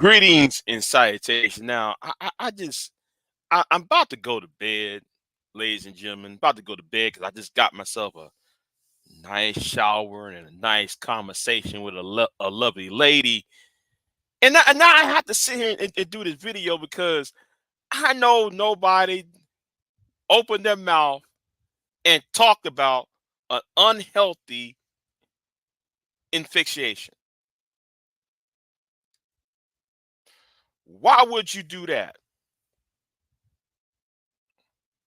Greetings and salutations. Now, I'm about to go to bed, ladies and gentlemen. About to go to bed because I just got myself a nice shower and a nice conversation with a lovely lady. And now I have to sit here and do this video because I know nobody opened their mouth and talked about an unhealthy infixation. Why would you do that?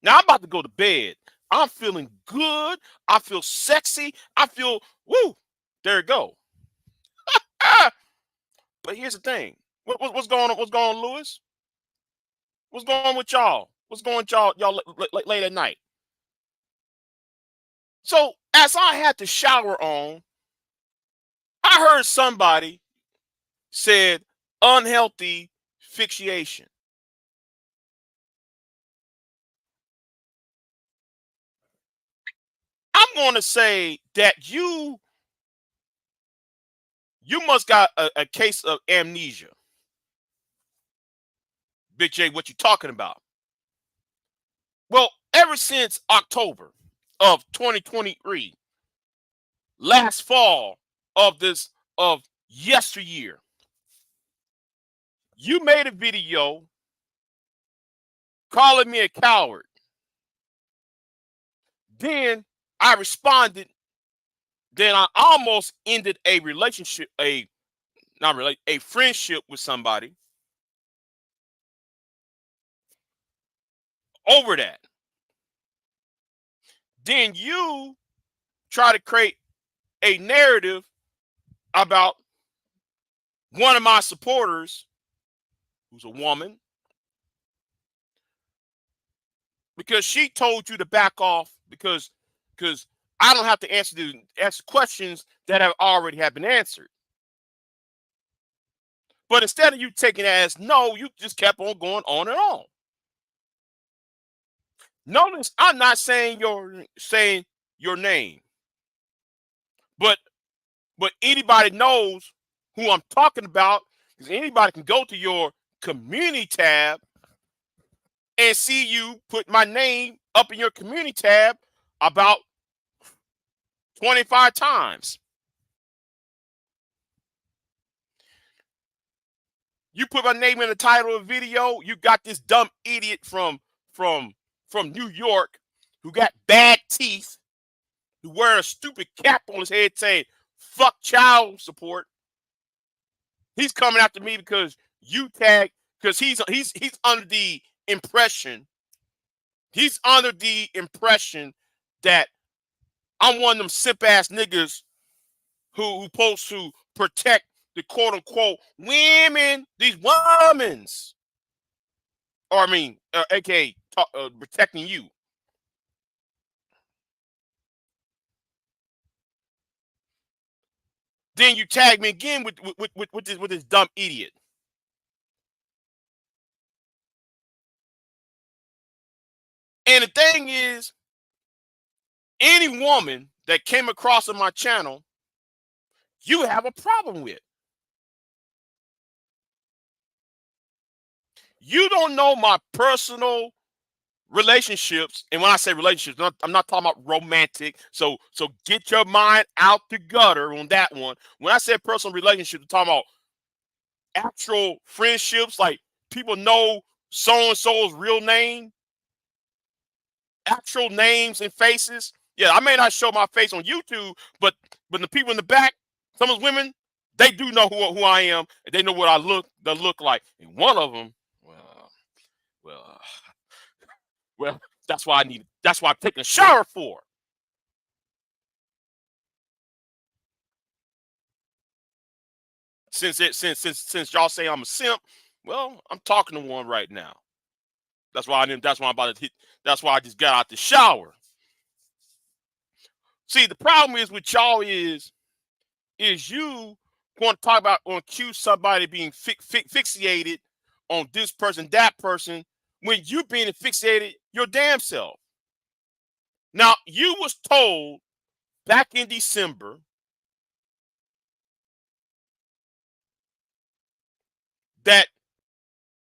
Now I'm about to go to bed. I'm feeling good. I feel sexy. I feel woo. There it go. Ah! But here's the thing. What's going on? What's going on, Lewis? What's going on with y'all? What's going on, y'all late at night? So as I had to shower on, I heard somebody said unhealthy fixation. I'm going to say that you must got a case of amnesia. Big J, what you talking about? Well, ever since October of 2023, last fall of yesteryear, you made a video calling me a coward. Then I responded. Then I almost ended a relationship, a friendship with somebody over that. Then you try to create a narrative about one of my supporters, who's a woman, because she told you to back off because I don't have to answer questions that have been answered. But instead of you taking it as no, you just kept on going on and on. Notice I'm not saying your name, but anybody knows who I'm talking about because anybody can go to your community tab and see you put my name up in your community tab about 25 times. You put my name in the title of the video, you got this dumb idiot from New York who got bad teeth, who wear a stupid cap on his head saying fuck child support. He's coming after me because you tag because he's under the impression that I'm one of them simp ass niggas who supposed to protect the quote unquote women, these womens, or I mean, aka protecting you. Then you tag me again with this dumb idiot. And the thing is, any woman that came across on my channel, you have a problem with. You don't know my personal relationships, and when I say relationships, I'm not talking about romantic. So get your mind out the gutter on that one. When I say personal relationships, I'm talking about actual friendships, like people know so and so's real name, actual names and faces. Yeah, I may not show my face on YouTube, but the people in the back, some of those women, they do know who I am, and they know what I look like. And one of them, well, well, that's why I'm taking a shower for. Since y'all say I'm a simp, well, I'm talking to one right now. That's why I'm about to hit. That's why I just got out the shower. See, the problem is with y'all is you want to talk about or accuse somebody being fixated on this person, that person, when you being fixated your damn self. Now, you was told back in December that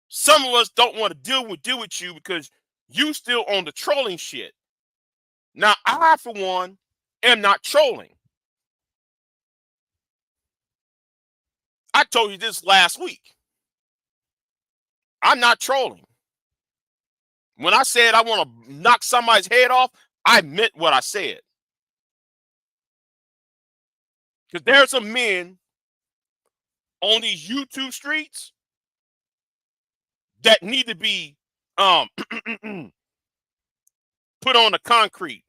some of us don't want to deal with you because you still on the trolling shit. Now, I, for one, am not trolling. I told you this last week. I'm not trolling. When I said I want to knock somebody's head off, I meant what I said. Because there's some men on these YouTube streets that need to be um put on the concrete.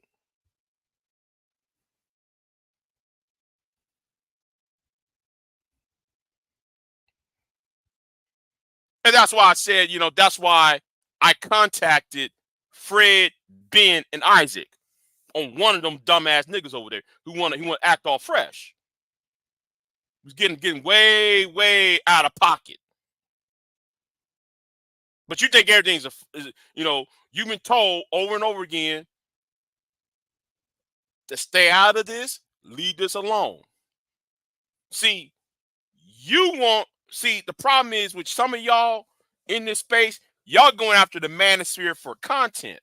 And that's why I said, that's why I contacted Fred, Ben, and Isaac on one of them dumbass niggas over there who want to act all fresh. He's getting way, way out of pocket. But you think everything's you've been told over and over again to stay out of this, leave this alone. See, the problem is with some of y'all in this space, y'all going after the manosphere for content.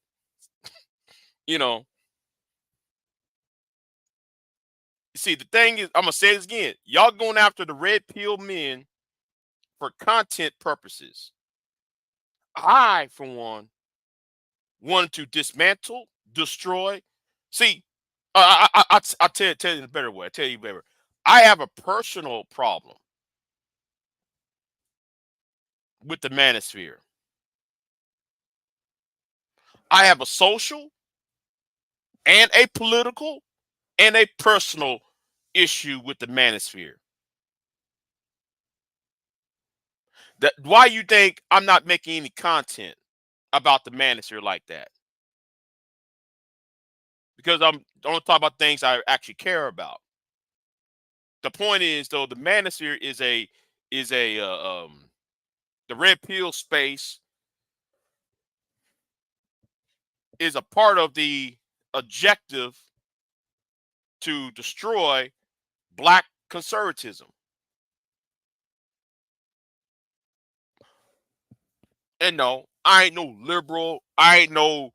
See, the thing is, I'm gonna say this again. Y'all going after the red pill men for content purposes. I, for one, wanted to dismantle, destroy. See, I'll tell you in a better way. I tell you better. I have a personal problem with the manosphere. I have a social and a political and a personal issue with the manosphere. Why you think I'm not making any content about the manosphere like that? Because I don't talk about things I actually care about. The point is, though, the manosphere is the red pill space is a part of the objective to destroy black conservatism. And no, I ain't no liberal. I ain't no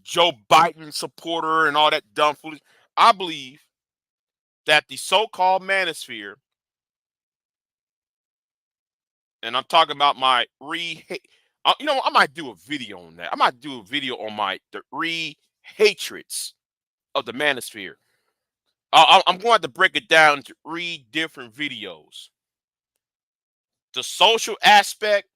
Joe Biden supporter and all that dumb foolish. I believe that the so-called manosphere, and I'm talking about my I might do a video on that. I might do a video on the hatreds of the manosphere. I'm going to break it down into 3 different videos. The social aspect,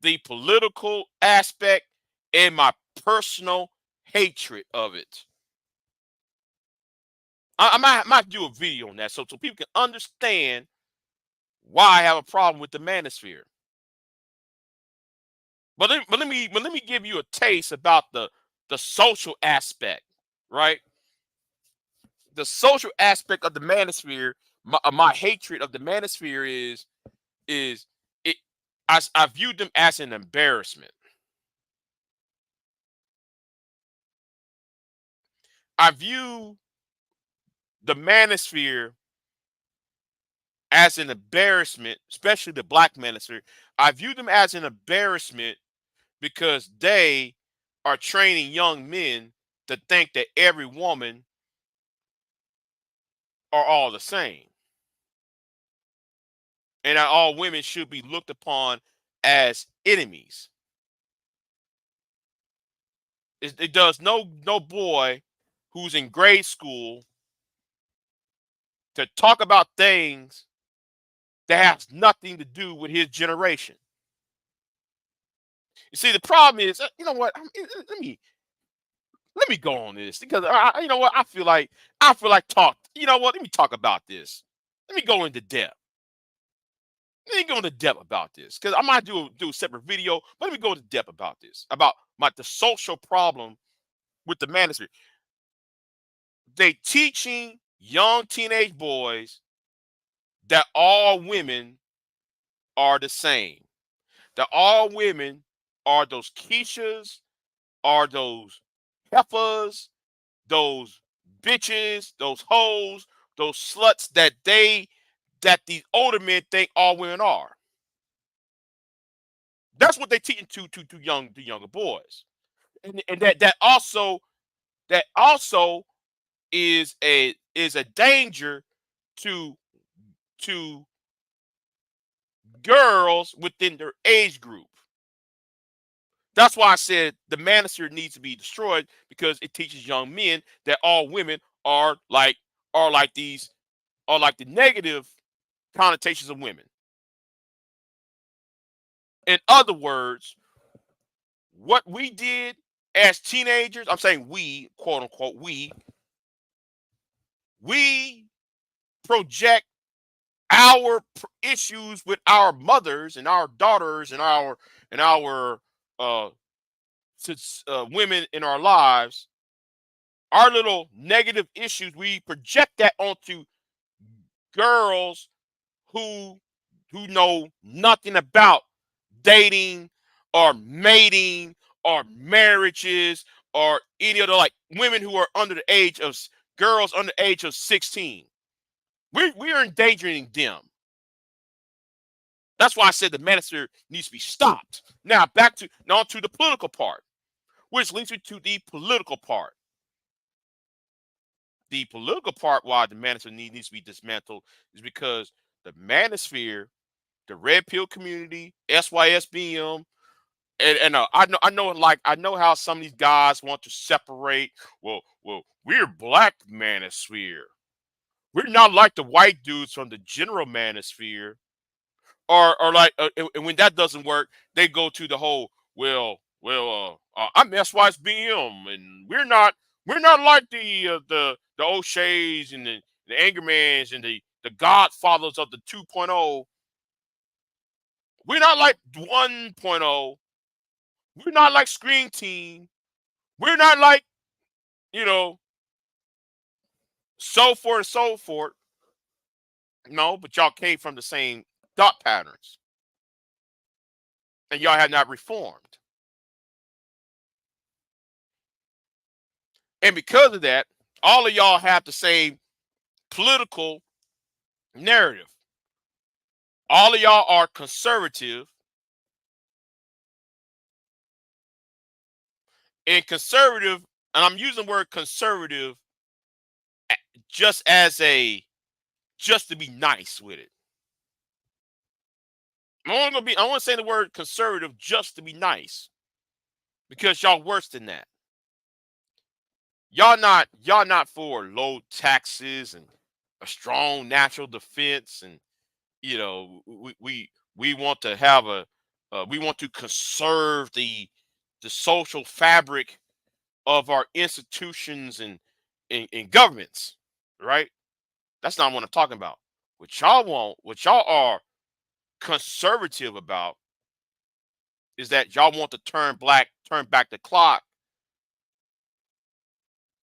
the political aspect, and my personal hatred of it. I might do a video on that so people can understand why I have a problem with the manosphere. But let me give you a taste about the social aspect, right? The social aspect of the manosphere, my hatred of the manosphere is it. I viewed them as an embarrassment. I view the manosphere as an embarrassment, especially the black manosphere. I view them as an embarrassment because they are training young men to think that every woman are all the same, and that all women should be looked upon as enemies. It does no boy who's in grade school to talk about things that has nothing to do with his generation. You see, the problem is, you know what? Let me go on this because you know what? I feel like talk. You know what? Let me talk about this. Let me go into depth. Let me go into depth about this because I might do a separate video. But let me go into depth about this about the social problem with the manosphere. They teaching young teenage boys that all women are the same. That all women are those Keishas, are those heifers, those bitches, those hoes, those sluts that they that these older men think all women are. That's what they teaching to younger boys, and that also is a danger to to girls within their age group. That's why I said the manosphere needs to be destroyed because it teaches young men that all women are like these are like the negative connotations of women. In other words, what we did as teenagers, I'm saying we, quote unquote, we project our issues with our mothers and our daughters and our uh, women in our lives, our little negative issues, we project that onto girls who know nothing about dating or mating or marriages or any other, like women who are under the age of girls under the age of 16. We are endangering them. That's why I said the manosphere needs to be stopped. Now back to now to the political part, which leads me to the political part. The political part why the manosphere needs to be dismantled is because the manosphere, the red pill community, SYSBM, and I know how some of these guys want to separate. Well, we're black manosphere. We're not like the white dudes from the general manosphere. Or like, and when that doesn't work, they go to the whole I'm SYSBM, and we're not like the O'Sheas and the Angermans and the Godfathers of the 2.0. We're not like 1.0. We're not like Screen Team. We're not like, you know, so forth and so forth. No, but y'all came from the same thought patterns, and y'all have not reformed. And because of that, all of y'all have the same political narrative. All of y'all are conservative, and conservative, and I'm using the word conservative just as a just to be nice with it. I want to say the word conservative just to be nice because y'all worse than that. Y'all not for low taxes and a strong natural defense, and we want to have we want to conserve the social fabric of our institutions and governments, right? That's not what I'm talking about. What y'all are conservative about is that y'all want to turn back the clock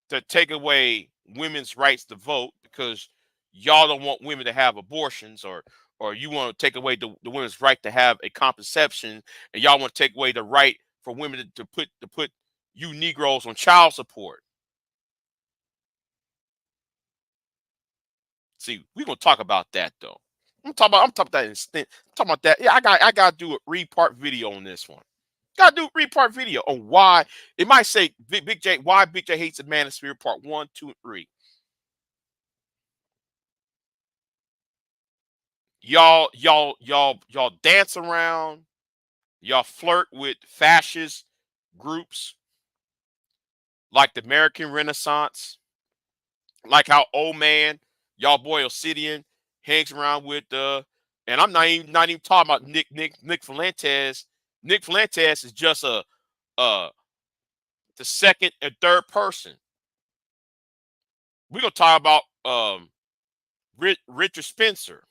to take away women's rights to vote because y'all don't want women to have abortions, or you want to take away the women's right to have a contraception, and y'all want to take away the right for women to put you Negroes on child support. See, we're gonna talk about that though. I'm talking about that instant. Talking about that. Yeah, I gotta do a three-part video on this one. Gotta do a three-part video on why it might say Big J, why Big J hates the manosphere part 1, 2, and 3. Y'all dance around, y'all flirt with fascist groups like the American Renaissance, like how old man, y'all boy Obsidian hangs around with and I'm not even talking about Nick Fuentes. Nick Fuentes is just uh the second and third person. We're gonna talk about Richard Spencer.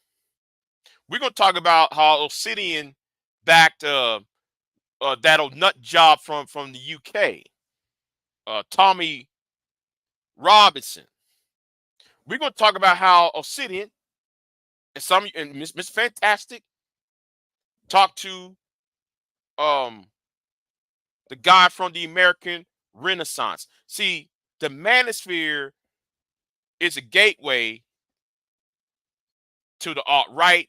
We're gonna talk about how Obsidian backed that old nut job from the UK, Tommy Robinson. We're gonna talk about how Obsidian and Miss Fantastic talked to um the guy from the American Renaissance. See, the manosphere is a gateway to the alt-right,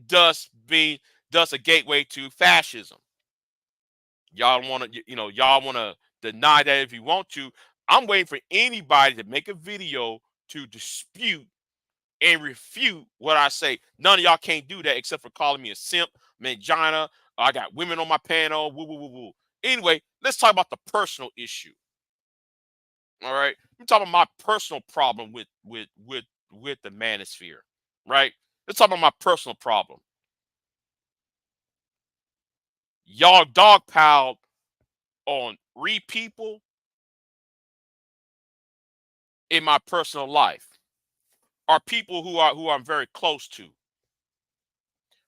thus a gateway to fascism. Y'all want to, y'all want to deny that if you want to. I'm waiting for anybody to make a video to dispute and refute what I say. None of y'all can't do that except for calling me a simp, mangina. I got women on my panel. Woo, woo, woo, woo. Anyway, let's talk about the personal issue. All right, I'm talking about my personal problem with the manosphere. Right? Let's talk about my personal problem. Y'all dogpiled on people in my personal life, are people who I'm very close to.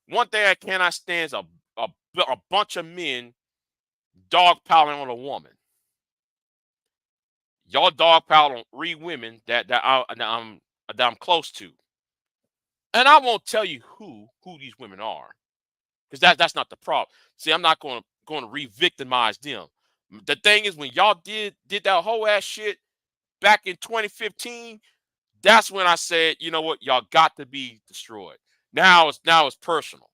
One thing I cannot stand is a bunch of men dogpiling on a woman. Y'all dogpiled on 3 women that I'm close to, and I won't tell you who these women are, because that's not the problem. See, I'm not going to re-victimize them. The thing is, when y'all did that whole ass shit back in 2015, that's when I said, you know what, y'all got to be destroyed. Now it's personal.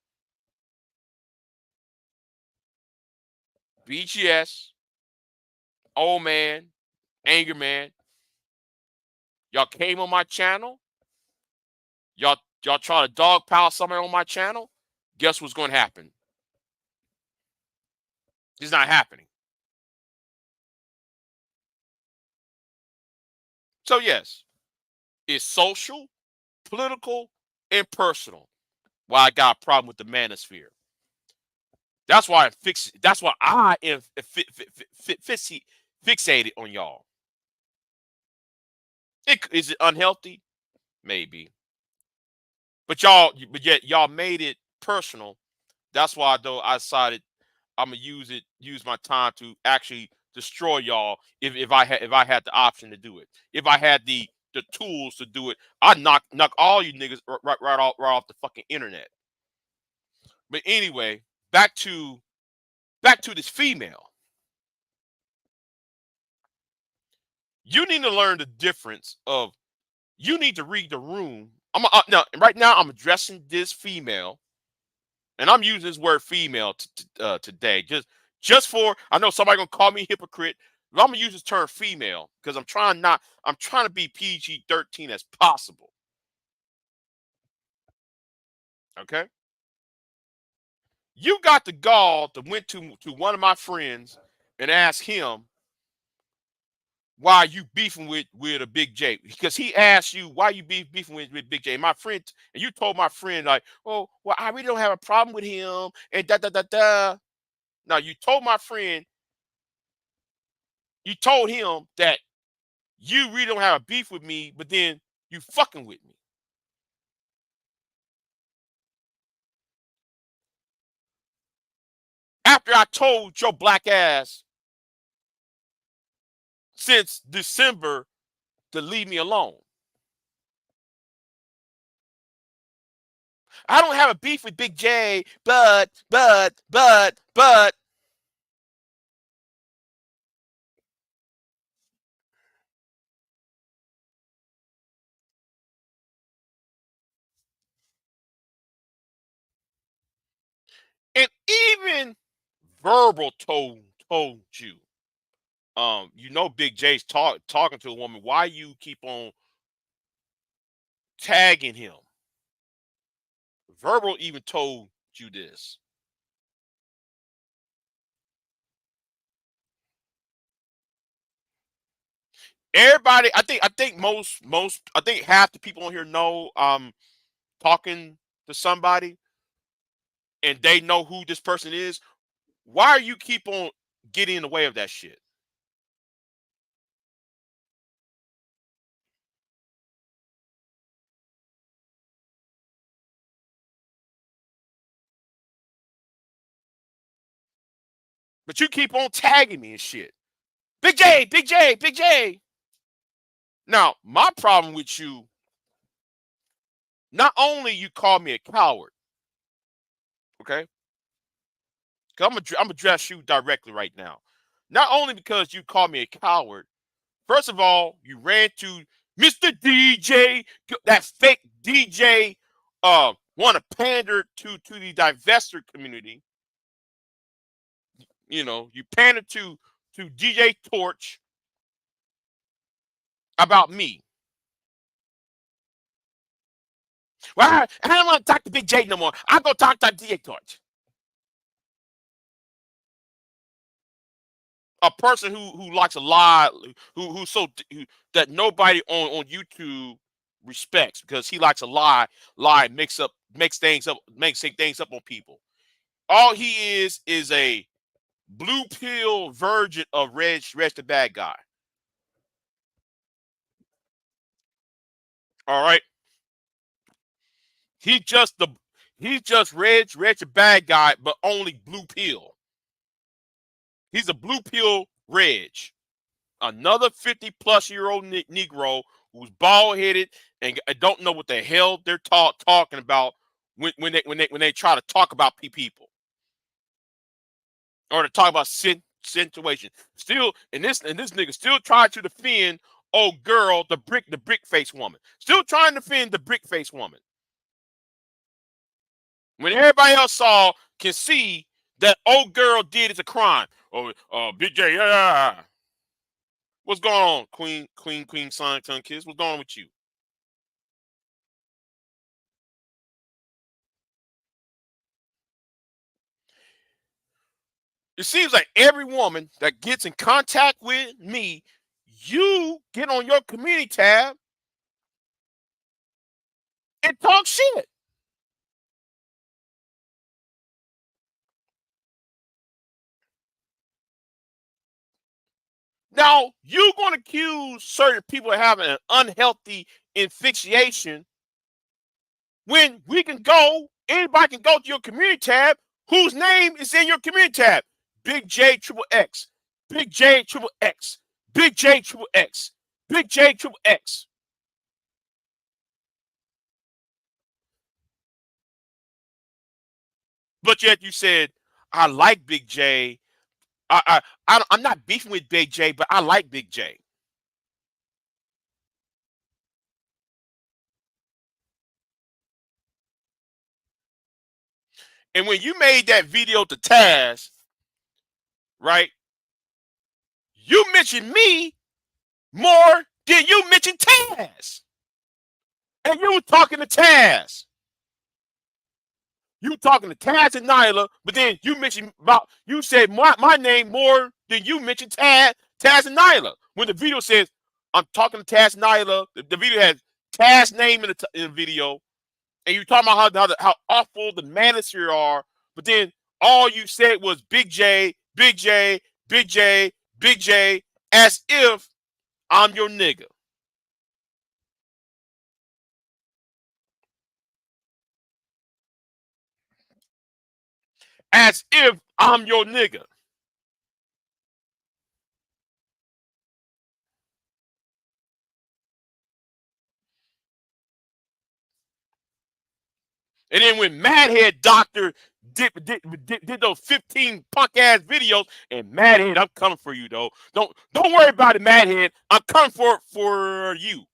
BGS, old man, anger man, y'all came on my channel. Y'all try to dogpile somebody on my channel. Guess what's going to happen? It's not happening. So yes, it's social, political, and personal. Why I got a problem with the manosphere. That's why I am fixated on y'all. Is it unhealthy? Maybe. But yet y'all made it personal. That's why though I decided I'm gonna use my time to actually destroy y'all if I had the option to do it. If I had the tools to do it, I'd knock all you niggas right off the fucking internet. But anyway, back to this female. You need to learn the difference of, you need to read the room. Now right now I'm addressing this female, and I'm using this word female today. Just for, I know somebody gonna call me a hypocrite, but I'm gonna use this term female because I'm trying to be PG-13 as possible. Okay, you got the gall to went to one of my friends and ask him, why you beefing with a Big J? Because he asked you why you beefing with Big J. My friend, and you told my friend like, oh, well, I really don't have a problem with him, and da da da da. Now you told my friend, you told him that you really don't have a beef with me, but then you fucking with me. After I told your black ass since December to leave me alone. I don't have a beef with Big J, but. And even verbal told you, Big J's talking to a woman. Why you keep on tagging him? Verbal even told you this. Everybody, I think I think half the people on here know talking to somebody and they know who this person is. Why are you keep on getting in the way of that shit? But you keep on tagging me and shit. Big J, Big J, Big J. Now, my problem with you, not only you call me a coward, okay? Cause I'm address you directly right now. Not only because you call me a coward, first of all, you ran to Mr. DJ, that fake DJ want to pander to the divester community. You know, you pander to DJ Torch about me. Well, I don't want to talk to Big J no more. I'll go talk to DJ Torch. A person who likes a lie, who that nobody on YouTube respects because he likes a lie, makes things up on people. All he is a blue pill version of Reg the bad guy. All right, he just the he's just Reg the bad guy, but only blue pill. He's a blue pill Reg. Another 50-plus-year-old Negro who's bald headed and don't know what the hell they're talking about when they try to talk about people or to talk about situation. Still, and this nigga still trying to defend old girl, the brick face woman. Still trying to defend the brick face woman. When everybody else can see that old girl did is a crime. Oh, Big J, yeah. What's going on, Queen, son, kiss? What's going on with you? It seems like every woman that gets in contact with me, you get on your community tab and talk shit. Now, you're going to accuse certain people of having an unhealthy infixation when anybody can go to your community tab whose name is in your community tab. Big J triple X, Big J triple X, Big J triple X, Big J triple X. But yet you said, I like Big J. I'm not beefing with Big J, but I like Big J. And when you made that video to Taz, right? You mentioned me more than you mentioned Taz. And you were talking to Taz. You talking to Taz and Nyla, but then you said my name more than you mentioned Taz and Nyla. When the video says I'm talking to Taz and Nyla, the video has Taz name in the video, and you talking about how awful the manosphere are, but then all you said was Big J, Big J, Big J, Big J, as if I'm your nigga. As if I'm your nigga. And then when Madhead Doctor did those 15 punk ass videos, and Madhead, I'm coming for you though. Don't worry about it, Madhead. I'm coming for you.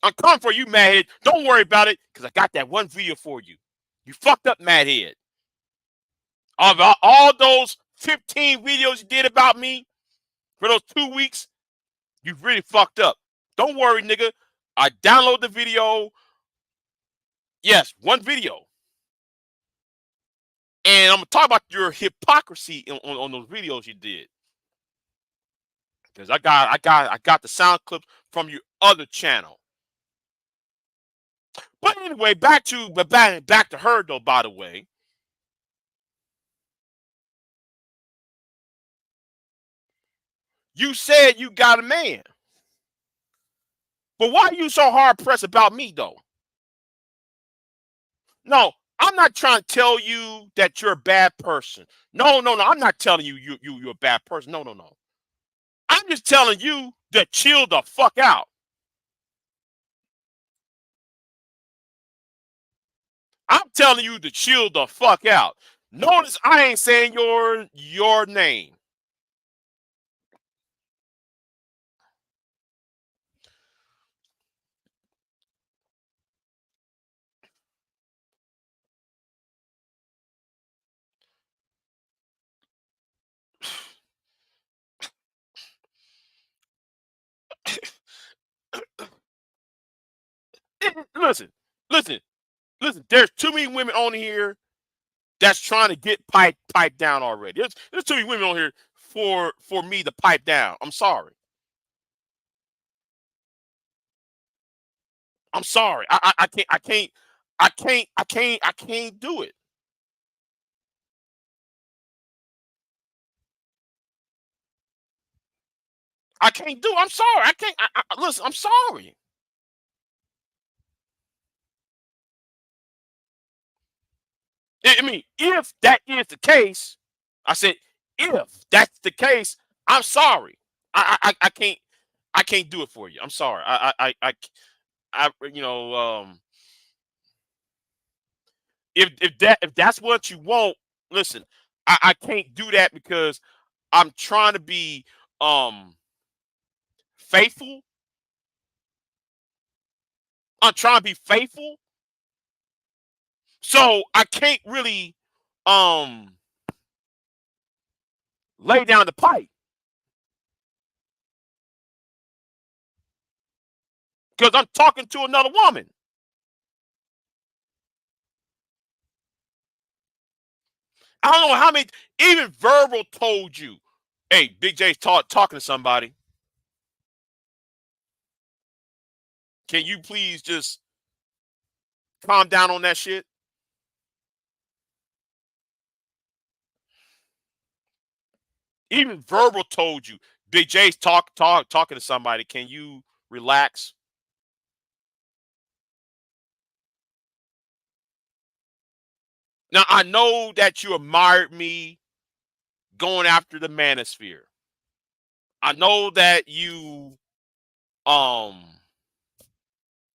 I'm coming for you, Madhead. Don't worry about it, because I got that one video for you. You fucked up, Madhead. Of all those 15 videos you did about me for those 2 weeks, you really fucked up. Don't worry, nigga. I download the video. Yes, one video. And I'm gonna talk about your hypocrisy on those videos you did. Because I got the sound clips from your other channel. But anyway, back to her though, by the way. You said you got a man. But why are you so hard pressed about me though? No, I'm not trying to tell you that you're a bad person. No. I'm not telling you're a bad person. No. I'm just telling you to chill the fuck out. I'm telling you to chill the fuck out. Notice I ain't saying your name. Listen, listen, listen. There's too many women on here that's trying to get pipe down already. There's too many women on here for me to pipe down. I'm sorry. I'm sorry. I can't do it. I can't do it. I'm sorry. I can't. Listen. I'm sorry. I mean, if that is the case, I said, if that's the case, I'm sorry. I can't. I can't do it for you. I'm sorry. You know, if that's what you want, listen, I can't do that because I'm trying to be um faithful. I'm trying to be faithful, so I can't really um lay down the pipe because I'm talking to another woman. I don't know how many, even verbal told you, hey, Big J's talking to somebody. Can you please just calm down on that shit? Even verbal told you, Big J's talking to somebody. Can you relax? Now I know that you admired me going after the manosphere. I know that you um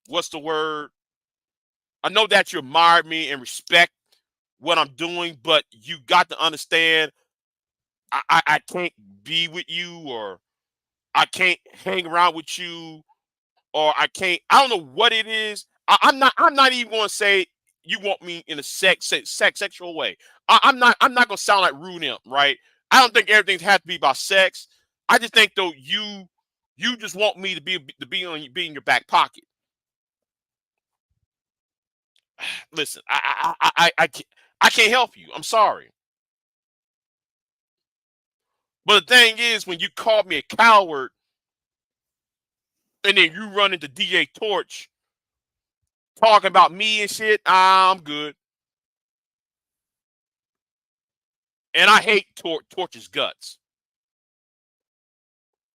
what's the word? I know that you admire me and respect what I'm doing, but you got to understand I can't be with you, or I can't hang around with you, or I don't know what it is. I'm not even gonna say you want me in a sexual way. I'm not gonna sound like rude imp, right? I don't think everything has to be about sex. I just think though you just want me to be in your back pocket. Listen, I can't help you. I'm sorry. But the thing is, when you called me a coward and then you run into DJ Torch talking about me and shit, I'm good. And I hate Torch's guts.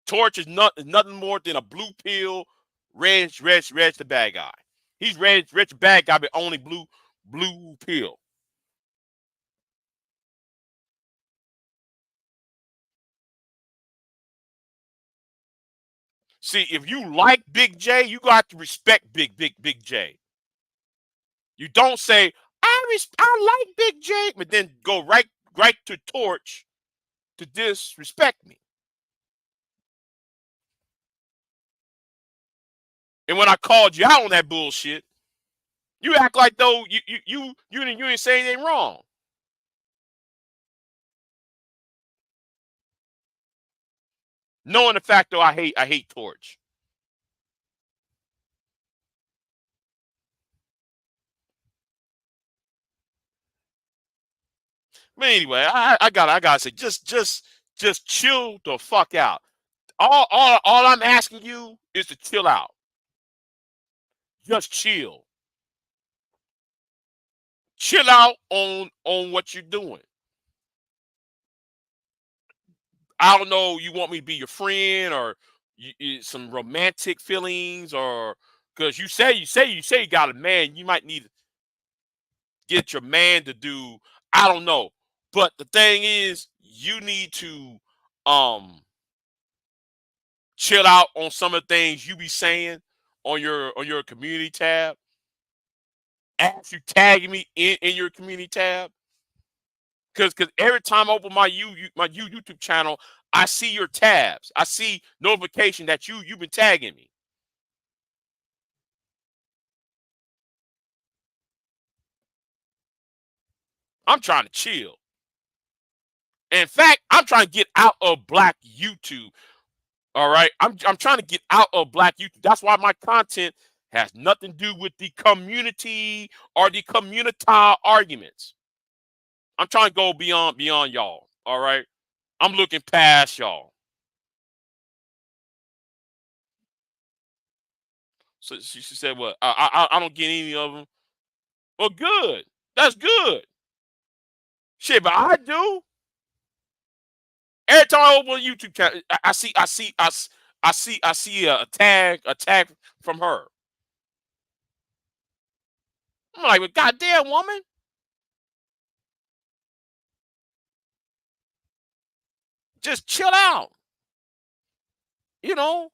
Torch is nothing more than a blue pill, Reg the bad guy. He's Reg the bad guy, but only blue pill. See, if you like Big J, you got to respect Big J. You don't say I like Big J, but then go right to Torch to disrespect me. And when I called you out on that bullshit, you act like though you didn't say anything wrong. Knowing the fact though I hate Torch. But anyway, I gotta say, just chill the fuck out. All I'm asking you is to chill out. Just chill. Chill out on what you're doing. I don't know. You want me to be your friend, or some romantic feelings, or because you say you got a man, you might need to get your man to do. I don't know. But the thing is, you need to um chill out on some of the things you be saying on your community tab. As you tagging me in your community tab, because every time I open my YouTube channel, I see your tabs. I see notification that you've been tagging me. I'm trying to chill. In fact, I'm trying to get out of black YouTube. All right, I'm trying to get out of black YouTube. That's why my content Has nothing to do with the community or the community arguments. I'm trying to go beyond y'all. All right. I'm looking past y'all. So she said, "What? I don't get any of them." Well, good. That's good. Shit, but I do. Every time I open a YouTube channel, I see a tag from her. I'm like, well, goddamn woman, just chill out. You know,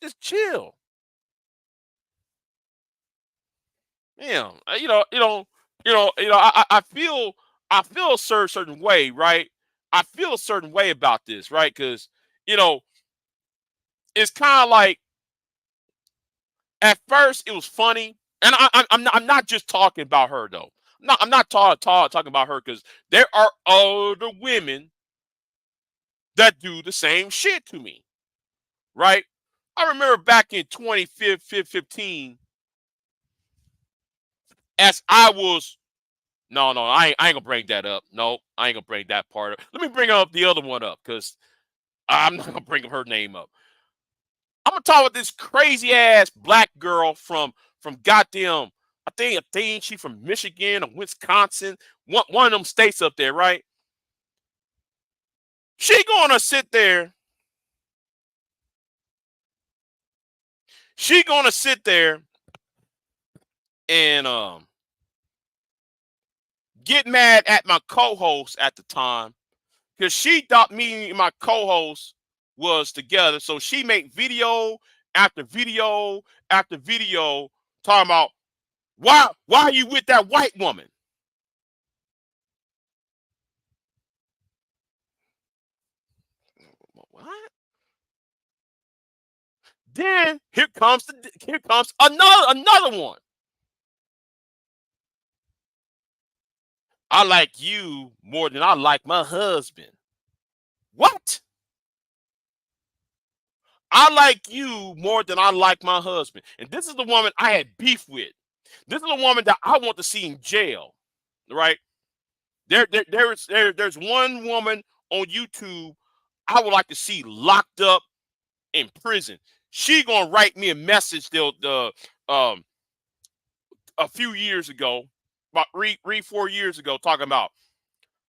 just chill. Yeah, I feel a certain way, right? I feel a certain way about this, right? Because you know, it's kind of like at first it was funny, and I'm not just talking about her though. I'm not talking about her because there are other women that do the same shit to me, right? I remember back in 2015, as I was no, I ain't gonna bring that up. No, I ain't gonna bring that part up. Let me bring up the other one up because I'm not gonna bring her name up. I'm gonna talk about this crazy ass black girl from goddamn. I think she from Michigan or Wisconsin, one of them states up there, right? She gonna sit there. She gonna sit there and get mad at my co-host at the time because she thought me and my co-host was together. So she made video after video after video talking about why are you with that white woman? What? Then here comes another one. I like you more than I like my husband. What? I like you more than I like my husband. And this is the woman I had beef with. This is the woman that I want to see in jail. Right? There's one woman on YouTube I would like to see locked up in prison. She gonna write me a message um a few years ago, about 4 years ago, talking about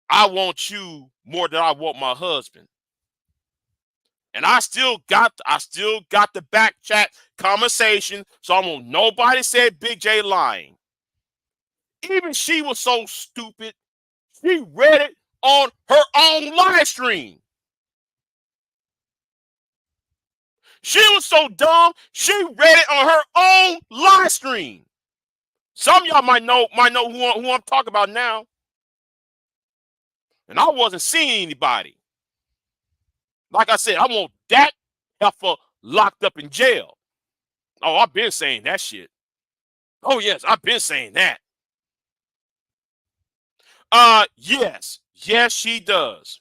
I want you more than I want my husband. And I still got the back chat conversation, so I won't nobody said Big J lying. Even she was so stupid, she read it on her own live stream. She was so dumb, she read it on her own live stream. Some of y'all might know who I'm talking about now. And I wasn't seeing anybody. Like I said, I want that heifer locked up in jail. Oh, I've been saying that shit. Oh yes, I've been saying that. Yes, yes, she does.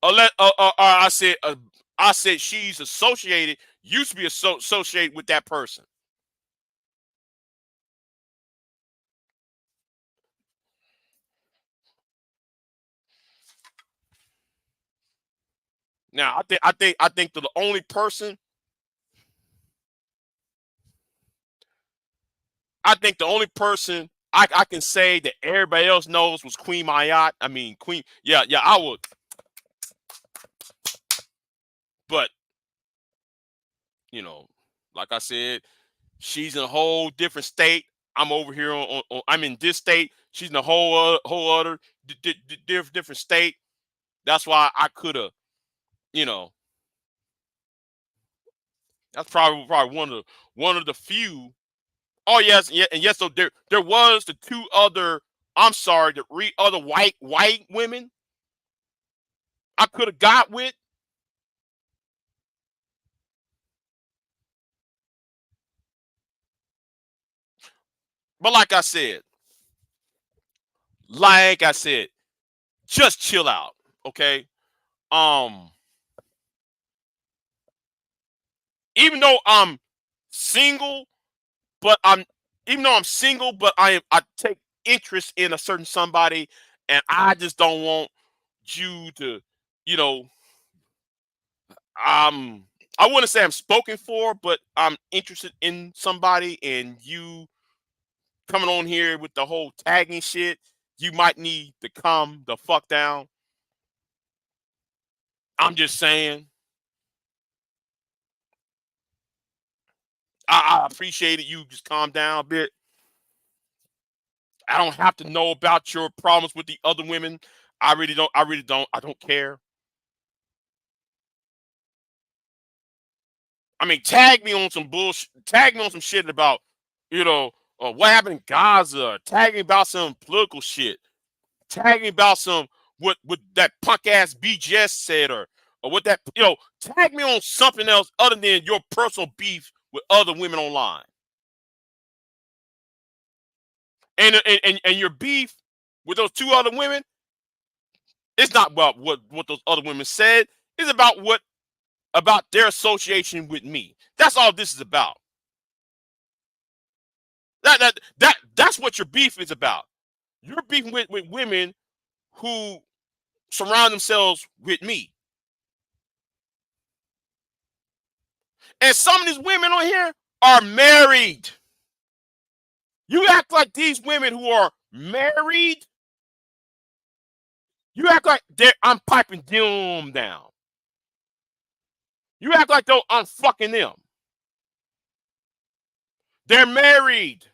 I said she's associated. Used to be associated with that person. Now I think the only person I can say that everybody else knows was Queen Mayat. I mean Queen. Yeah, yeah, I would. But you know, like I said, she's in a whole different state. I'm over here I'm in this state. She's in a whole other different state. That's why I could have, you know, that's probably one of the few. Oh yes, yeah, and yes. So there was the two other. I'm sorry, the other white women I could have got with, but like I said, just chill out, okay? Um, even though I'm single, but I'm even though I'm single, but I take interest in a certain somebody, and I just don't want you to, you know, um, I wouldn't say I'm spoken for, but I'm interested in somebody, and you coming on here with the whole tagging shit, you might need to calm the fuck down. I'm just saying. I appreciate it. You just calm down a bit. I don't have to know about your problems with the other women. I really don't. I really don't. I don't care. I mean, tag me on some bullshit. Tag me on some shit about, you know, what happened in Gaza. Tag me about some political shit. Tag me about some what that punk ass BGS said, or what that, tag me on something else other than your personal beef with other women online. And your beef with those two other women, it's not about what those other women said. It's about their association with me. That's all this is about. That's what your beef is about. You're beefing with women who surround themselves with me. And some of these women on here are married. You act like these women who are married, you act like I'm piping them down. You act like though I'm fucking them. They're married.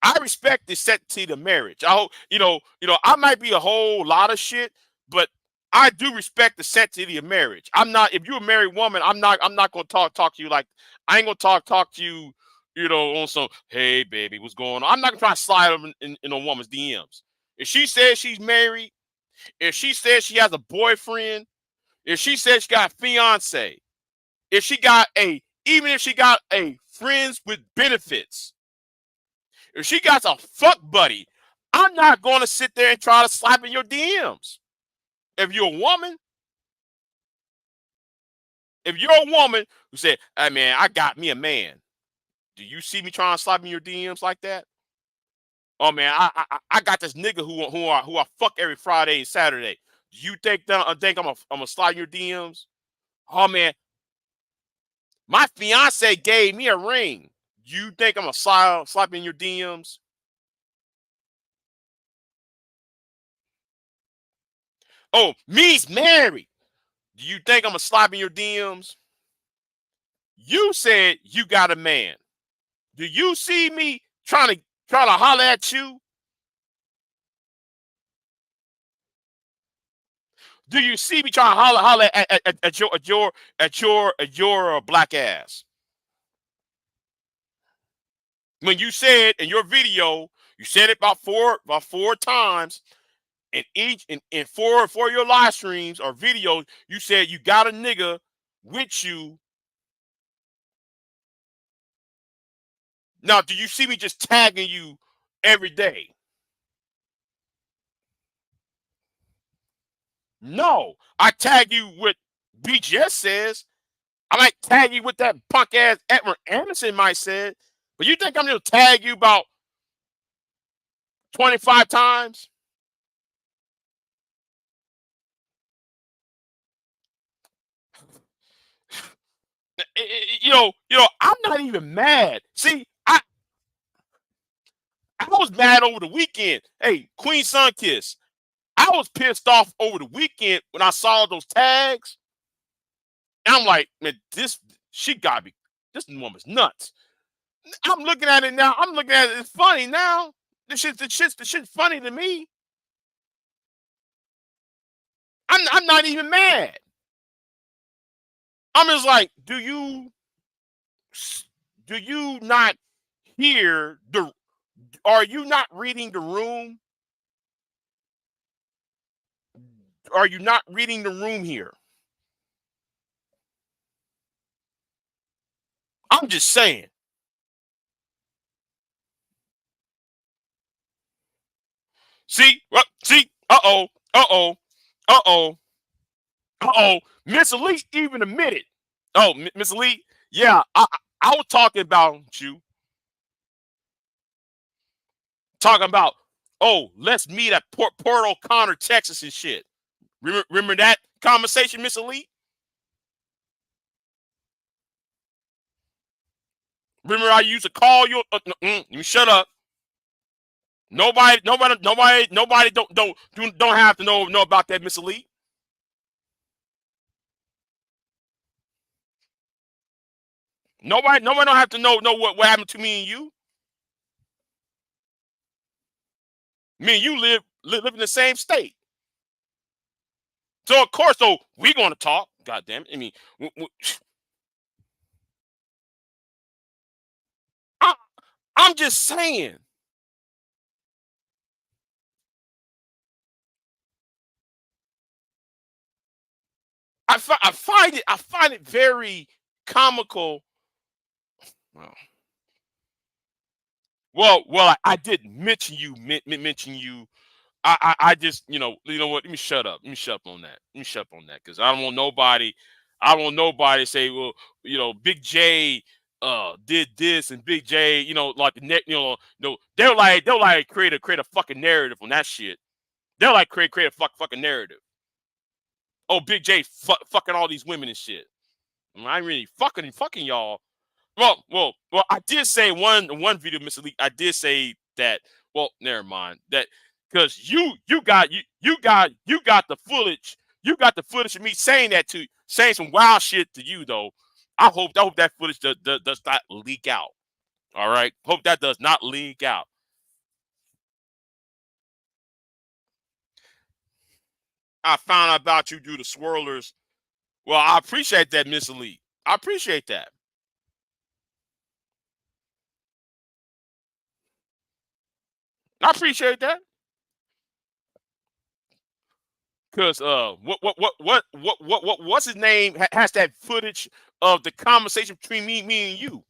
I respect the sanctity of marriage. I hope I might be a whole lot of shit, but I do respect the sanctity of marriage. I'm not. If you're a married woman, I'm not gonna talk to you like I ain't gonna talk to you. On some, hey baby, what's going on? I'm not gonna try to slide them in a woman's DMs. If she says she's married, if she says she has a boyfriend, if she says she got a fiance, even if she got a friends with benefits, if she got a fuck buddy, I'm not going to sit there and try to slap in your DMs. If you're a woman, who said, "Hey man, I got me a man," do you see me trying to slap in your DMs like that? Oh man, I got this nigga who I fuck every Friday and Saturday. Do you think that I think I'm gonna slide in your DMs? Oh man, my fiance gave me a ring. You think I'm gonna slap in your DMs? Oh, me's married. Do you think I'm gonna slap in your DMs? You said you got a man. Do you see me trying to holler at you? Do you see me trying to holler at your black ass? When you said in your video, you said it about four times, and each in four of your live streams or videos, you said you got a nigga with you. Now, do you see me just tagging you every day? No, I tag you with BGS says. I might tag you with that punk ass Edward Anderson might said, but you think I'm gonna tag you about 25 times? I'm not even mad. See, I was mad over the weekend. Hey, Queen Sunkiss, I was pissed off over the weekend when I saw those tags. And I'm like, man, she gotta be, this woman's nuts. I'm looking at it now. I'm looking at it. It's funny now. The shit's funny to me. I'm not even mad. I'm just like, do you not hear the? Are you not reading the room? Are you not reading the room here? I'm just saying. See. Uh-oh. Uh-oh. Uh-oh. Uh-oh. Miss Elite even admitted. Oh, Miss Elite. Yeah, I was talking about you. Talking about, oh, let's meet at Port O'Connor, Texas and shit. Remember that conversation, Miss Elite? Remember I used to call you? You shut up. Nobody don't have to know about that, Miss Elite. Nobody don't have to know what happened to me and you. Me and you live in the same state. So of course, so we gonna talk. God damn it! I mean, I, I'm just saying. I find it very comical. Well, I did mention you. Mention you. I just you know what? Let me shut up. Let me shut up on that. Let me shut up on that because I don't want nobody. I don't want nobody to say, well, Big J did this and Big J, like the neck, no, they'll like create a fucking narrative on that shit. They'll like create a fucking narrative. Oh, Big J fucking all these women and shit. I ain't really fucking y'all. Well. I did say one video, Mr. Lee. I did say that. Well, never mind that because you got the footage. You got the footage of me saying saying some wild shit to you though. I hope that footage does not leak out. All right. Hope that does not leak out. I found out about you through the swirlers. Well, I appreciate that, Miss Lee. I appreciate that. I appreciate that. Because what's his name has that footage of the conversation between me and you.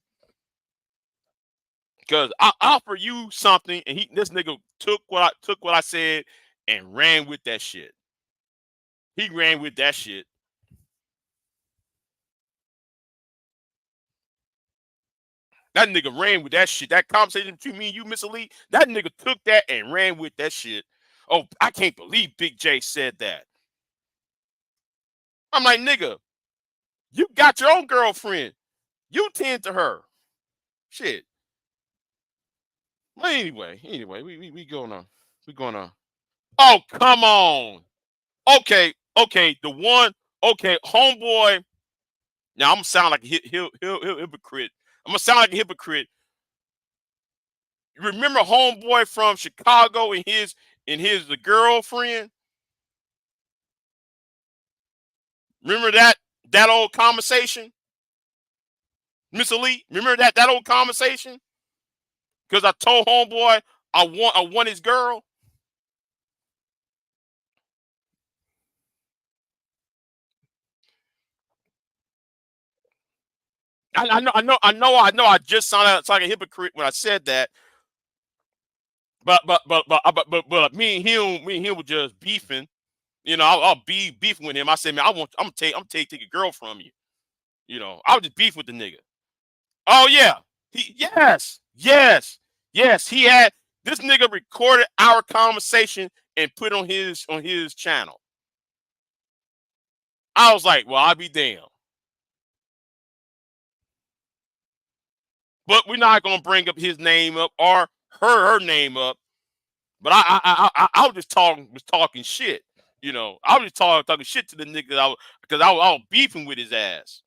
Because I offer you something and this nigga took what I said and ran with that shit. He ran with that shit. That nigga ran with that shit. That conversation between me and you, Miss Elite, that nigga took that and ran with that shit. Oh, I can't believe Big J said that. I'm like, nigga, you got your own girlfriend. You tend to her. Shit. Well, anyway, we going on. We going on. Oh, come on. Okay. The one. Okay, homeboy. Now I'm gonna sound like a hypocrite. I'm gonna sound like a hypocrite. You remember homeboy from Chicago and his the girlfriend? Remember that old conversation, Miss Elite? Remember that old conversation? Because I told homeboy I want his girl. I know. I just sounded like a hypocrite when I said that. But me and him were just beefing. I'll be beefing with him. I said, man, I'm taking a girl from you. I was just beef with the nigga. Oh yeah, yes. He had this nigga recorded our conversation and put on his channel. I was like, well, I'll be damned. But we're not gonna bring up his name up or her name up. But I was talking shit. I was just talking shit to the nigga because I was beefing with his ass.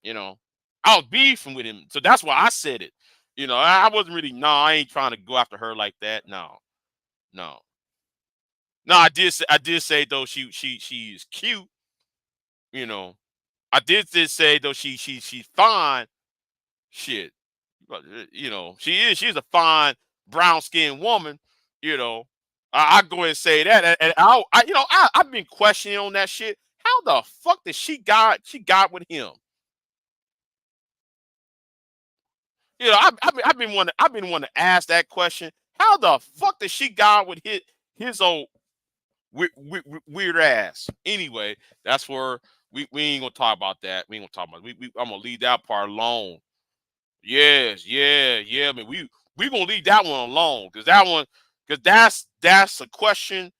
You know, I was beefing with him, so that's why I said it. I wasn't really. No, I ain't trying to go after her like that. No, no, no. I did say though she is cute. You know, I did say though she's fine. Shit, but, she's a fine brown skinned woman. You know, I go ahead and say that, and I've been questioning on that shit. How the fuck did she got with him? I've been wanting to ask that question. How the fuck did she got with his old weird ass? Anyway, that's for we ain't gonna talk about that. We ain't gonna talk about it. I'm gonna leave that part alone. Yes, yeah, yeah. I mean, we gonna leave that one alone because that's a question.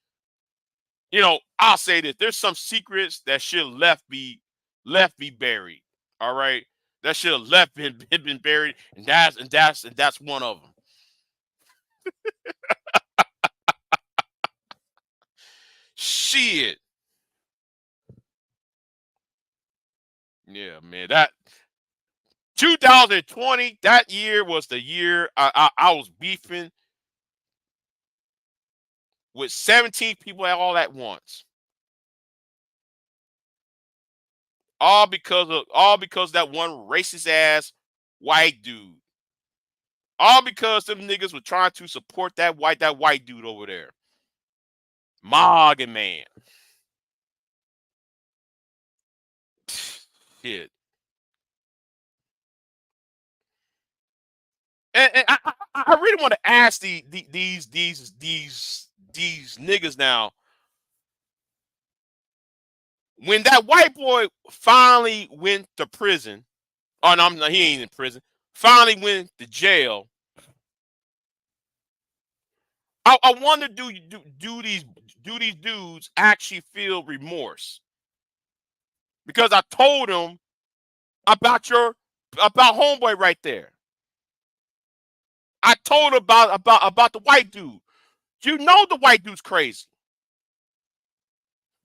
I'll say this: there's some secrets that should left be buried. All right, that should have left been buried, and that's one of them. Shit. Yeah, man. That 2020, that year was the year I was beefing with 17 people all at once. All because that one racist ass white dude. All because them niggas were trying to support that white dude over there. Morgan man. Shit. And I really want to ask these niggas now. When that white boy finally went to prison, oh no, he ain't in prison. Finally went to jail. I wonder, do these dudes actually feel remorse? Because I told them about homeboy right there. I told him about the white dude. You know the white dude's crazy.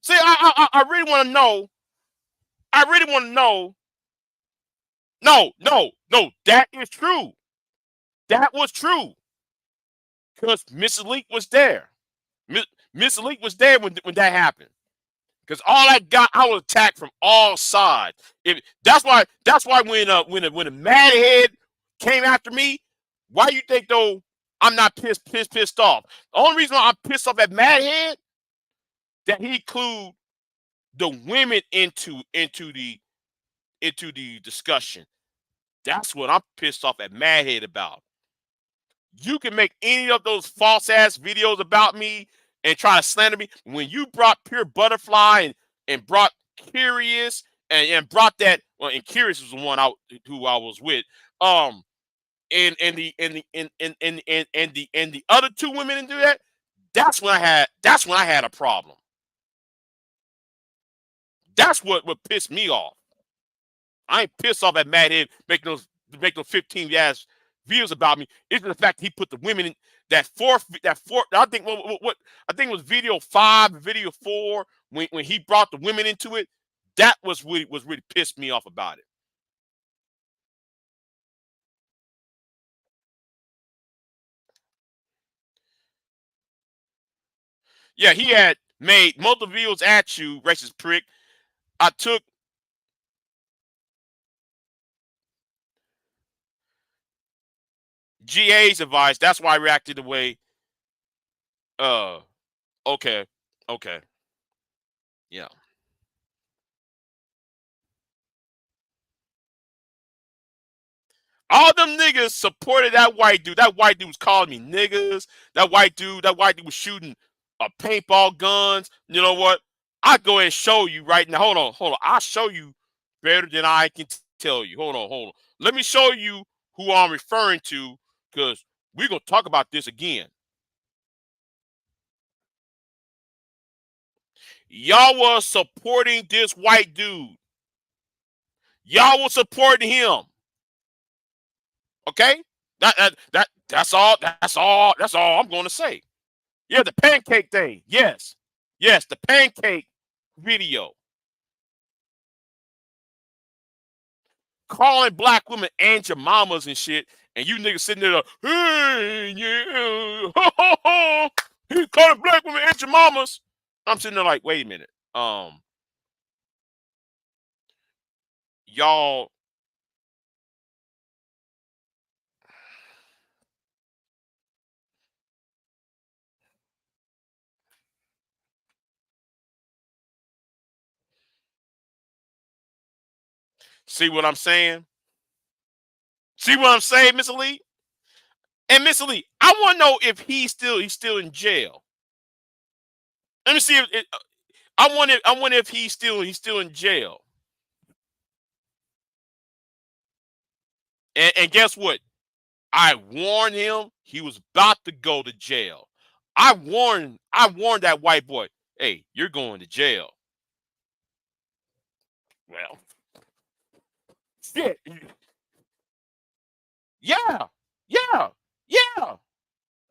See, I really want to know. I really want to know. No, no, no. That is true. That was true. Because Mrs. Leak was there. Mrs. Leak was there when that happened. Because all I was attacked from all sides. That's why when a mad head came after me, why you think though I'm not pissed off? The only reason why I'm pissed off at mad head that he include the women into the discussion. That's what I'm pissed off at mad head about. You can make any of those false ass videos about me and try to slander me. When you brought Pure Butterfly and brought Curious and brought that, well, and Curious was the one who I was with. And the other two women into that, that's when I had a problem. That's what pissed me off. I ain't pissed off at Matt Head making those 15 ass views about me. It's the fact that he put the women in that fourth. I think what I think it was video 5, video 4 when he brought the women into it. That was really pissed me off about it. Yeah, he had made multiple videos at you, racist prick. I took GA's advice. That's why I reacted the way. Uh, okay, okay, yeah. All them niggas supported that white dude. That white dude was calling me niggas. That white dude was shooting paintball guns. You know what? I go ahead and show you right now. Hold on. I'll show you better than I can tell you. Hold on. Let me show you who I'm referring to because we're gonna talk about this again. Y'all was supporting this white dude. Y'all was supporting him. Okay? That's all I'm gonna say. Yeah, the pancake thing. Yes. Yes, the pancake video. Calling black women and your mamas and shit. And you niggas sitting there like, hey, yeah, ha, ha, ha. He's calling black women and your mamas. I'm sitting there like, wait a minute. Y'all see what I'm saying? See what I'm saying, Miss Elite? And Miss Elite, I want to know if he's still in jail. Let me see if I wonder if he's still in jail. And guess what? I warned him he was about to go to jail. I warned that white boy, hey, you're going to jail. Well, shit. Yeah. Yeah. Yeah.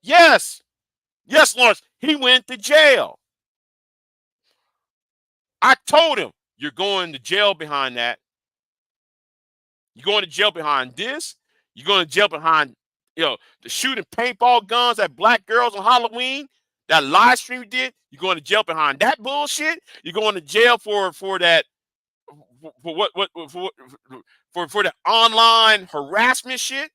Yes. Yes, Lawrence. He went to jail. I told him, you're going to jail behind that. You're going to jail behind this. You're going to jail behind, the shooting paintball guns at black girls on Halloween. That live stream you did. You're going to jail behind that bullshit. You're going to jail for that for the online harassment shit.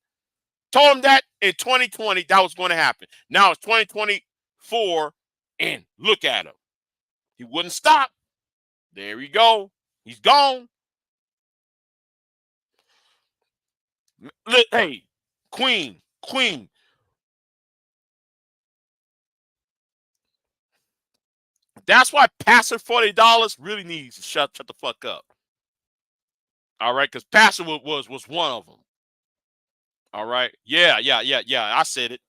Told him that in 2020 that was going to happen. Now it's 2024, and look at him. He wouldn't stop. There we go. He's gone. Look, hey, Queen. That's why Pastor $40 really needs to shut the fuck up. All right, because Pastor was one of them. All right, yeah. I said it.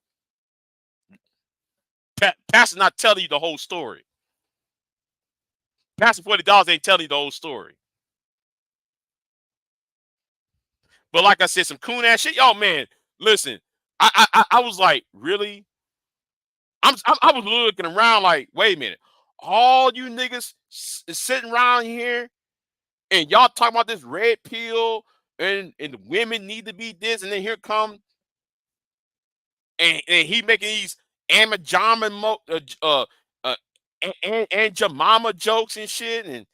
Pastor not telling you the whole story. Pastor $40 ain't telling you the whole story. But like I said, some coon ass shit. Yo, man, listen. I was like, really? I was looking around like, wait a minute. All you niggas is sitting around here and y'all talking about this red pill and the women need to be this, and then here come and he making these Amajama and Jamama jokes and shit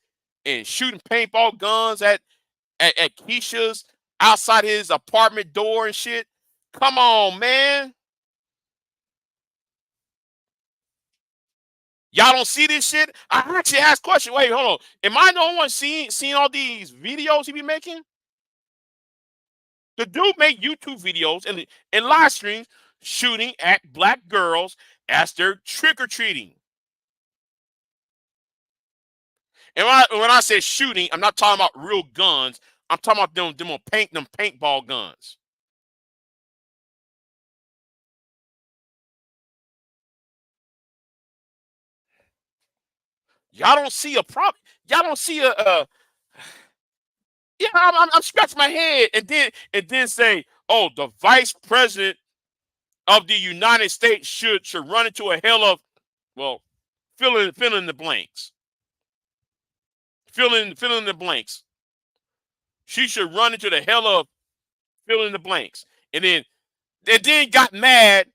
and shooting paintball guns at Keisha's outside his apartment door and shit. Come on, man. Y'all don't see this shit? I actually asked question. Wait, hold on. Am I the only one seeing all these videos he be making? The dude make YouTube videos and live streams shooting at black girls as they're trick or treating. And when I say shooting, I'm not talking about real guns. I'm talking about them paintball guns. Y'all don't see a problem. Y'all don't see a yeah. I'm scratching my head and then say, oh, the vice president of the United States should run into a hell of, well, fill in the blanks. Fill in the blanks. She should run into the hell of fill in the blanks. And then got mad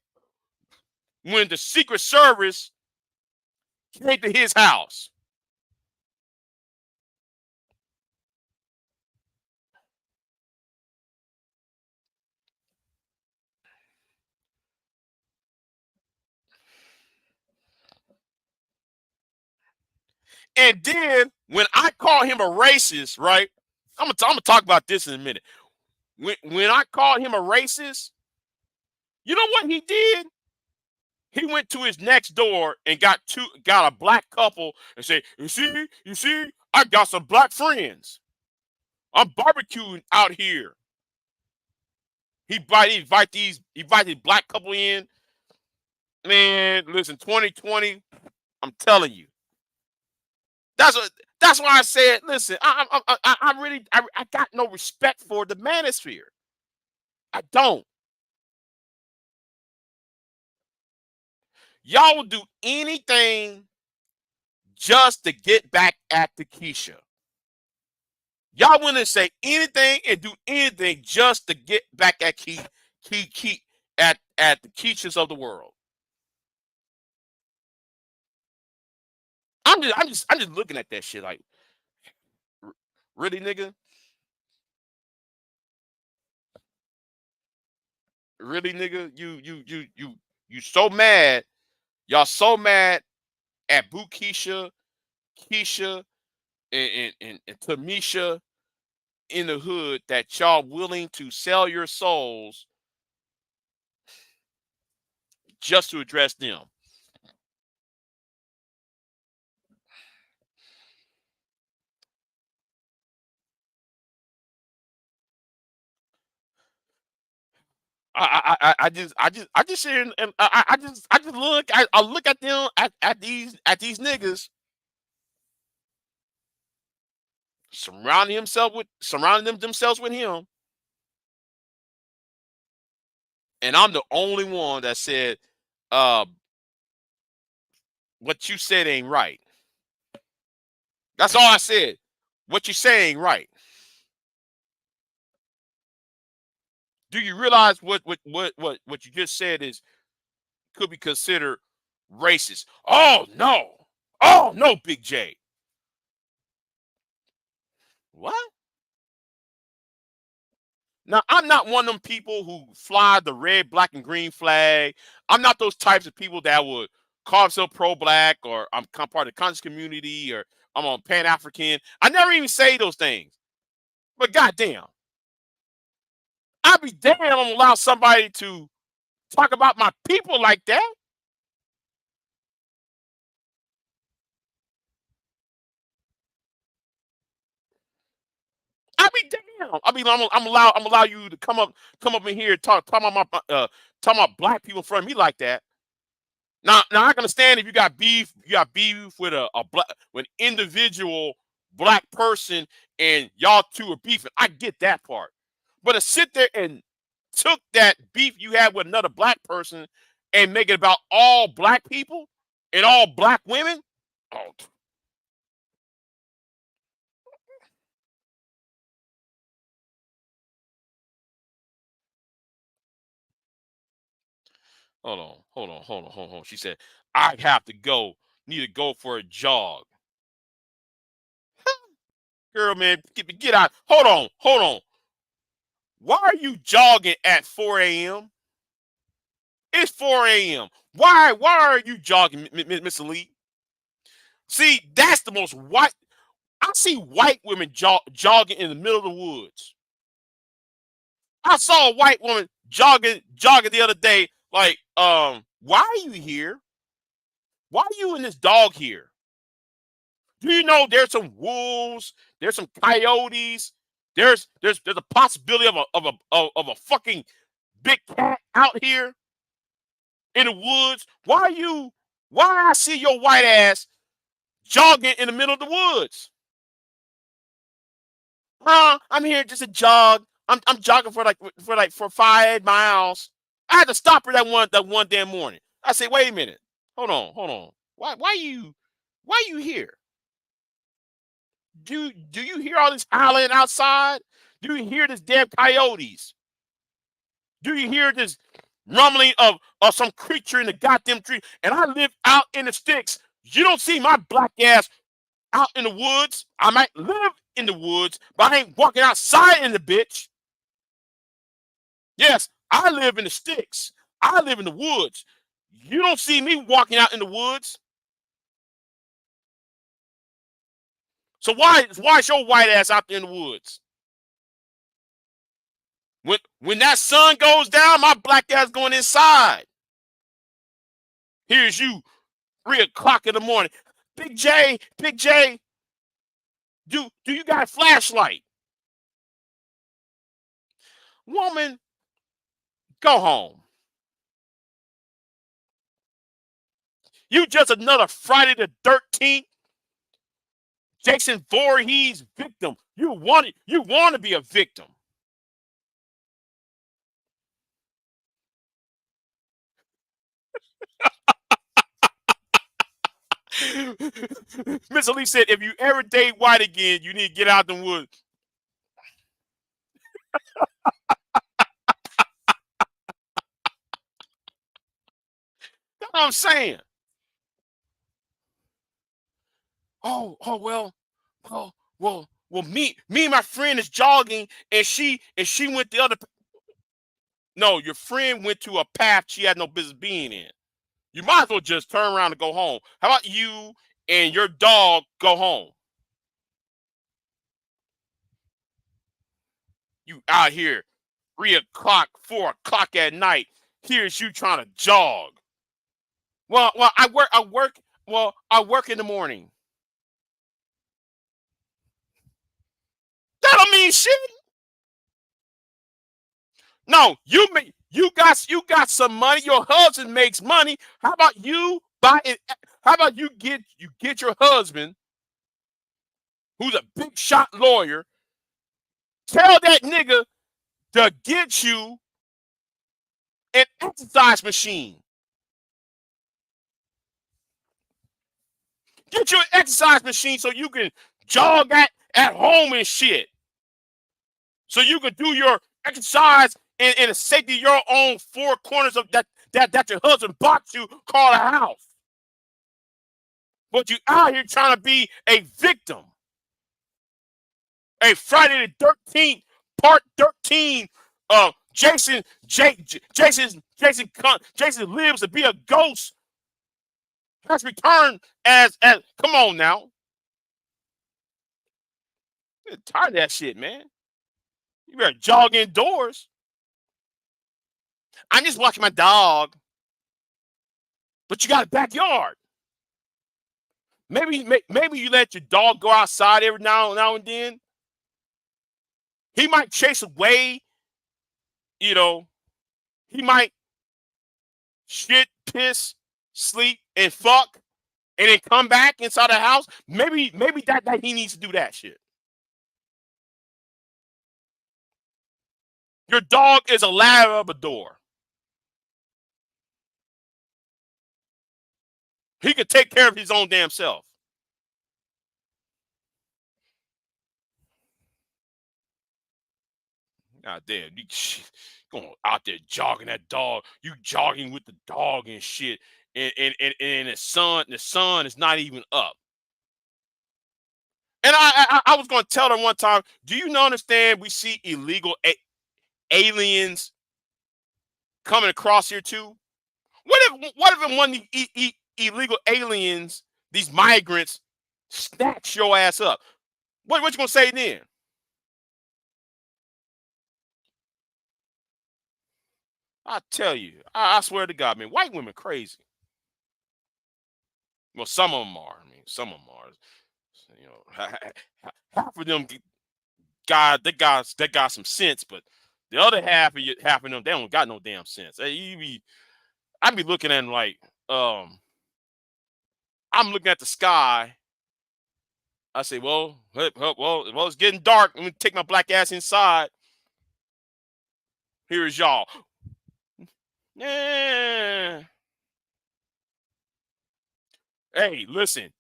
when the Secret Service came to his house. And then when I call him a racist, right? I'm gonna talk about this in a minute. When I called him a racist, you know what he did? He went to his next door and got a black couple and said, you see, I got some black friends. I'm barbecuing out here. He invite these black couple in. Man, listen, 2020, I'm telling you. That's what that's why I said, listen, I got no respect for the manosphere. I don't. Y'all will do anything just to get back at the Keisha. Y'all want to say anything and do anything just to get back at at the Keishas of the world. I'm just looking at that shit like, really, nigga, really, nigga, you so mad, y'all so mad at Boo Keisha, and Tamisha in the hood that y'all willing to sell your souls just to address them. I just sit here and I just look. I look at them at these niggas surrounding themselves with him, and I'm the only one that said, uh, "What you said ain't right." That's all I said. What you say ain't right. Do you realize what you just said is could be considered racist? Oh no. Oh no, Big J. What? Now, I'm not one of them people who fly the red, black, and green flag. I'm not those types of people that would call themselves pro-black or I'm part of the conscious community or I'm on Pan-African. I never even say those things. But goddamn, I'd be damn I'm gonna allow somebody to talk about my people like that. I be damn. I mean, I'm allow you to come up in here and talk about my talk about black people in front of me like that. Now I can understand if you got beef with a black, with an individual black person, and y'all two are beefing. I get that part, but to sit there and took that beef you had with another black person and make it about all black people and all black women. Oh, hold on. She said, I have to go, need to go for a jog. Girl, man, get out. Hold on. Why are you jogging at 4 a.m.? It's 4 a.m. Why are you jogging, Miss Elite? See, that's the most white. I see white women jogging in the middle of the woods. I saw a white woman jogging the other day. Like, why are you here? Why are you and this dog here? Do you know there's some wolves? There's some coyotes. There's a possibility of a fucking big cat out here in the woods. Why are you? Why I see your white ass jogging in the middle of the woods? I'm here just to jog. I'm jogging for 5 miles. I had to stop her that one damn morning. I said, wait a minute, hold on. Why you here? Do you hear all this howling outside? Do you hear this damn coyotes? Do you hear this rumbling of some creature in the goddamn tree? And I live out in the sticks. You don't see my black ass out in the woods. I might live in the woods, but I ain't walking outside in the bitch. Yes, I live in the sticks. I live in the woods. You don't see me walking out in the woods. So why is your white ass out there in the woods? When that sun goes down, my black ass going inside. Here's you, 3 o'clock in the morning. Big J, do you got a flashlight? Woman, go home. You just another Friday the 13th Jason Voorhees victim. You want to be a victim. Miss Lee said, if you ever date white again, you need to get out the woods. That's what I'm saying. Well, me and my friend is jogging, and she went the other. No, your friend went to a path she had no business being in. You might as well just turn around and go home. How about you and your dog go home? You out here 3 o'clock, 4 o'clock at night. Here's you trying to jog. Well, I work in the morning. That don't mean shit. No, You got some money. Your husband makes money. How about you buy it? How about you get your husband, who's a big shot lawyer, tell that nigga to get you an exercise machine. Get you an exercise machine so you can jog at home and shit. So you can do your exercise in the safety of your own four corners of that your husband bought you called a house. But you out here trying to be a victim. A Friday the 13th, part 13. Jason lives to be a ghost. Has returned as come on now. I'm tired of that shit, man. You better jog indoors. I'm just watching my dog. But you got a backyard. Maybe you let your dog go outside every now and then. He might chase away, you know, he might shit, piss, sleep, and fuck, and then come back inside the house. Maybe that he needs to do that shit. Your dog is a Labrador. He can take care of his own damn self. God damn, you going out there jogging that dog. You jogging with the dog and shit. And the sun is not even up. And I was going to tell them one time, do you not understand we see illegal aliens coming across here too? What if one of the illegal aliens, these migrants, snatch your ass up? What you going to say then? I tell you, I swear to God, man, white women crazy. Well, some of them are. I mean, some of them are. You know, half of them they got some sense, but the other half of them, they don't got no damn sense. I be looking at them like, I'm looking at the sky. I say, well, it's getting dark. I'm gonna take my black ass inside. Here is y'all. Yeah. Hey, listen.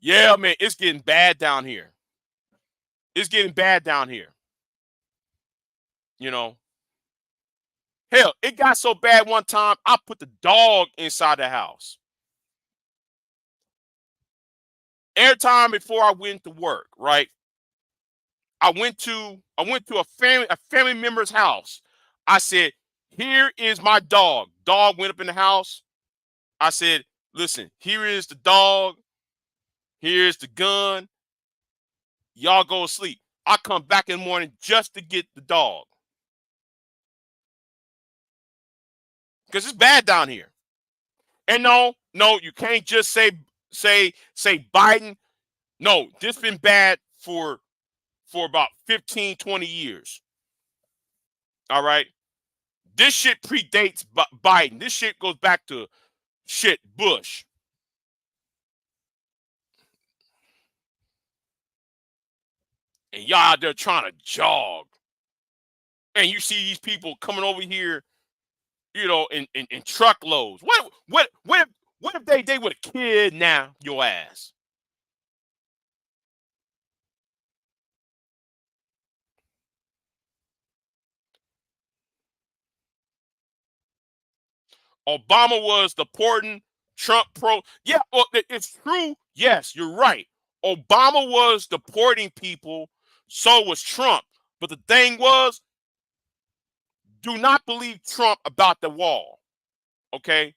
Yeah, man, it's getting bad down here. It's getting bad down here. You know. Hell, it got so bad one time, I put the dog inside the house. Every time before I went to work, right? I went to a family member's house. I said, "Here is my dog." Dog went up in the house. I said, "Listen, here is the dog. Here's the gun. Y'all go to sleep. I come back in the morning just to get the dog because it's bad down here." And no, you can't just say Biden. No, this been bad for about 15, 20 years. All right. This shit predates Biden. This shit goes back to shit Bush. And y'all out there trying to jog. And you see these people coming over here, you know, in truckloads. What if they would have kidnapped your ass? Obama was deporting Trump pro. Yeah, well, it's true. Yes, you're right. Obama was deporting people, so was Trump. But the thing was, do not believe Trump about the wall. Okay?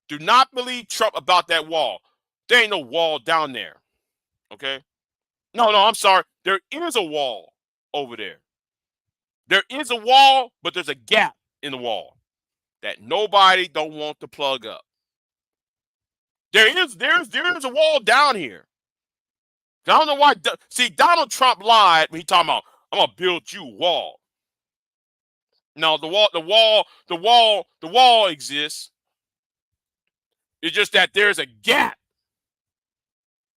Do not believe Trump about that wall. There ain't no wall down there. Okay? No, I'm sorry. There is a wall over there. There is a wall, but there's a gap in the wall that nobody don't want to plug up. There's a wall down here. I don't know why. See, Donald Trump lied when he talking about, I'm gonna build you a wall. No, the wall exists. It's just that there's a gap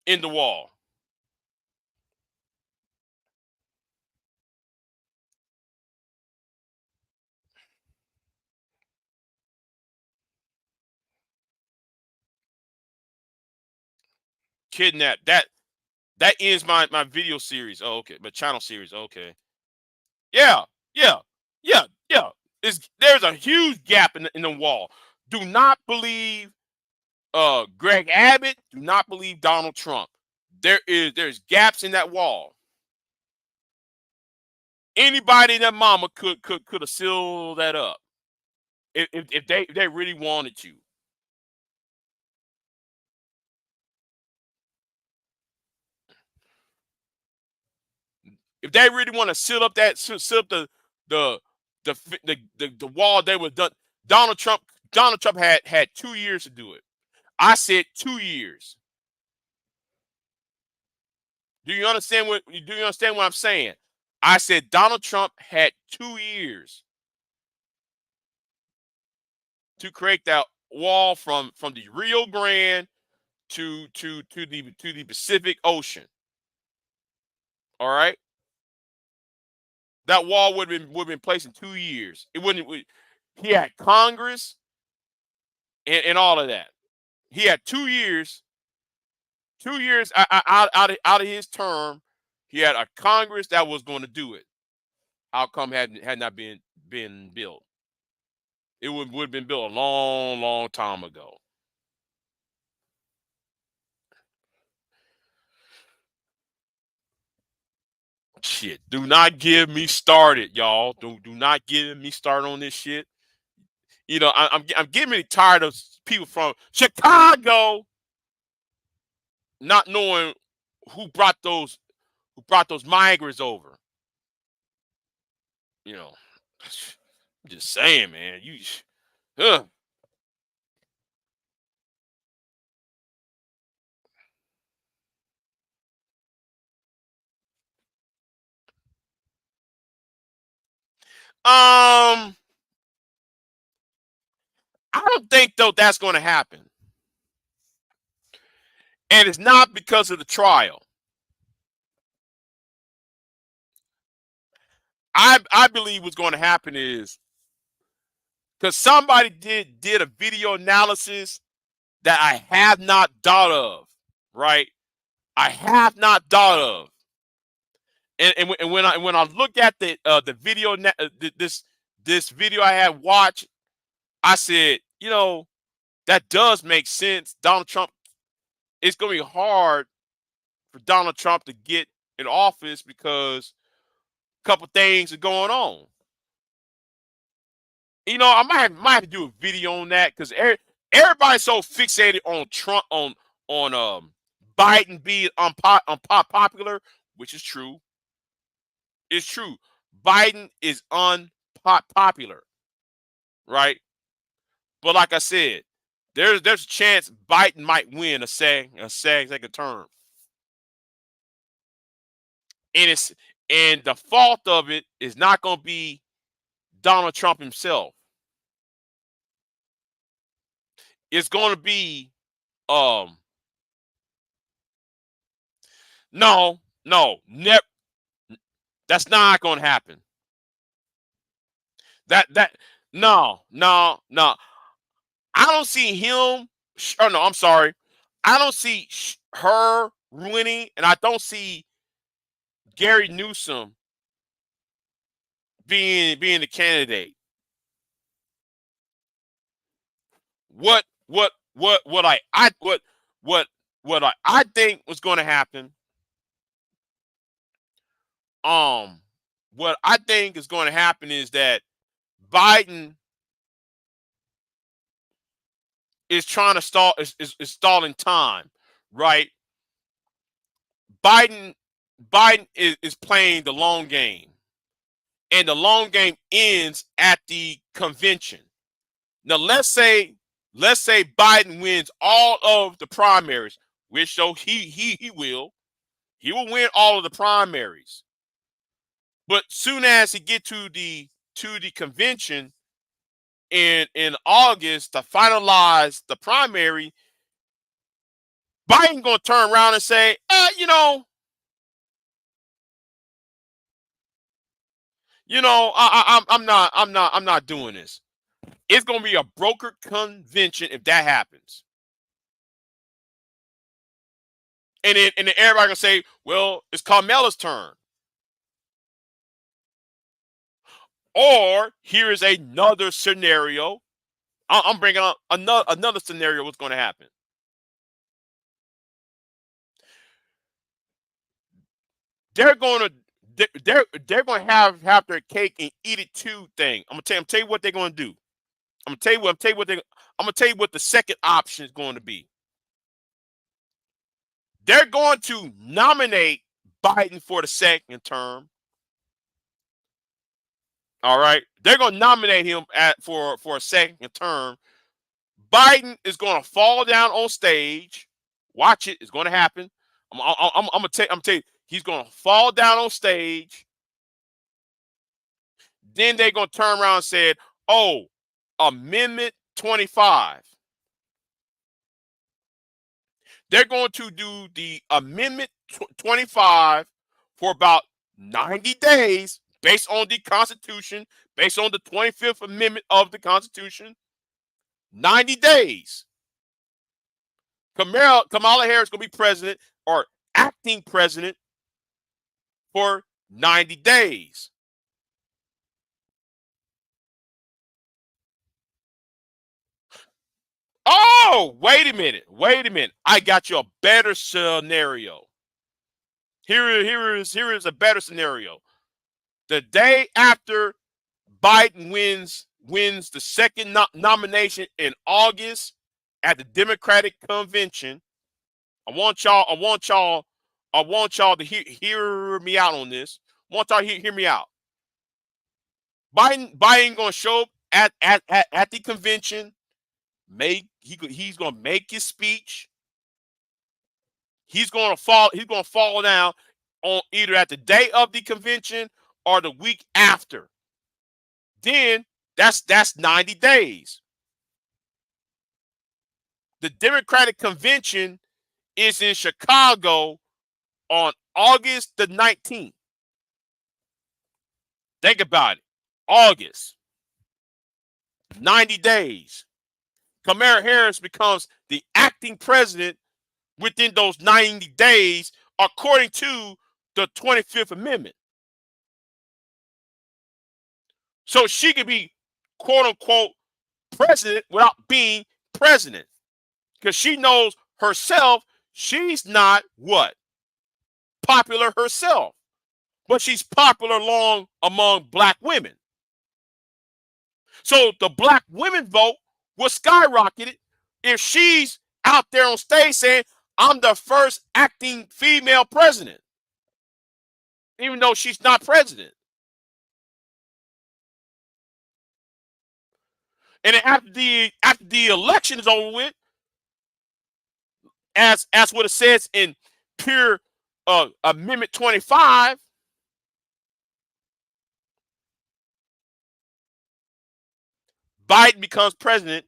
in the wall. Kidnap. That ends my video series. Oh, okay. My channel series. Okay. Yeah, yeah, yeah. There's a huge gap in the wall. Do not believe Greg Abbott. Do not believe Donald Trump. There's gaps in that wall. Anybody and their mama could have sealed that up if they really wanted to. If they really want to seal up the the wall, they would done. Donald Trump Donald Trump had 2 years to do it. I said 2 years. Do you understand what I'm saying? I said Donald Trump had 2 years to create that wall from the Rio Grande to the Pacific Ocean. All right, that wall would have been placed in 2 years. It wouldn't. He had Congress and all of that. He had 2 years. 2 years out of his term, he had a Congress that was going to do it. How come had not been built? It would have been built a long, long time ago. Shit, do not get me started, y'all. Do not get me started on this shit. I'm getting really tired of people from Chicago not knowing who brought those migrants over. You know, I'm just saying, man. Huh. Um, I don't think though that's going to happen, and it's not because of the trial. I believe what's going to happen is because somebody did a video analysis that I have not thought of, right? I have not thought of, and when I look at the video this video I had watched, I said, that does make sense. Donald Trump, it's going to be hard for Donald Trump to get in office because a couple things are going on. I might have to do a video on that because everybody's so fixated on Trump on Biden being unpopular, which is true. It's true. Biden is unpopular, right? But like I said, there's a chance Biden might win a second term, and the fault of it is not going to be Donald Trump himself. It's going to be um no, no, never. That's not going to happen. That no, no, no. I don't see him. Oh no, I'm sorry. I don't see her winning, and I don't see Gary Newsom being the candidate. What I think was going to happen. Um, what I think is going to happen is that Biden is trying to stall is stalling time, right? Biden Biden is playing the long game, and the long game ends at the convention. Now let's say Biden wins all of the primaries, which so he will win all of the primaries. But soon as he get to to the convention in August to finalize the primary, Biden gonna turn around and say, I'm not doing this. It's gonna be a brokered convention if that happens. And then everybody gonna say, well, it's Kamala's turn. Or here is another scenario. I'm bringing up another scenario. What's going to happen? They're going to they're going to have their cake and eat it too thing. I'm tell you what they're going to do. I'm gonna tell you what the second option is going to be. They're going to nominate Biden for the second term. All right, they're going to nominate him for a second term. Biden is going to fall down on stage. Watch it; it's going to happen. I'm gonna tell you, he's going to fall down on stage. Then they're going to turn around and say, "Oh, Amendment 25." They're going to do the Amendment 25 for about 90 days based on the Constitution, based on the 25th Amendment of the Constitution. 90 days. Kamala Harris is going to be president or acting president for 90 days. Oh, wait a minute. I got you a better scenario. Here is a better scenario. The day after Biden wins the second nomination in August at the Democratic convention. I want y'all to hear me out on this. I want y'all to hear me out. Biden gonna show up at the convention. He's gonna make his speech. He's gonna fall down on either at the day of the convention or the week after. Then that's 90 days. The Democratic convention is in Chicago on August the 19th. Think about it. August. 90 days. Kamala Harris becomes the acting president within those 90 days, according to the 25th Amendment. So she could be, quote unquote, president without being president. Because she knows herself, she's not what? Popular herself. But she's popular among black women. So the black women vote was skyrocketed if she's out there on stage saying, I'm the first acting female president, even though she's not president. And then after the election is over with, as what it says in pure Amendment 25, Biden becomes president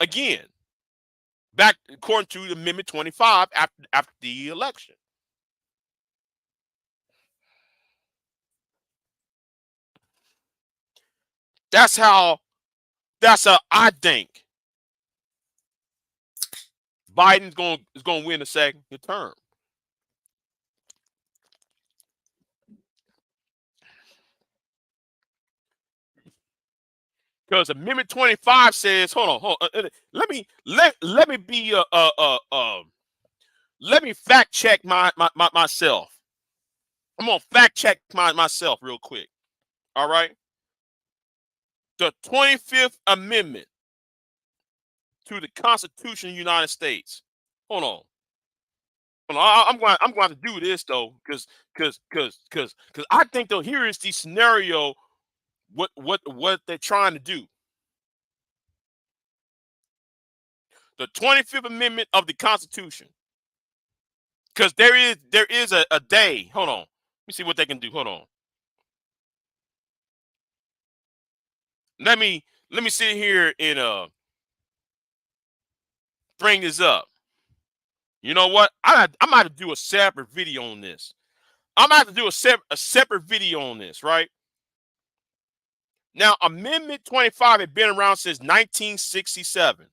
again, back according to the Amendment 25 after the election. That's how I think Biden's is going to win the second term. Because Amendment 25 says, hold on. Let me be let me fact check myself. I'm gonna fact check myself real quick. All right. The 25th Amendment to the Constitution of the United States. Hold on. I'm going to do this though, because I think though here is the scenario what they're trying to do. The 25th Amendment of the Constitution. Because there is a day. Hold on. Let me see what they can do. Hold on. let me sit here and bring this up. You know what? I'm gonna have to do a separate video on this. I'm gonna have to do a separate video on this, right? Now, Amendment 25 had been around since 1967,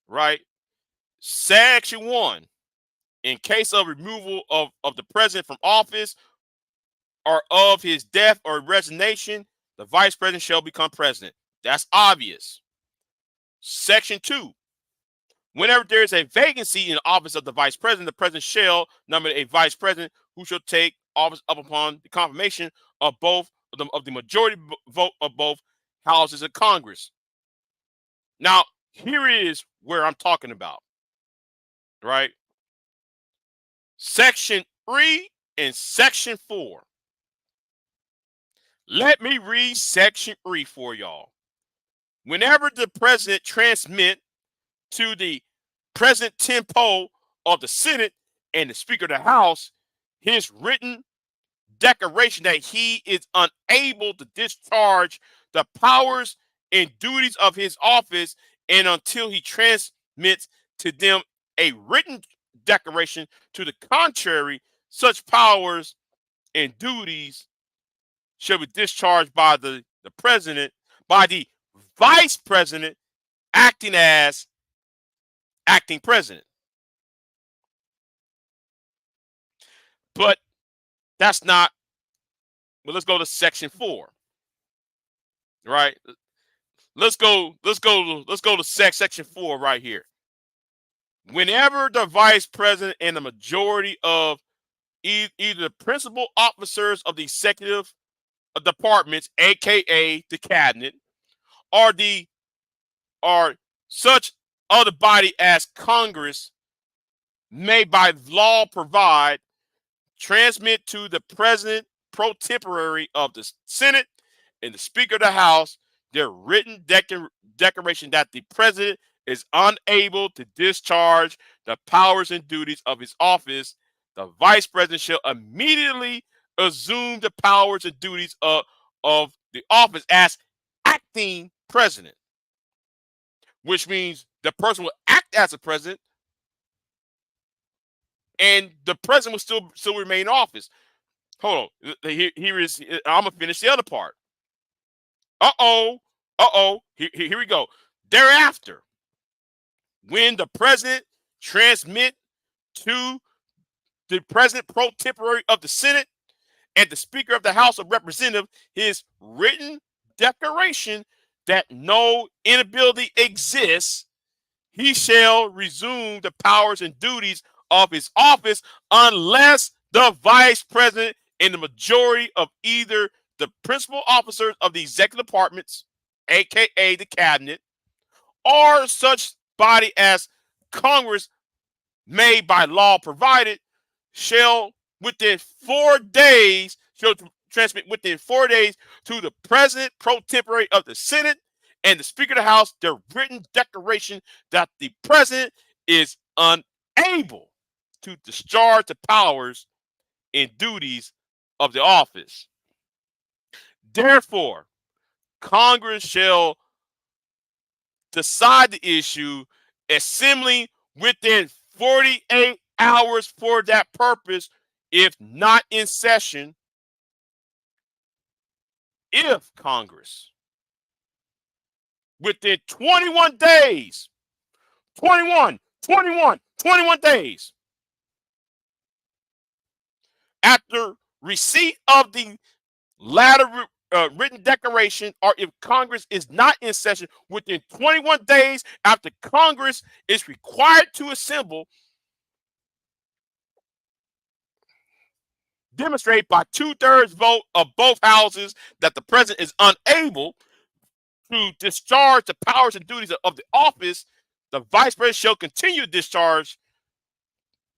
right? Section 1, in case of removal of the president from office or of his death or resignation, the vice president shall become president. That's obvious. Section 2, whenever there is a vacancy in the office of the president shall nominate a vice president who shall take office up upon the confirmation of both of the majority vote of both houses of Congress. Now, here is where I'm talking about, right? Section 3 and Section 4. Let me read Section 3 for y'all. Whenever the president transmit to the present tempo of the Senate and the Speaker of the House his written declaration that he is unable to discharge the powers and duties of his office, and until he transmits to them a written declaration to the contrary, such powers and duties shall be discharged by the president, by the vice president acting as acting president. But that's not, well, let's go to Section 4. Right? Let's go to Section 4 right here. Whenever the vice president and the majority of either the principal officers of the executive departments, aka the cabinet, or such other body as Congress may by law provide, transmit to the president pro tempore of the Senate and the Speaker of the House their written declaration that the president is unable to discharge the powers and duties of his office, the vice president shall immediately assume the powers and duties of the office as acting president, which means the person will act as a president and the president will still remain in office. Hold on. Here is, I'm gonna finish the other part. Here we go. Thereafter, when the president transmit to the president pro tempore of the Senate and the Speaker of the House of Representatives his written declaration that no inability exists, he shall resume the powers and duties of his office unless the vice president and the majority of either the principal officers of the executive departments, aka the cabinet, or such body as Congress may by law provided, shall within 4 days shall transmit within 4 days to the president pro tempore of the Senate and the Speaker of the House their written declaration that the president is unable to discharge the powers and duties of the office. Therefore, Congress shall decide the issue, assembling within 48 hours for that purpose, if not in session, if Congress, within 21 days, 21 days, after receipt of the latter written declaration, or if Congress is not in session within 21 days after Congress is required to assemble, demonstrate by 2/3 vote of both houses that the president is unable to discharge the powers and duties of the office, the vice president shall continue to discharge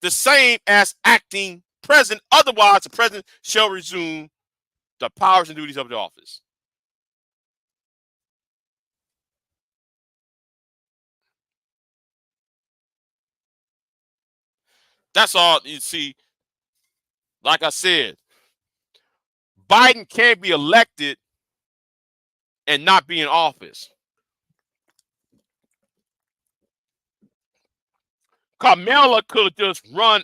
the same as acting president. Otherwise, the president shall resume the powers and duties of the office. That's all. You see, like I said, Biden can't be elected and not be in office. Kamala could have just run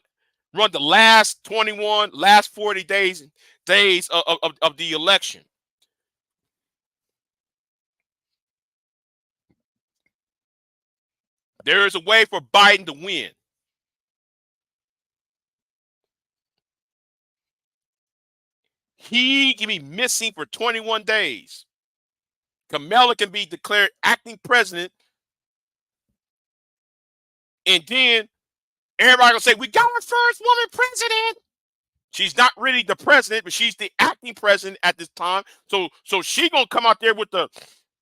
the last 40 days of the election. There is a way for Biden to win. He can be missing for 21 days. Kamala can be declared acting president, and then everybody gonna say, "We got our first woman president." She's not really the president, but she's the acting president at this time. So she gonna come out there with the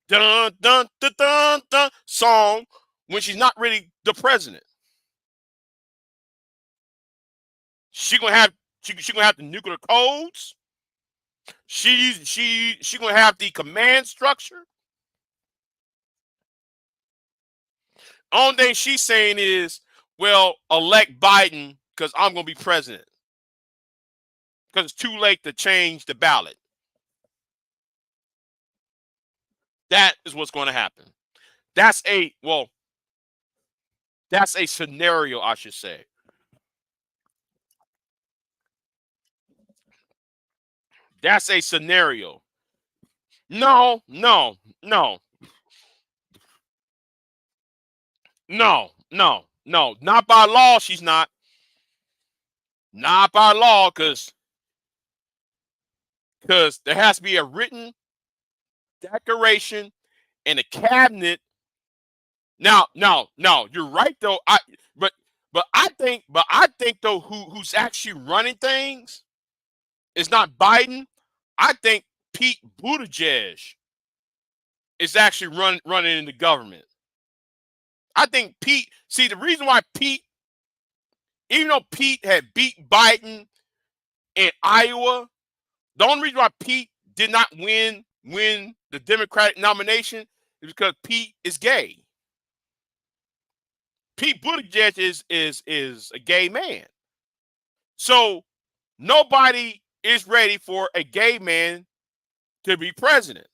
dun dun dun dun dun song when she's not really the president. She gonna have she gonna have the nuclear codes. She gonna have the command structure. Only thing she's saying is, well, elect Biden because I'm gonna be president. Because it's too late to change the ballot. That is what's going to happen. That's a well, that's a scenario, I should say. That's a scenario. No, no, no, no. Not by law, she's not. Not by law, because there has to be a written declaration and a cabinet. Now, no, you're right though. But I think though who's actually running things is not Biden. I think Pete Buttigieg is actually running in the government. I think Pete. See, the reason why Pete, even though Pete had beat Biden in Iowa, the only reason why Pete did not win the Democratic nomination is because Pete is gay. Pete Buttigieg is a gay man. So nobody is ready for a gay man to be president.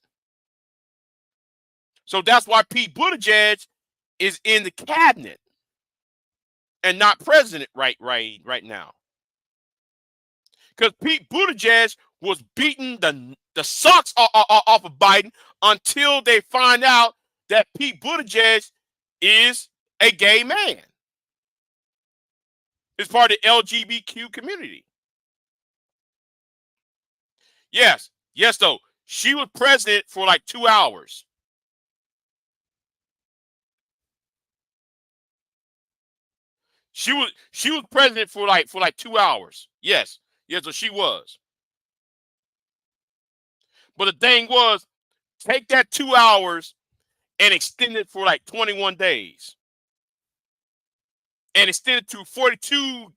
So that's why Pete Buttigieg is in the cabinet and not president right now. Because Pete Buttigieg was beating the socks off of Biden until they find out that Pete Buttigieg is a gay man. Is part of the LGBTQ community. Yes, though. She was president for like 2 hours. She was president for like 2 hours. Yes, so she was. But the thing was, take that 2 hours and extend it for like 21 days, and extend it to 40,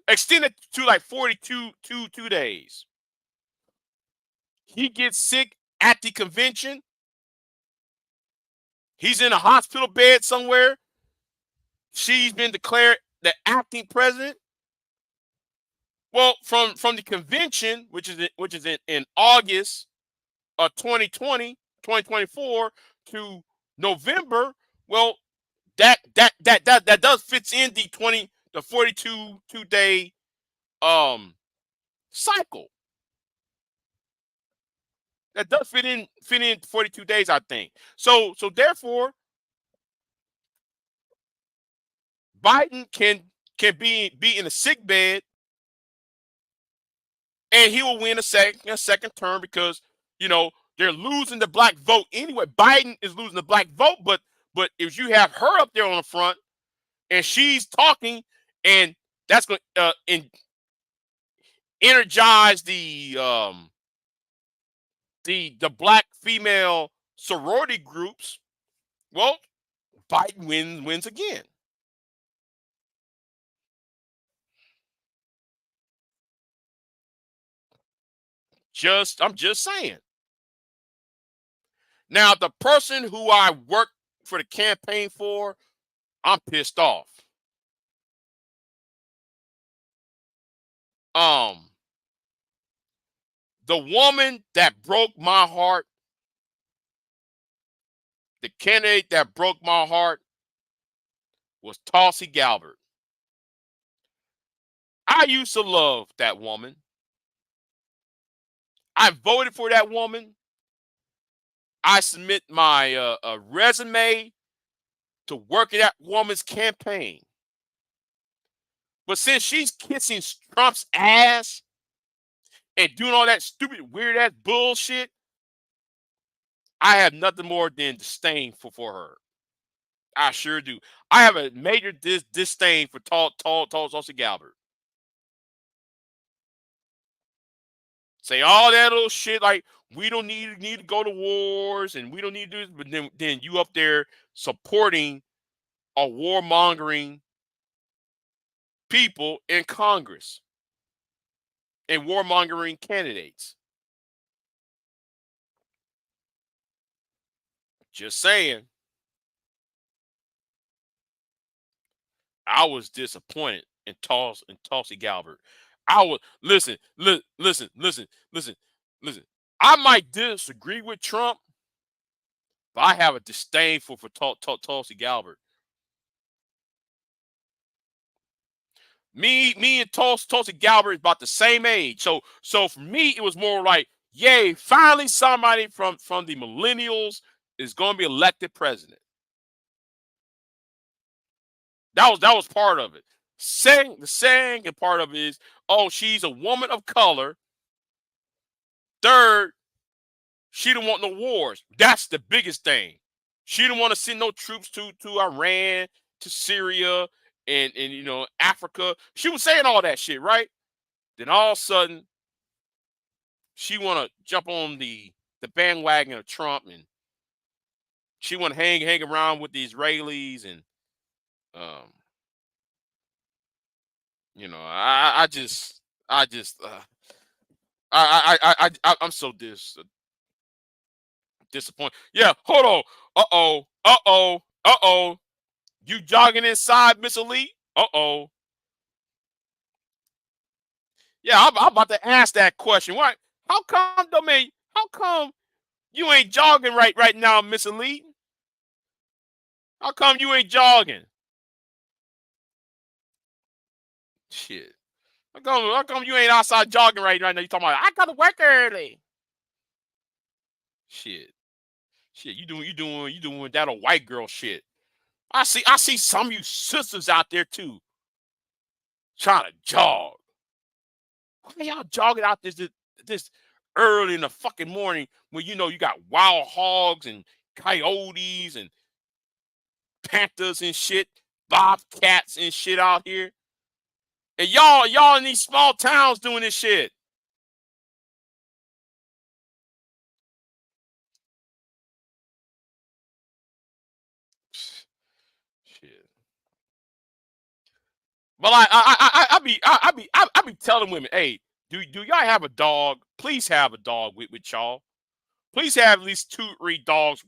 extend it to like 42 days. He gets sick at the convention. He's in a hospital bed somewhere. She's been declared the acting president. Well, from the convention, which is in August of 2020, 2024 to November. Well, that does fits in the 42 day cycle. That does fit in 42 days, I think. So therefore, Biden can be in a sick bed, and he will win a second term because they're losing the black vote anyway. Biden is losing the black vote, but if you have her up there on the front and she's talking, and that's going to energize the black female sorority groups. Well, Biden wins again. I'm just saying. Now, the person who I worked for the campaign for, I'm pissed off. Um, the woman that broke my heart The candidate that broke my heart was Tulsi Gabbard. I used to love that woman. I voted for that woman. I submit my resume to work in that woman's campaign. But since she's kissing Trump's ass and doing all that stupid, weird ass bullshit, I have nothing more than disdain for her. I sure do. I have a major disdain for Tulsi Gabbard. Say all that little shit like we don't need to go to wars and we don't need to do this, but then you up there supporting a warmongering people in Congress and warmongering candidates. Just saying. I was disappointed in Tulsi Gabbard. I was listen. I might disagree with Trump, but I have a disdain for Tulsi Gabbard. Me and Tulsi Gabbard is about the same age. So for me, it was more like, yay, finally somebody from the millennials is going to be elected president. That was part of it. The second part of it is, oh, she's a woman of color. Third, she don't want no wars. That's the biggest thing. She don't want to send no troops to Iran, to Syria, and Africa. She was saying all that shit, right? Then all of a sudden, she want to jump on the bandwagon of Trump, and she want to hang around with the Israelis, and um, I'm so disappointed. Yeah, hold on. Uh oh. You jogging inside, Miss Elite? Uh oh. Yeah, I'm about to ask that question. Why? How come, though, man? How come you ain't jogging right now, Miss Elite? How come you ain't jogging? Shit. How come you ain't outside jogging right now? You talking about I gotta work early. Shit. Shit, you doing that old white girl shit. I see some of you sisters out there too trying to jog. Why y'all jogging out this early in the fucking morning when you got wild hogs and coyotes and panthers and shit, bobcats and shit out here? And y'all in these small towns doing this shit. Shit. But I be telling women, hey, do y'all have a dog? Please have a dog with y'all. Please have at least 2 or 3 dogs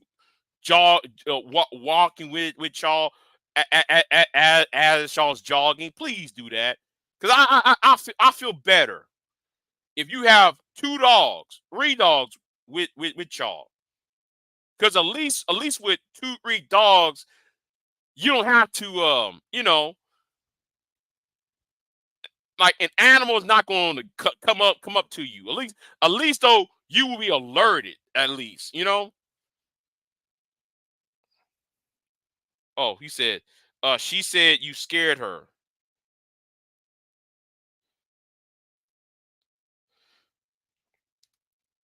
walking with y'all as y'all's jogging. Please do that, because I feel better if you have 2 dogs, 3 dogs with y'all. Because at least with 2 3 dogs, you don't have to like an animal is not going to come up to you. At least though you will be alerted. At least. Oh, he said. She said you scared her.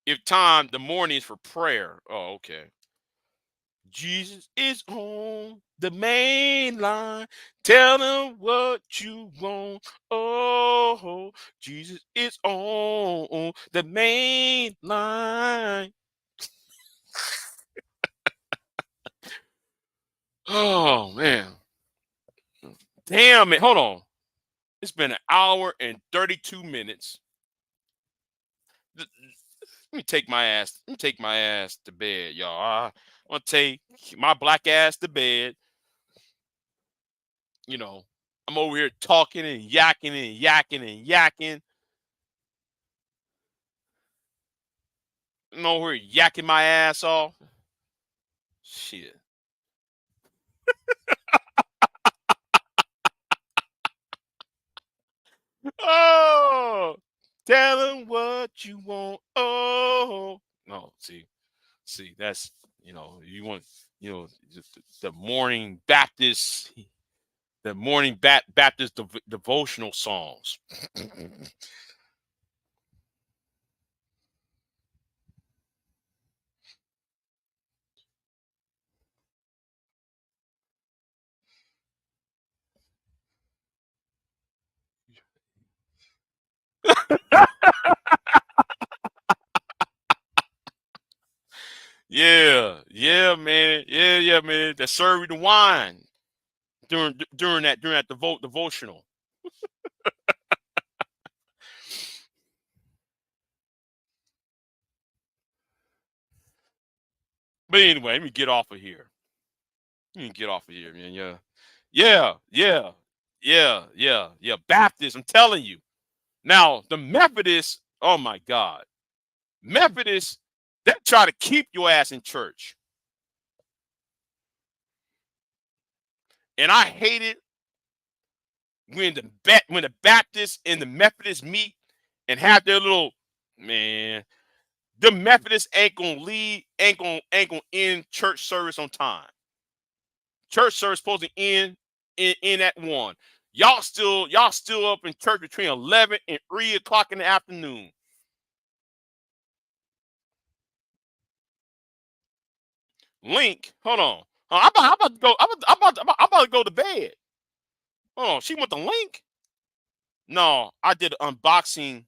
If time the morning is for prayer. Oh, okay. Jesus is on the main line. Tell him what you want. Oh, Jesus is on the main line. Oh man. Damn it. Hold on. It's been an hour and 32 minutes. Let me take my ass to bed, y'all. I'm gonna take my black ass to bed. You know, I'm over here talking and yakking and yakking and yakking. I'm over here yakking my ass off. Shit. Oh, tell them what you want. Oh, no, see, that's you want the morning Baptist, the morning Baptist devotional songs. Yeah, yeah, man, yeah, man. That serve you the wine during that devotional. But anyway, let me get off of here. Let me get off of here, man. Yeah, yeah, yeah, yeah. Baptist, I'm telling you. Now the Methodists, oh my God, Methodists, they try to keep your ass in church, and I hate it when the Baptists and the Methodists meet and have their little man. The Methodists ain't gonna lead, ain't gonna end church service on time. Church service supposed to end in at 1. Y'all still up in church between 11 and 3 o'clock in the afternoon. Link, hold on. I'm about to go. I'm about to go to bed. Hold on. She went to Link. No, I did an unboxing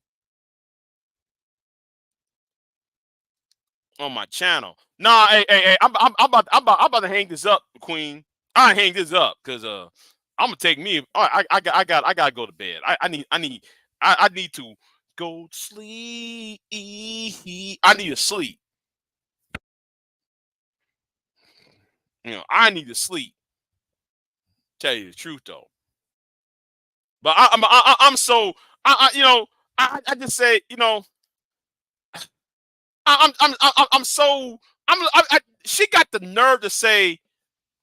on my channel. Nah, hey. I'm about to hang this up, Queen. I hang this up because I'm gonna take me. I gotta go to bed. I need to go to sleep. I need to sleep. I need to sleep. Tell you the truth though. But I'm so I just say I'm so she got the nerve to say,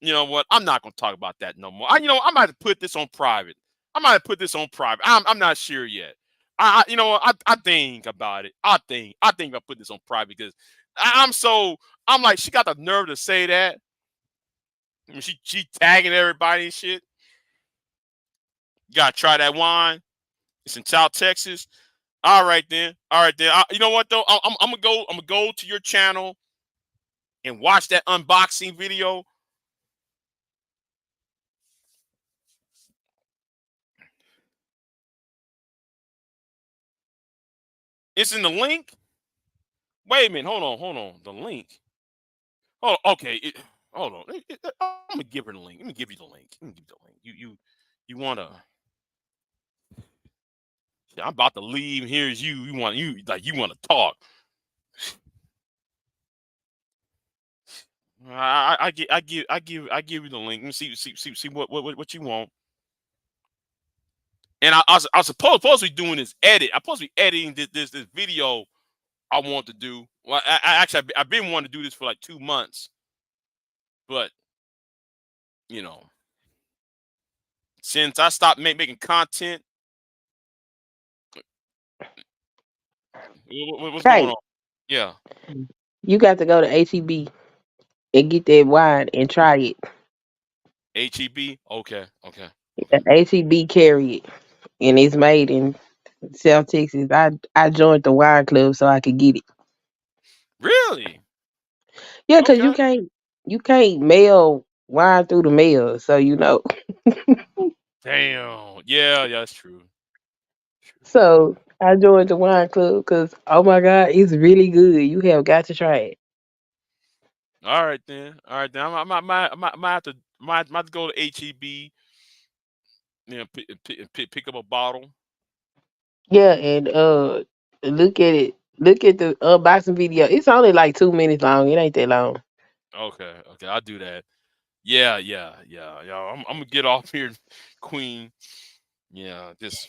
you know what? I'm not gonna talk about that no more. I might have put this on private. I might have put this on private. I'm not sure yet. I think about it. I think I put this on private because I'm like she got the nerve to say that. I mean, she tagging everybody and shit. You gotta try that wine. It's in South Texas. All right then. All right then. You know what though? I'm gonna go. I'm gonna go to your channel and watch that unboxing video. It's in the link. Wait a minute. Hold on. Hold on. The link. Oh, okay. Hold on. I'm gonna give her the link. Let me give you the link. Let me give you the link. You wanna? Yeah, I'm about to leave. Here's you. You want to talk? I give you the link. Let me see what you want. And I was supposed to be doing this edit. I'm supposed to be editing this video I want to do. Well, actually I've been wanting to do this for like 2 months, but you know, since I stopped making content, what's going Hey, on? Yeah, you got to go to HEB and get that wine and try it. HEB. Okay, okay. HEB carry it, and it's made in South Texas. I joined the wine club so I could get it. Really? Yeah, cause Okay. you can't mail wine through the mail, so Damn. Yeah, that's true. True, true. So I joined the wine club because oh my god, it's really good. You have got to try it. All right then. All right then. I might have to might have to go to HEB. Pick up a bottle. Yeah, and look at it. Look at the unboxing video. It's only like 2 minutes long. It ain't that long. Okay, okay. I'll do that. Yeah. I'm gonna get off here, Queen. Yeah, just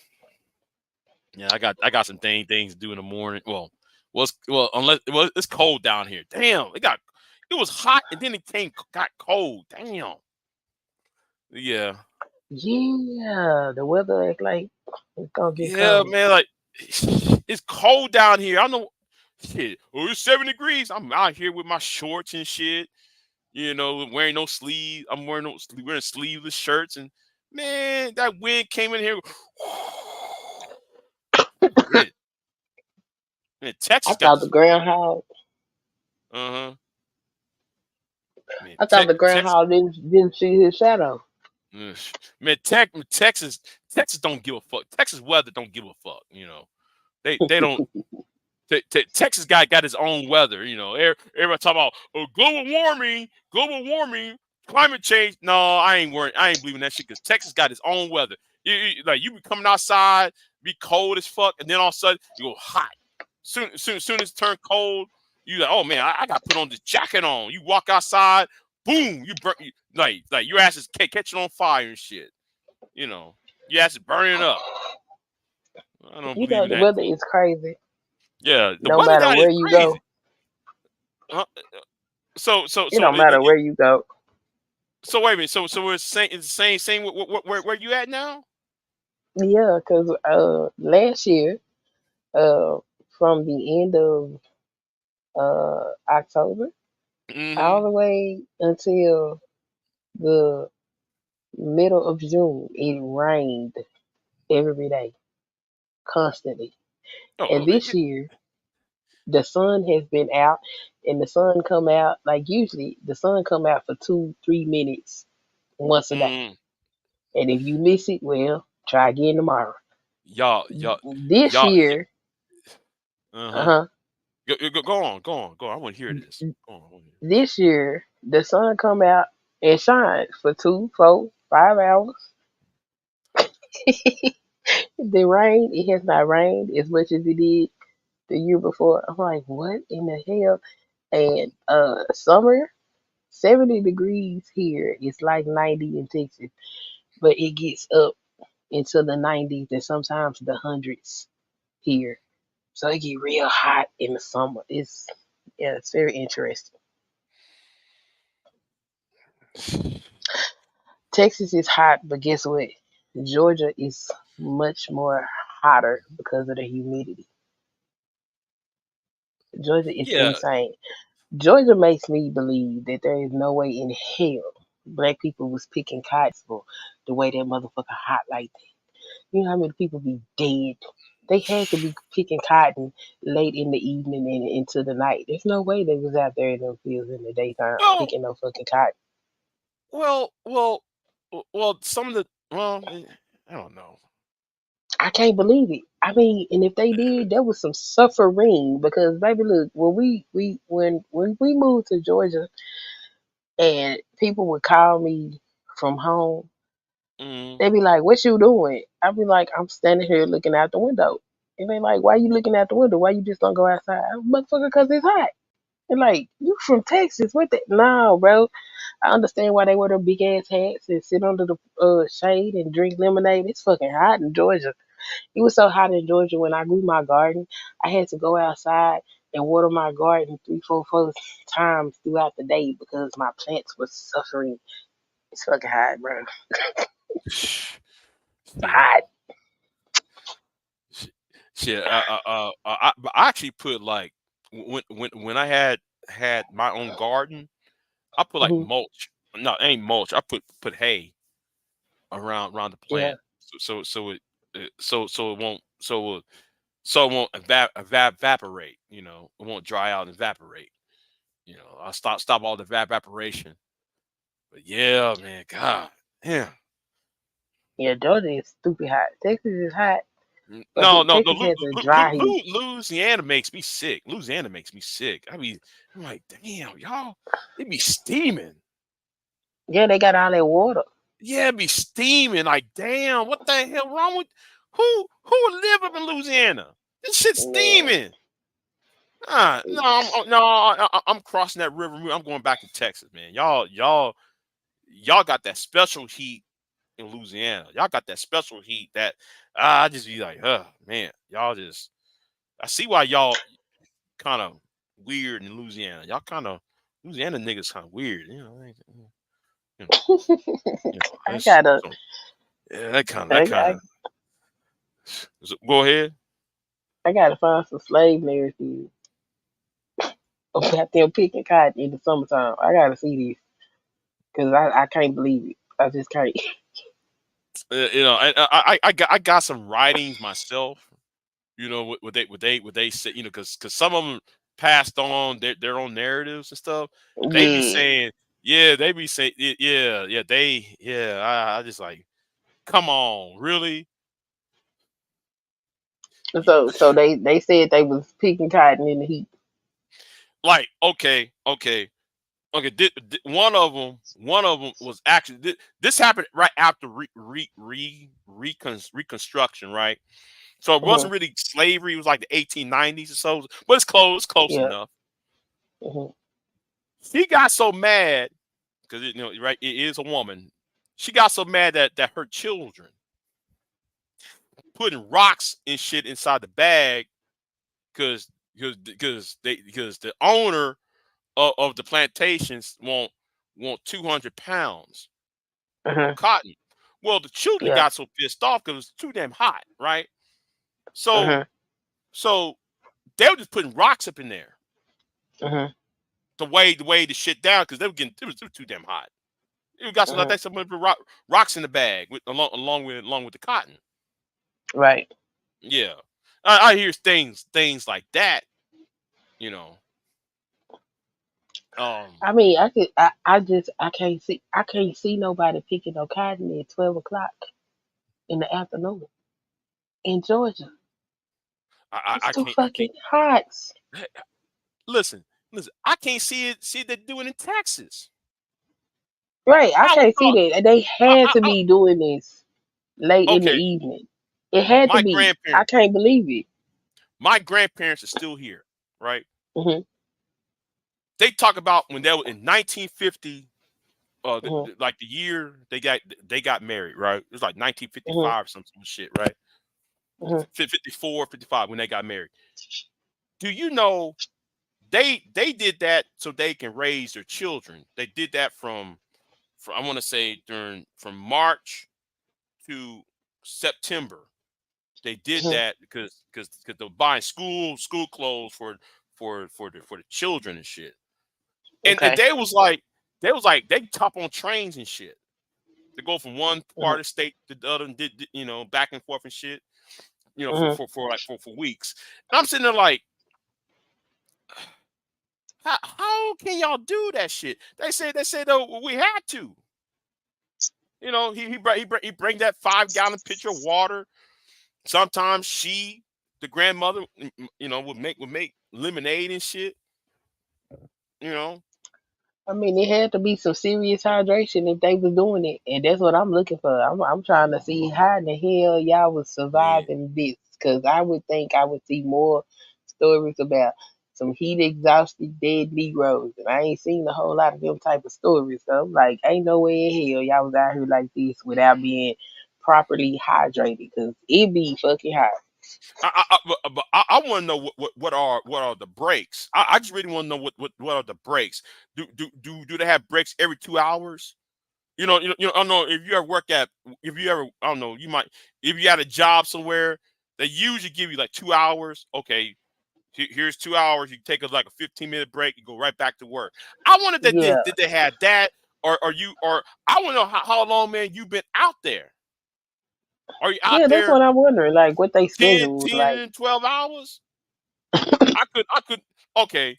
yeah. I got some things to do in the morning. It's cold down here. Damn, it was hot and then got cold. Damn. Yeah. Yeah, the weather is like it's gonna get Yeah, cold. man. Like it's cold down here. I know. Shit. Oh, it's 7 degrees. I'm out here with my shorts and shit. You know, wearing no sleeve. I'm wearing wearing sleeveless shirts, and man, that wind came in here. Man, man, I Texas got thought the this. groundhog. Uh huh. Man, I thought the Texas. groundhog didn't see his shadow. Man, Texas don't give a fuck. Texas weather don't give a fuck. You know, they don't. Texas guy got his own weather. You know, everybody talk about global warming, climate change. No, I ain't worried. I ain't believing that shit because Texas got his own weather. Like you be coming outside, be cold as fuck, and then all of a sudden you go hot. Soon as it turn cold, you like, oh man, I got to put on this jacket on. You walk outside, boom, you burn. Like your ass is catching on fire and shit. You know, your ass is burning up. I don't You believe know in the that. weather is crazy. Yeah, the No weather matter down is where you crazy. go, Uh, so so it so don't it, matter it, where you go. so wait a minute. So it's the same. Where you at now? Yeah, cause last year, uh, from the end of October all Mm-hmm. the way until the middle of June, it rained every day, constantly. And Oh, this year, the sun has been out, and the sun come out like usually the sun come out for 2 3 minutes once a day. mm, And if you miss it, well, try again tomorrow. y'all, y'all, This y'all. year, Uh uh huh. huh, Go on. I want to hear this. Go on. I want to hear this. this year the sun come out and shines for 2 4 5 hours. The rain, it has not rained as much as it did the year before. I'm like, what in the hell? And summer, 70 degrees here. It's like 90 in Texas, but it gets up into the 90s and sometimes the hundreds here. So it get real hot in the summer. It's yeah, it's very interesting. Texas is hot, but guess what? Georgia is much more hotter because of the humidity. Georgia is Yeah. insane. Georgia makes me believe that there is no way in hell black people was picking cotton for the way that motherfucker hot like that. You know how many people be dead? They had to be picking cotton late in the evening and into the night. There's no way they was out there in them fields in the daytime Well, picking no fucking cotton. well, well, well. Some of the I don't know. I can't believe it. I mean, and if they did, there was some suffering because baby, look, when we moved to Georgia and people would call me from home, Mm. they be like, "What you doing?" I be like, "I'm standing here looking out the window." And they like, "Why you looking out the window? Why you just don't go outside?" Motherfucker, cause it's hot. And like, you from Texas? What the? No, bro. I understand why they wear them big ass hats and sit under the shade and drink lemonade. It's fucking hot in Georgia. It was so hot in Georgia when I grew my garden. I had to go outside and water my garden 3 4 4 times throughout the day because my plants were suffering. It's fucking hot, bro. Shit. Hot. Shit. Shit. I actually put like when I had my own garden, I put like Hmm. mulch. No, it ain't mulch. I put hay around the Yeah. plant, so it won't evaporate. You know, it won't dry out and evaporate. You know, I stop all the evaporation. But yeah, man, God, yeah. Yeah, Georgia is stupid hot. Texas is hot, but No. Texas has a dry heat. Louisiana makes me sick. Louisiana makes me sick. I mean, I'm like, damn, y'all, it be steaming. Yeah, they got all that water. Yeah, it be steaming. Like, damn, what the hell wrong with who would live up in Louisiana? This shit's Man. steaming. No, I'm crossing that river. I'm going back to Texas, man. Y'all got that special heat in Louisiana. Y'all got that special heat that I just be like, man, y'all just. I see why y'all kind of weird in Louisiana. Y'all kind of Louisiana niggas kind of weird, you know. You know, I that's gotta, so yeah, that I, kind I, of. Go ahead. I gotta find some slave narratives about them picking cotton in the summertime. I gotta see this because I can't believe it. I just can't. I got some writings myself. What they say, because some of them passed on their own narratives and stuff. They be Yeah. saying, yeah, they be saying, yeah, yeah, yeah. I just like, come on, really? You- So they said they was picking cotton in the heat. Like, okay, okay, okay. One of them was actually this happened right after reconstruction, right? So it Hmm. wasn't really slavery. It was like the 1890s or so, but it's close, close Yeah. enough. Hmm. She got so mad because right, it is a woman. She got so mad that her children putting rocks and shit inside the bag because because the owner of the plantations want 200 pounds of Hmm. cotton. Well, the children Yeah. got so pissed off because it was too damn hot, right? So Hmm. so they were just putting rocks up in there Hmm. to weigh the shit down because it was too damn hot. It got so like Hmm. that someone put rocks in the bag along with the cotton. Right. Yeah, I hear things like that. You know, um, I mean, I could. I just. I can't see. I can't see nobody picking no cotton at 12 o'clock in the afternoon in Georgia. It's I too can't. fucking hot. Listen, listen. I can't see they do it in Texas. Right. I I would can't see thought. that. They had to be doing this late in the Okay. evening. It had to My be. I grandparents, can't believe it. my grandparents are still here, right? Hmm. They talk about when they were in 1950, Hmm. like the year they got married, right? It was like Hmm. 1955 or some shit, right? Hmm. 54, 55 when they got married. Do you know they did that so they can raise their children? They did that from I want to say during from March to September. They did Hmm. that because they're buying school clothes for the children and shit. And Okay. they was like they top on trains and shit to go from one Hmm. part of the state to the other and did back and forth and shit. For Hmm. for for like for weeks. And I'm sitting there like, how can y'all do that shit? They said though we had to. He bring that 5 gallon pitcher of water. Sometimes the grandmother, would make lemonade and shit. You know, I mean, it had to be some serious hydration if they was doing it, and that's what I'm looking for. I'm trying to see how in the hell y'all was man. surviving this, because I would think I would see more stories about some heat exhausted dead Negroes, and I ain't seen a whole lot of them type of stories. So I'm like, ain't no way in hell y'all was out here like this without being properly hydrated, because it be fucking hot. But I want to know what are the breaks. I just really want to know what are the breaks. Do they have breaks every 2 hours? I don't know if you ever work at if you ever I don't know you might if you had a job somewhere they usually give you like 2 hours. Okay, here's 2 hours. You take like a 15-minute break. You go right back to work. I wonder that Yeah, did they have that or I want to know how long man you've been out there. Are you out yeah, that's there what I'm wondering. Like, what they 10, schedule was like. 10, 12 hours? I could okay.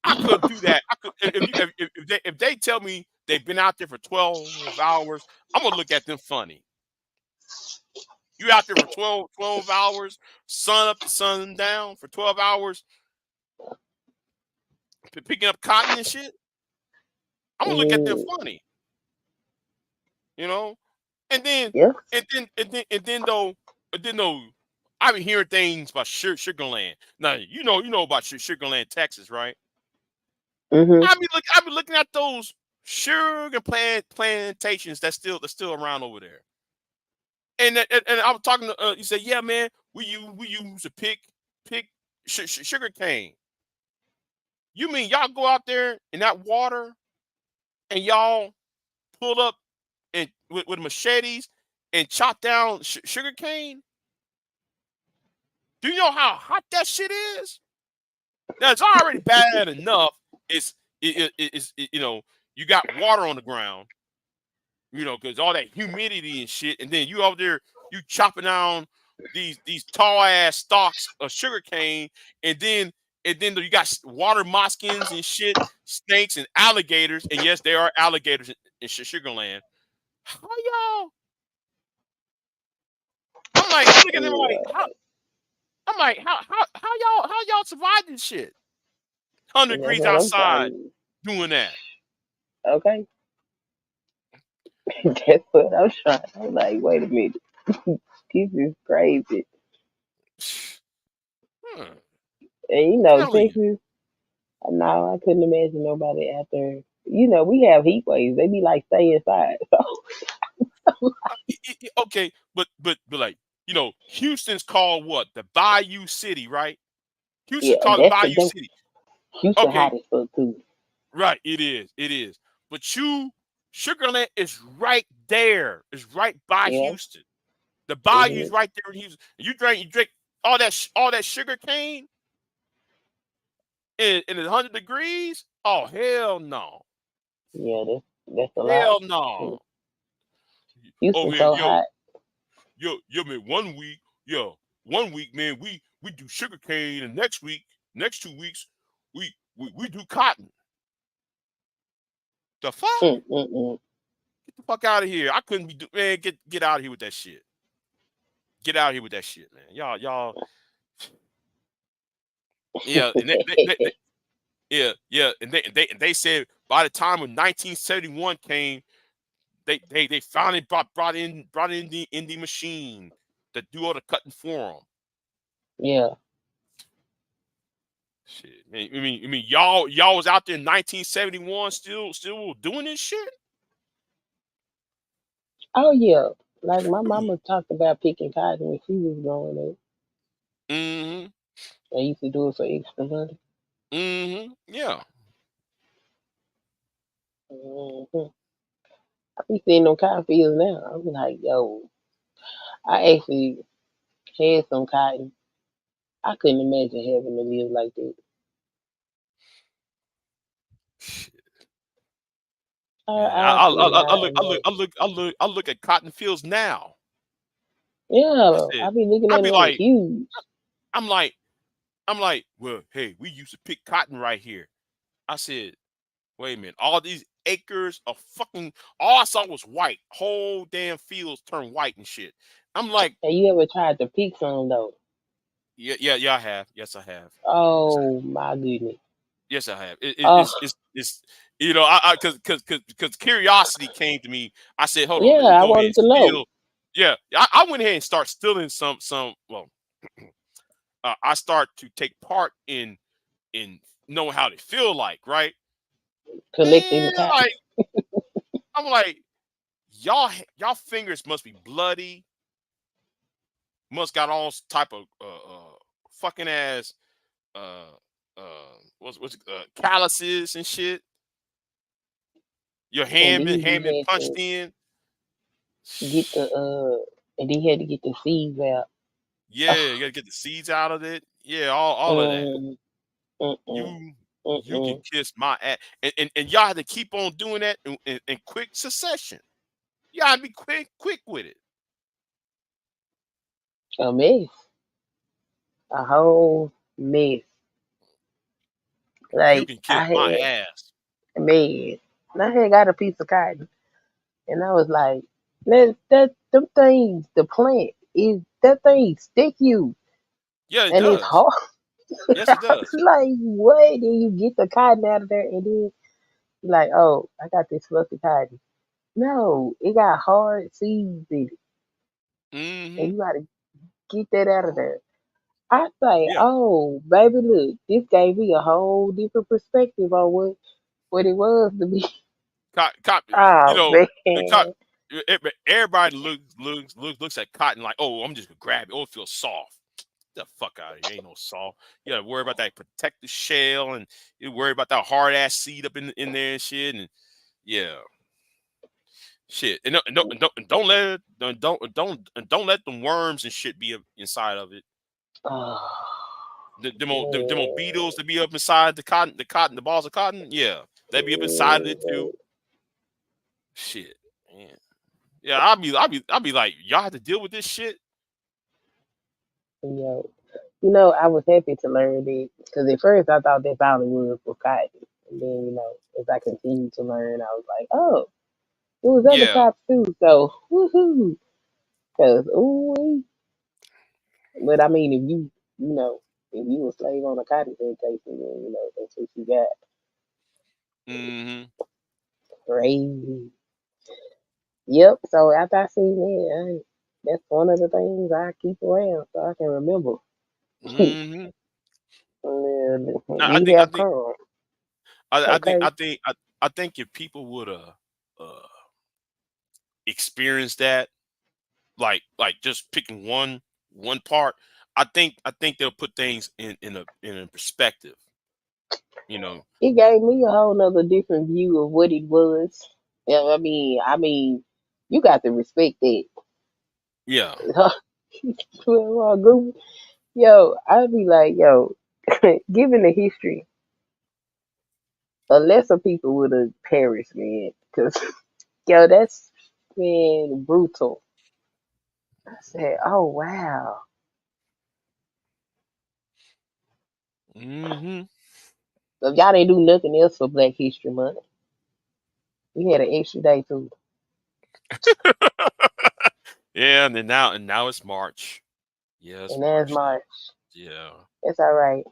I could do that. I could if they tell me they've been out there for 12 hours, I'm gonna look at them funny. You out there for 12 hours, sun up to sun down for 12 hours, picking up cotton and shit. I'm gonna look at them Mm, funny, you know. And then yeah. and then though I've been hearing things about Sugarland. Now you know about Sugarland, Texas, right? Mhm. I be looking at those sugar plantations that's still around over there. And I was talking to you said, yeah, man, we use to pick sugar cane. You mean y'all go out there in that water and y'all pull up and with machetes and chop down sugar cane? Do you know how hot that shit is? Now it's already bad enough. It's you know, you got water on the ground, you know, because all that humidity and shit, and then you out there, you chopping down these tall ass stalks of sugar cane, and then you got water moskins and shit, snakes and alligators, and yes, there are alligators in Sugar Land. How y'all? I'm looking at them like, Yeah, how y'all survive this shit? 100 and that's degrees what I'm outside trying. doing that. Okay, that's what I'm trying. I'm like, wait a minute, this is crazy. Hmm, And telling you. Texas. No, I couldn't imagine nobody out there. We have heat waves. They be like, stay inside. So, Okay, but like, Houston's called what? The Bayou City, right? yeah, Houston's called the that's the Bayou that's City. Houston Okay, hot as fuck too. right. It is. But Sugarland is right there. It's right by Yeah. Houston. The bayou's Mhm. right there in Houston. You drink all that sugar cane and it's 100 degrees. Oh hell no. Yeah, that's a lot. Hell no. Oh Houston yeah, so hot. man, one week, man, we do sugar cane, and next 2 weeks, we do cotton. The fuck? Mm. Get the fuck out of here. I couldn't man, get out of here with that shit. Get out of here with that shit, man. Y'all, yeah, and yeah, and they said by the time of 1971 came, they finally brought in the machine to do all the cutting for them. Yeah. Shit, man. I mean, y'all was out there in 1971, still doing this shit. Oh yeah. Like my mama talked about picking cotton when she was growing up. Mm-hmm. I used to do it for extra money. Mm-hmm. Yeah. Hmm. I be seeing them cotton fields now. I'm like, yo, I actually had some cotton. I couldn't imagine having to live like that. Man, I could not imagine. I look at cotton fields now. I Yeah, said, I be looking I at be them. They like, huge. I'm like, I'm like, well, hey, we used to pick cotton right here. I said, wait a minute, all these acres of fucking, all I saw was white. Whole damn fields turned white and shit. I'm like, Have you ever tried to pick some though? yeah, I have. Yes, I have. Yes, I have. Oh my goodness. Yes, I have. Oh It's I because curiosity came to me. I said, hold on, yeah, let me I go ahead wanted and to know. steal. Yeah, I went ahead and start stealing some. Well, I start to take part in knowing how they feel like, right? Collecting Man, the cotton. like I'm like y'all fingers must be bloody. Must got all type of fucking ass uh what's calluses and shit. Your And hand been then hand been you had punched to in. get the and then you had to get the seeds out. Yeah, you gotta get the seeds out of it. Yeah, all of that. Mm, mm-mm, You can mm-mm. kiss my ass, and y'all have to keep on doing that in quick succession. You gotta be quick with it. A mess. A whole mess. You Like can kiss I my had ass. man. I had got a piece of cotton and I was like, that them things, the plant is that thing stick you Yeah, it and it's does. hard. Yes, I it was does. like, what? Then you get the cotton out of there and then you're like, oh, I got this fluffy cotton. No, it got hard seeds in it. And Mm-hmm. you gotta get that out of there. I say, Yeah. oh, baby, look, this gave me a whole different perspective on what it was to be. Cotton. You Oh know, the cotton. man, Everybody looks at cotton like, oh, I'm just gonna grab it. Oh, it feels soft. Get the fuck out of here. Ain't no soft. You gotta worry about that protective shell, and you worry about that hard ass seed up in there and shit. And yeah, Shit, and don't let them worms and shit be inside of it. Oh, Them old beetles that be up inside the balls of cotton. Yeah, they be up inside of it too. man. Shit, man. Yeah, I'll be like, y'all have to deal with this shit. Yo, I was happy to learn it because at first I thought that's all it was cotton. And then, as I continued to learn, I was like, oh, it was other Yeah. crops too. So, woohoo. Because, ooh, but I mean, if you a slave on a cotton plantation, then, that's what you got. Hmm. Crazy. Yep. So after I seen that, that's one of the things I keep around so I can remember. Hmm. And I we think I have think come. I think Okay. I think I think if people would uh experience that, like just picking one part, I think they'll put things in a perspective. You know. It gave me a whole nother different view of what it was. Yeah, I mean, you got to respect that. Yeah. Well, group, yo, I'd be like, yo, given the history, a lesser people would have perished, man. Cause yo, that's been brutal. I said, oh wow. Hmm. So if y'all didn't do nothing else for Black History Month, we had an extra day too, Yeah, and now it's March. Yeah, it's and that's March now. March. Yeah. That's all right.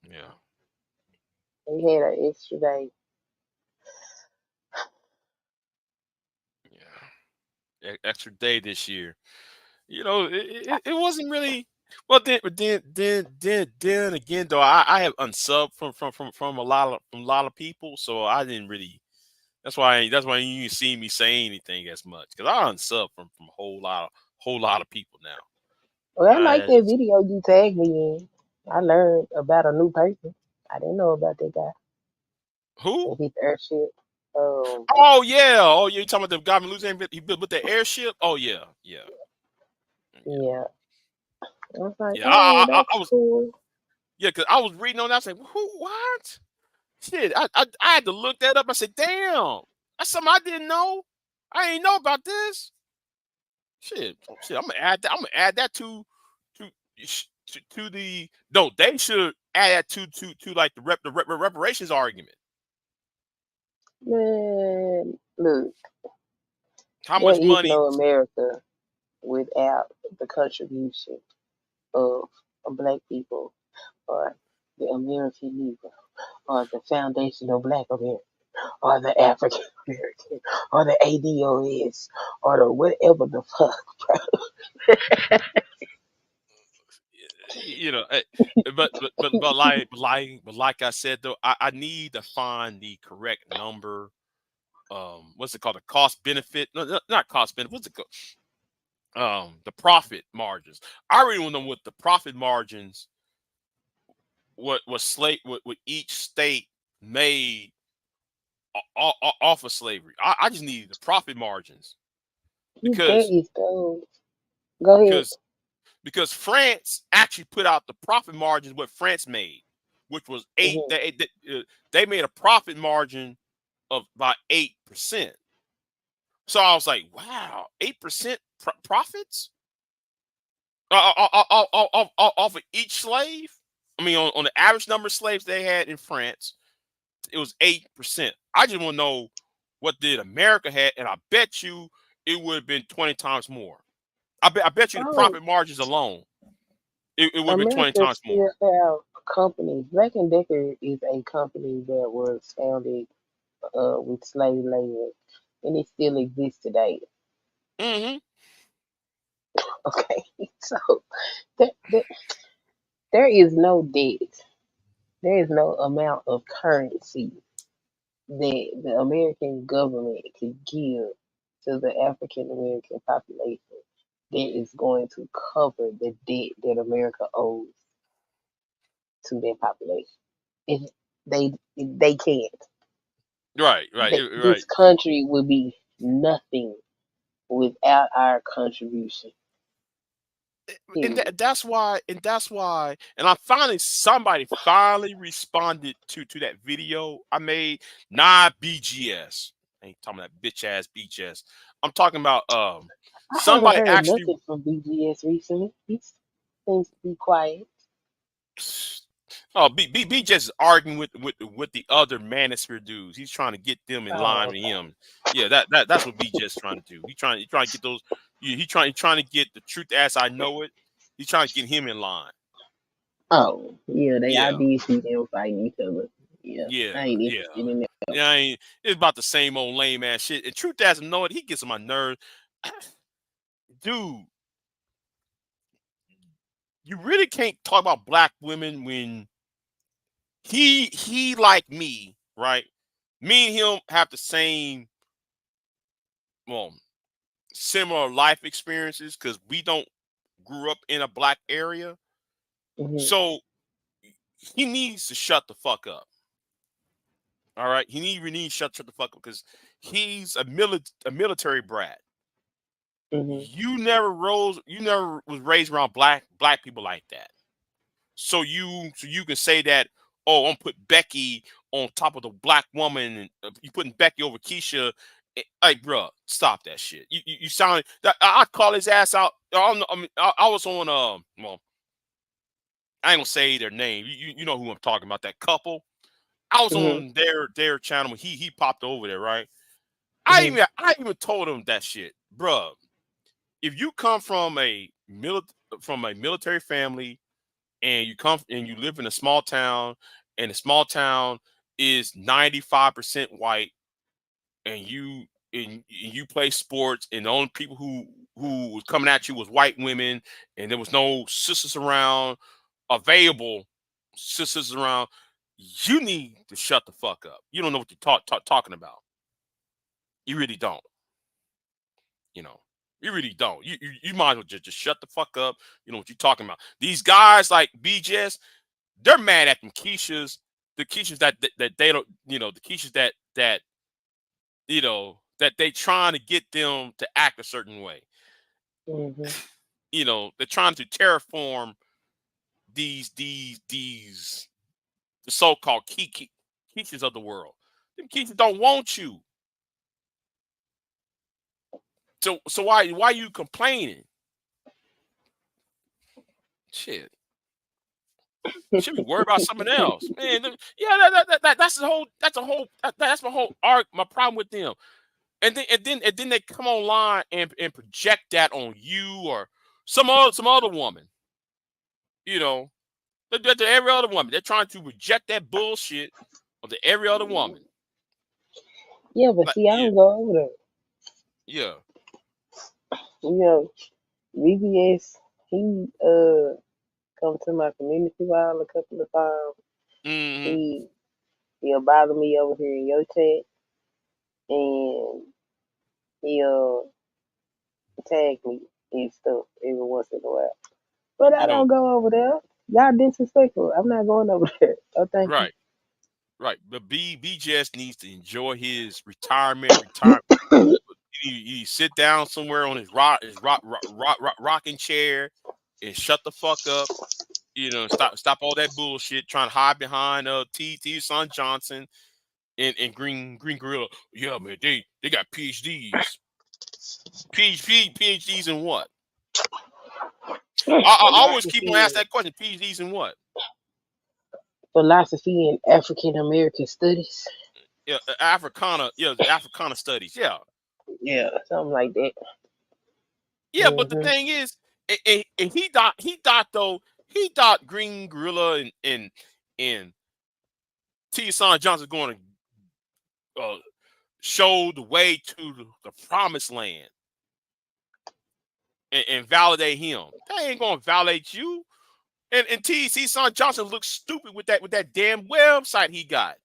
Yeah. We had an extra day. Extra day this year. It wasn't really. Well, then again, though, I have unsubbed from a lot of people, so I didn't really. That's why you didn't see me say anything as much because I unsubbed from a whole lot of people now. Well, I like I that video you tagged me in. I learned about a new person. I didn't know about that guy. Who? And his airship. Oh yeah, you talking about the guy from Louisiana? He built with the airship. Oh yeah, yeah, yeah, Yeah. I was like, yeah. oh, I that's was cool. Yeah, because I was reading on that. I was like, who? What? Shit, I had to look that up. I said, damn, that's something I didn't know. I ain't know about this. Shit. I'm gonna add that to the. No, they should add that to like the reparations argument. Man, look, How there much is money? no America without the contribution of black people or the American Negro or the Foundation of Black America or the African American or the ADOS or the whatever the fuck. eh, but like I said though, I need to find the correct number. What's it called? The cost benefit? No, not cost benefit. What's it called? The profit margins. I really want to know what the profit margins, what each state made off of slavery. I just need the profit margins There because is those. Go ahead. because because France actually put out the profit margins what France made, which was eight. Mhm. They made a profit margin of about 8%. So I was like, wow, 8% profits off of each slave. I mean, on the average number of slaves they had in France, it was 8%. I just want to know what did America had, and I bet you it would have been 20 times more. I bet you the Oh, profit margins alone, it would have been 20 America times still more. have companies. Black and Decker is a company that was founded with slave labor, and it still exists today. Hmm. Okay, so there, there is no debt. There is no amount of currency that the American government could give to the African American population that is going to cover the debt that America owes to their population. If they can't. Right, right, This right. country would be nothing without our contribution. And Period. that's why, and I finally somebody finally responded to that video I made. Not BGS. I ain't talking about bitch ass BGS. I'm talking about I haven't somebody heard actually. nothing from BGS recently. He seems to be quiet. Oh, BGS is arguing with the other manosphere dudes. He's trying to get them in line Oh, with okay. him. Yeah, that's what BGS is trying to do. He trying to get those. He trying to get the truth as I know it. He's trying to get him in line. Oh, yeah, I Yeah. did see them fighting each other. Yeah, Yeah, I ain't yeah. interested in that. Yeah, I ain't, it's about the same old lame ass shit. And truth as I know it, he gets on my nerves. Dude, you really can't talk about black women when he like me, right? Me and him have the same, well, similar life experiences because we don't grew up in a black area. Hmm. So he needs to shut the fuck up. All right. Really needs to shut the fuck up because he's a military brat. Hmm. You never was raised around black people like that. So you can say that, oh, I'm put Becky on top of the black woman, and you putting Becky over Keisha. Hey, bro, stop that shit. You sound that I call his ass out. I don't know. I mean, I was on well, I ain't gonna say their name. You know who I'm talking about. That couple. I was Hmm. on their channel when he popped over there, right? Hmm. I even told him that shit, bro. If you come from a military family and you live in a small town and the small town is 95% white and you play sports and the only people who was coming at you was white women and there was no sisters around available sisters around, you need to shut the fuck up. You don't know what you're talking about. You really don't. You know, you really don't. You might as well just shut the fuck up. You know what you're talking about. These guys like BJS, they're mad at them Keishas, the Keishas that they don't, the Keishas that that they trying to get them to act a certain way. Hmm. They're trying to terraform these the so-called Keishas of the world. Them Keishas don't want you. So why you complaining? Shit. Should be worried about something else, man. Yeah, that's my whole arc. My problem with them, and then they come online and project that on you or some other woman. You know, to every other woman, they're trying to reject that bullshit onto every other woman. Yeah, but Like, see, I yeah, don't go over there. yeah, You know, VBS, he come to my community hall a couple of times. mm-hmm, He he'll bother me over here in your chat, and he'll tag me and stuff every once in a while. But I you know, don't go over there. Y'all disrespectful. I'm not going over there. Oh, thank you. right, right. But BJS needs to enjoy his retirement. He sit down somewhere on his rocking chair and shut the fuck up. Stop all that bullshit trying to hide behind T Son Johnson and Green Gorilla. Yeah, man, they got PhDs. PhDs in what? I always keep on asking philosophy, that question. PhDs in what? philosophy and African American studies. Yeah, Africana. Yeah, the Africana studies. Yeah, Yeah, something like that. yeah. But the Hmm. thing is, and he thought though he thought Green Gorilla and T Son Johnson going to show the way to the promised land and validate him. They ain't gonna validate you. And TC Son Johnson looks stupid with that damn website he got.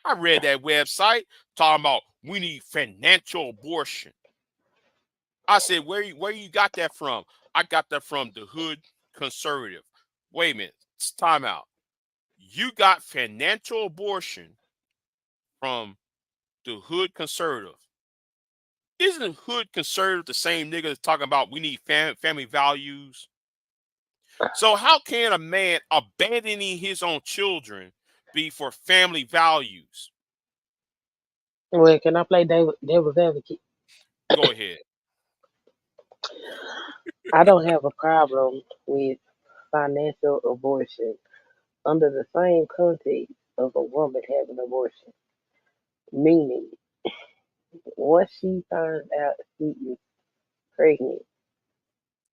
I read that website talking about we need financial abortion. I said, where you got that from? I got that from the Hood Conservative. Wait a minute, it's time out. You got financial abortion from the Hood Conservative. Isn't hood conservative the same nigga that's talking about we need family values? So how can a man abandoning his own children be for family values? Well, can I play devil's advocate? Go ahead. I don't have a problem with financial abortion under the same context of a woman having abortion. Meaning, once she finds out she is pregnant,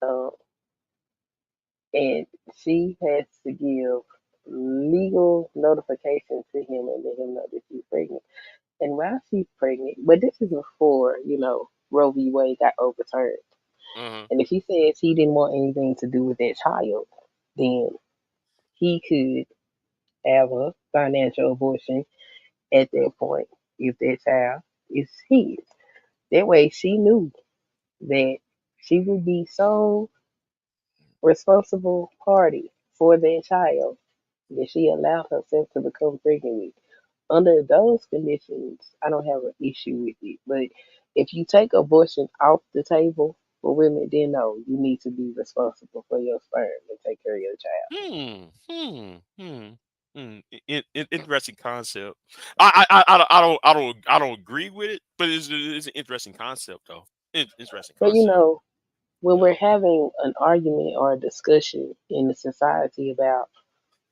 uh, and she has to give legal notification to him and let him know that she's pregnant. And while she's pregnant, but this is before, Roe v. Wade got overturned. Uh-huh. And if he says he didn't want anything to do with that child, then he could have a financial abortion at that point if that child is his. That way she knew that she would be sole responsible party for that child that she allowed herself to become pregnant with. Under those conditions, I don't have an issue with it. But if you take abortion off the table for women, then no, you need to be responsible for your sperm and take care of your child. Hmm. Hmm. Hmm. Hmm. Interesting concept. I don't agree with it, but it's an interesting concept though. Interesting But concept. when Yeah. we're having an argument or a discussion in the society about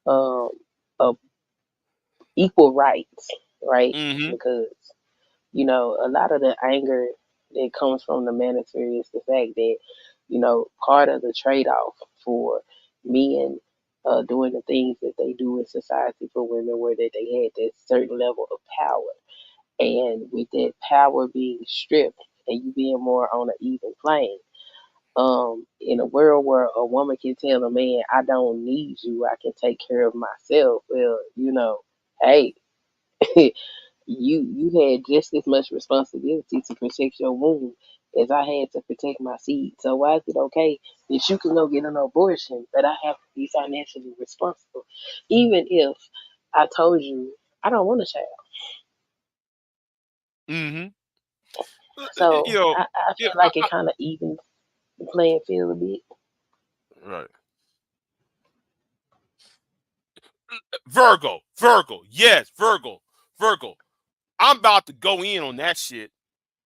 um, uh, equal rights, right? Mm-hmm. Because a lot of the anger that comes from the manosphere is the fact that, part of the trade off for men doing the things that they do in society for women where that they had that certain level of power. And with that power being stripped and you being more on an even plane, in a world where a woman can tell a man, I don't need you, I can take care of myself. Well, hey, you had just as much responsibility to protect your womb as I had to protect my seed. So why is it okay that you can go get an abortion, but I have to be financially responsible, even if I told you I don't want a child? Mm-hmm. So You know. I Yeah. feel like it kind of evens the playing field a bit. Right. Virgo. Virgo. Yes. Virgo. Virgo. I'm about to go in on that shit.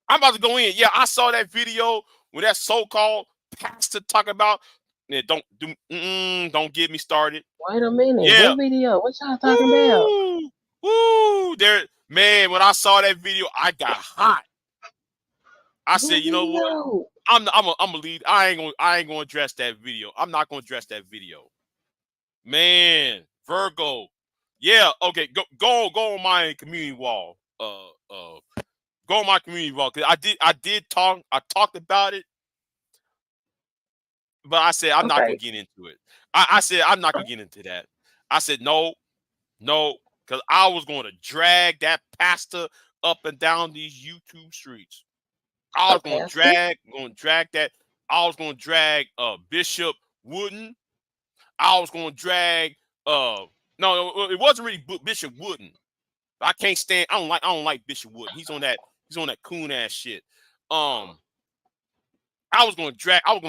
I'm about to go in. Yeah, I saw that video with that so-called pastor talking about. Yeah, don't get me started. Wait a minute, Yeah. what video? What y'all talking about? Woo! Woo! There, man. When I saw that video, I got hot. I said, What you know what? video? I'm a lead. I ain't gonna address that video. I'm not gonna address that video. Man, Virgo. Yeah. Okay. Go on my community wall. Go on my community wall because I did talk. I talked about it, but I said I'm not gonna Okay, get into it. I said I'm not gonna get into that. I said no, no, because I was going to drag that pastor up and down these YouTube streets. I a was pastor? going to drag that. I was going to drag Bishop Wooden. I was going to drag no, it wasn't really Bishop Wooden. I can't stand. I don't like Bishop Wooden. He's on that coon ass shit. Um, I was gonna drag home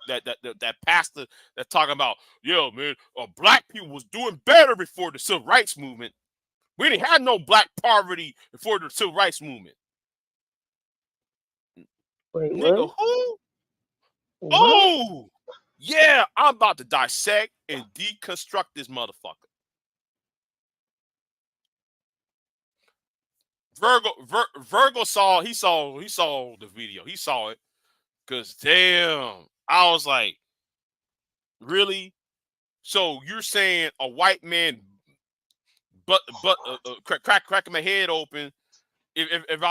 that pastor that talking about, yeah, man, black people was doing better before the civil rights movement. We didn't have no black poverty before the civil rights movement. Wait, Nigga, what? who? What? Oh, yeah, I'm about to dissect and deconstruct this motherfucker. Virgo saw the video. He saw it. Cause damn, I was like, really? So you're saying a white man cracking my head open if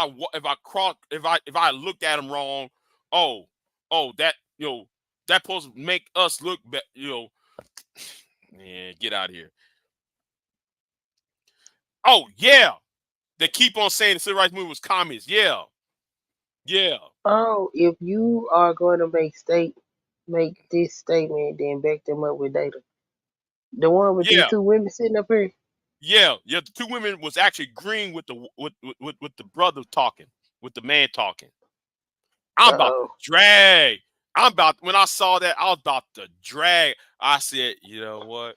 I looked at him wrong? Oh, that that supposed to make us look better. Man, get out of here. Oh yeah, they keep on saying the civil rights movement was communist. Yeah, yeah, Oh, if you are going to make this statement, then back them up with data. The one with these yeah, two women sitting up here. yeah, yeah. The two women was actually agreeing with the with the brother talking. with the man talking. I'm about to Uh-oh. drag. When I saw that, I was about to drag. I said, you know what?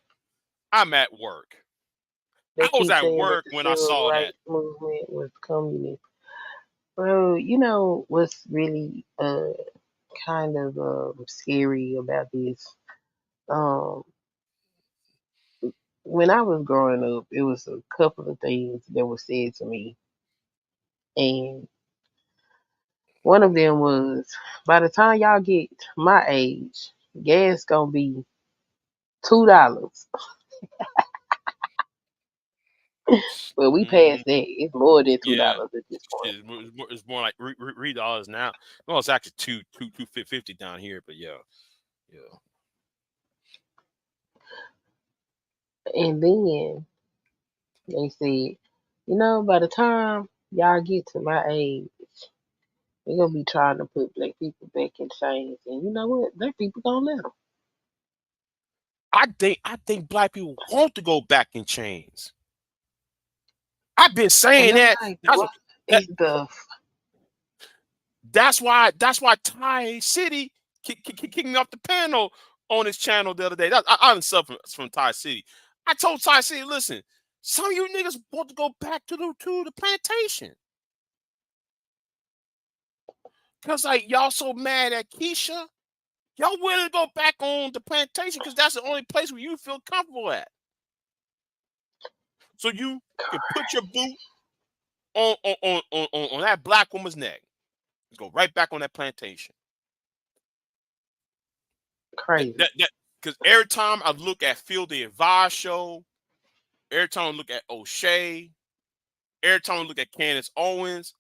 I'm at work. They I was keep at saying that work the when I civil saw that. rights movement was communist. Bro, you know what's really kind of scary about this? Um, when I was growing up, it was a couple of things that were said to me, and one of them was, by the time y'all get my age, gas gonna be $2. Well, we Hmm. passed that. It's more than two Yeah, dollars at this point. it's more like $3 now. Well, it's actually two 50 down here, but yeah, yeah. And then they said, by the time y'all get to my age, they're gonna be trying to put black people back in chains. And you know what? Black people gonna let them. I think black people want to go back in chains. I've been And saying I'm that. like, That's what that, is the that's why Ty City kicked me off the panel on his channel the other day. I didn't suffer from Ty City. I told Ty City, listen, some of you niggas want to go back to the plantation. Cause like y'all so mad at Keisha, y'all willing to go back on the plantation because that's the only place where you feel comfortable at. So you can put your boot on that black woman's neck. Go right back on that plantation. crazy? That because every time I look at Phil the Advice show, every time I look at O'Shea, every time I look at Candace Owens,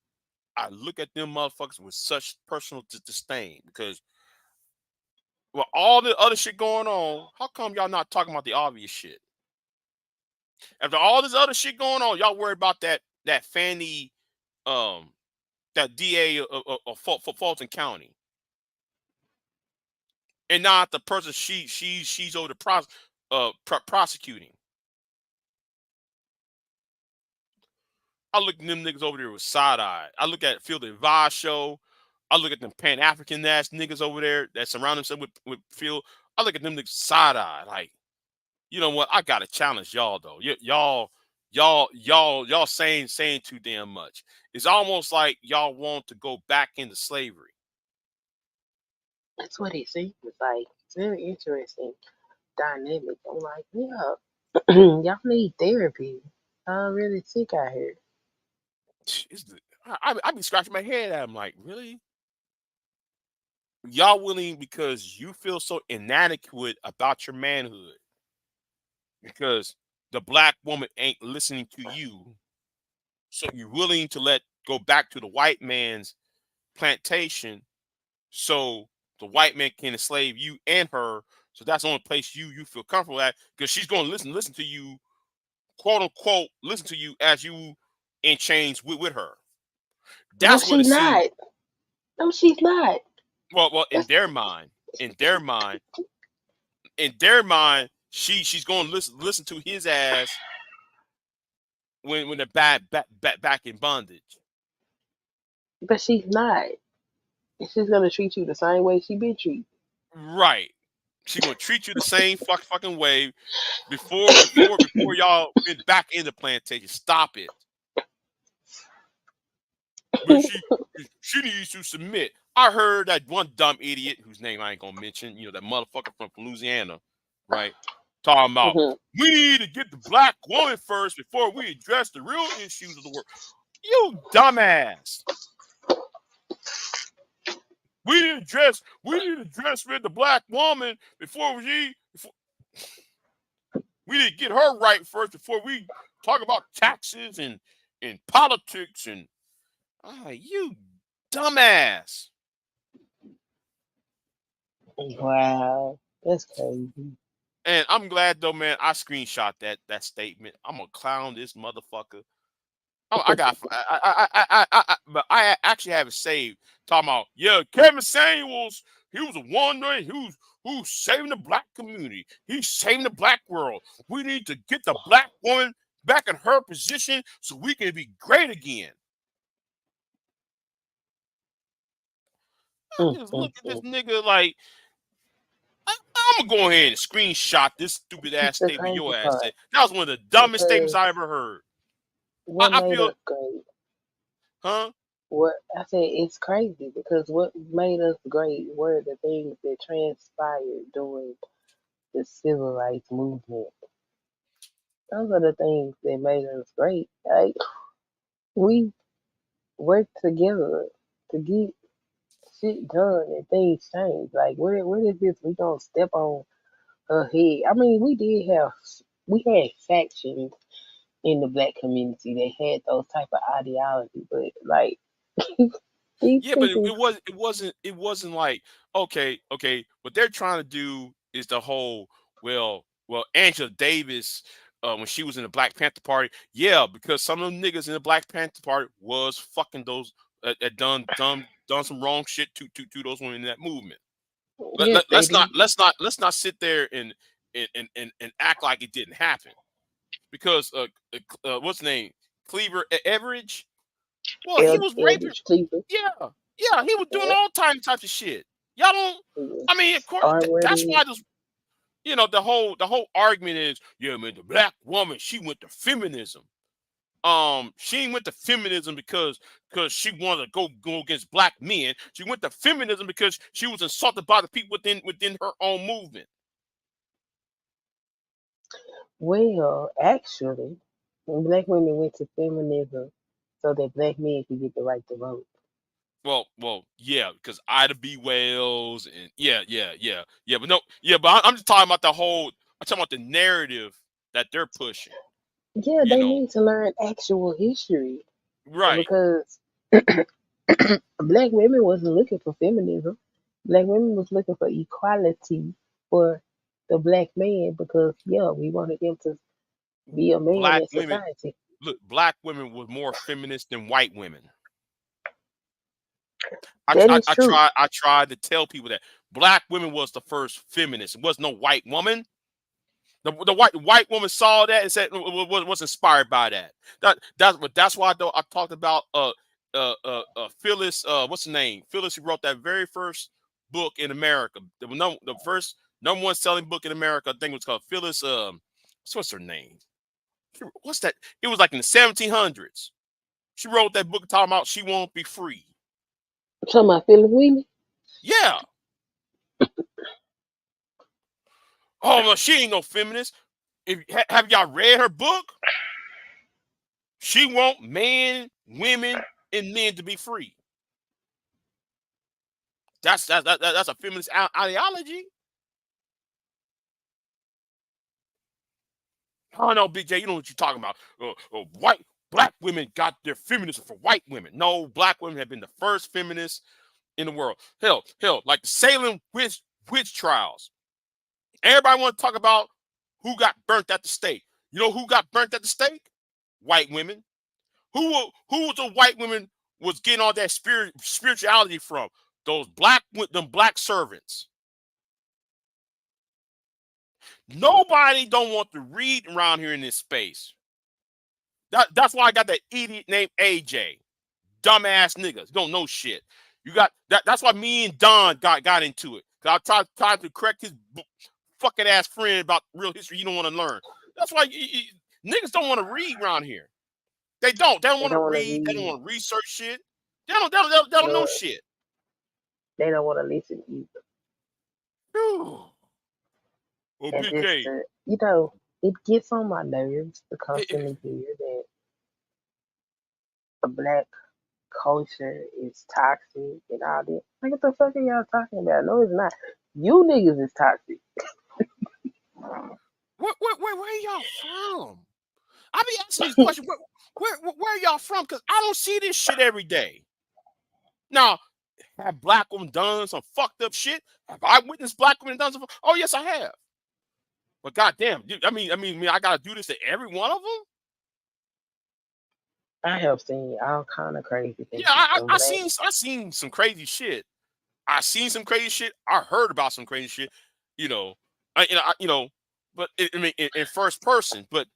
I look at them motherfuckers with such personal disdain because with all the other shit going on, how come y'all not talking about the obvious shit? After all this other shit going on, y'all worry about that Fanny, um, that DA of Fulton County, and not the person she's over the prosecuting. I look at them niggas over there with side eye. I look at Phil the Advice show. I look at them Pan African ass niggas over there that surround themselves with Phil. I look at them niggas side eye. Like, you know what? I gotta challenge y'all though. Y'all saying too damn much. It's almost like y'all want to go back into slavery. That's what it seems like. It's very interesting dynamic. I'm like, yeah, y'all need therapy. I'm really sick out here. I be scratching my head at them like, really? Y'all willing because you feel so inadequate about your manhood because the black woman ain't listening to you, so you're willing to let go back to the white man's plantation so the white man can enslave you and her. So that's the only place you feel comfortable at because she's going to listen to you, quote unquote, listen to you as you in chains with her. No, That's what it she's seems. not. No, she's not. Well, in That's their mind, in their mind, in their mind, she's going to listen to his ass when they're back in bondage. but she's not. She's gonna treat you the same way she been treated. Right. She gonna treat you the same fucking way before y'all been back in the plantation. Stop it. But she needs to submit. I heard that one dumb idiot whose name I ain't gonna mention, that motherfucker from Louisiana, right? Talking about Mhm. we need to get the black woman first before we address the real issues of the world. You dumbass. We need to address with the black woman we need to get her right first before we talk about taxes and politics and you dumbass. Wow, that's crazy. And I'm glad though, man. I screenshot that statement. I'm gonna clown this motherfucker. I got, but I actually have it saved. Talking about, yeah, Kevin Samuels. He was a wonder who's saving the black community. He's saving the black world. We need to get the black woman back in her position so we can be great again. I just look at this nigga like I'm gonna go ahead and screenshot this stupid ass The statement crazy your ass part, said. That was one of the dumbest statements because I ever heard. what I made feel, us great? huh? What I said, it's crazy because what made us great were the things that transpired during the civil rights movement. Those are the things that made us great. Like we worked together to get shit done and things change. Like what is this? We gonna step on her head? I mean, we had factions in the black community that had those type of ideology, but like these Yeah, but people, it wasn't like okay. What they're trying to do is the whole Angela Davis when she was in the Black Panther Party, yeah, because some of them niggas in the Black Panther Party was fucking those done some wrong shit to those women in that movement. yes, they did. Let's not sit there and act like it didn't happen because what's the name, Cleaver Everidge. Well, he was raping. Eldridge Cleaver, Yeah, he was doing yeah, all types of shit. Y'all don't. he was I mean, of course, that's already. why this. The whole argument is, yeah, man, the black woman, she went to feminism. She ain't went to feminism because she wanted to go against black men. She went to feminism because she was insulted by the people within her own movement. Well, actually, black women went to feminism so that black men could get the right to vote. Yeah, because Ida B. Wells and yeah, but no, yeah, but I'm just talking about the whole. I'm talking about the narrative that they're pushing. Yeah, You they know, need to learn actual history right? because black women wasn't looking for feminism. Black women was looking for equality for the black man because yeah, we wanted him to be a man Black in women society. look. Black women were more feminist than white women. That is true. I tried to tell people that black women was the first feminist. It was no white woman. The white woman saw that and said was inspired by that. That's why I talked about Phyllis what's the name, Phyllis, who wrote that very first book in America, the first number one selling book in America. I think it was called Phyllis what's her name, what's that, it was like in the 1700s. She wrote that book talking about she won't be free. Talking about Philip Wheatley. Yeah. Oh no, she ain't no feminist. Have y'all read her book? She want men, women, and men to be free. That's a feminist ideology. Oh no, Big J, you know what you're talking about. White black women got their feminism for white women. No, black women have been the first feminists in the world. Hell, like the Salem witch trials. Everybody want to talk about who got burnt at the stake. You know who got burnt at the stake? White women. Who was the white women was getting all that spirituality from? Those black servants. Nobody don't want to read around here in this space. That's why I got that idiot named AJ. Dumbass niggas don't know shit. You got that. That's why me and Don got into it. Cause I tried to correct his fucking ass friend about real history. You don't want to learn. That's why niggas don't want to read around here. They don't. They don't They want to don't want to read. They don't read. want to research shit. They don't know No, shit. they don't want to listen either. Whew. Oh, And Big just K. it gets on my nerves to It, constantly hear that the black culture is toxic and all that. Like, what the fuck are y'all talking about? No, it's not. You niggas is toxic. where y'all from? I be asking these questions. Where y'all from? Because I don't see this shit every day. Now, have black women done some fucked up shit? Have I witnessed black women done some? Oh yes, I have. But goddamn, I gotta do this to every one of them. I have seen all kind of crazy Yeah, things. And black, I seen some crazy shit. I seen some crazy shit. I heard about some crazy shit. You know, but in first person. But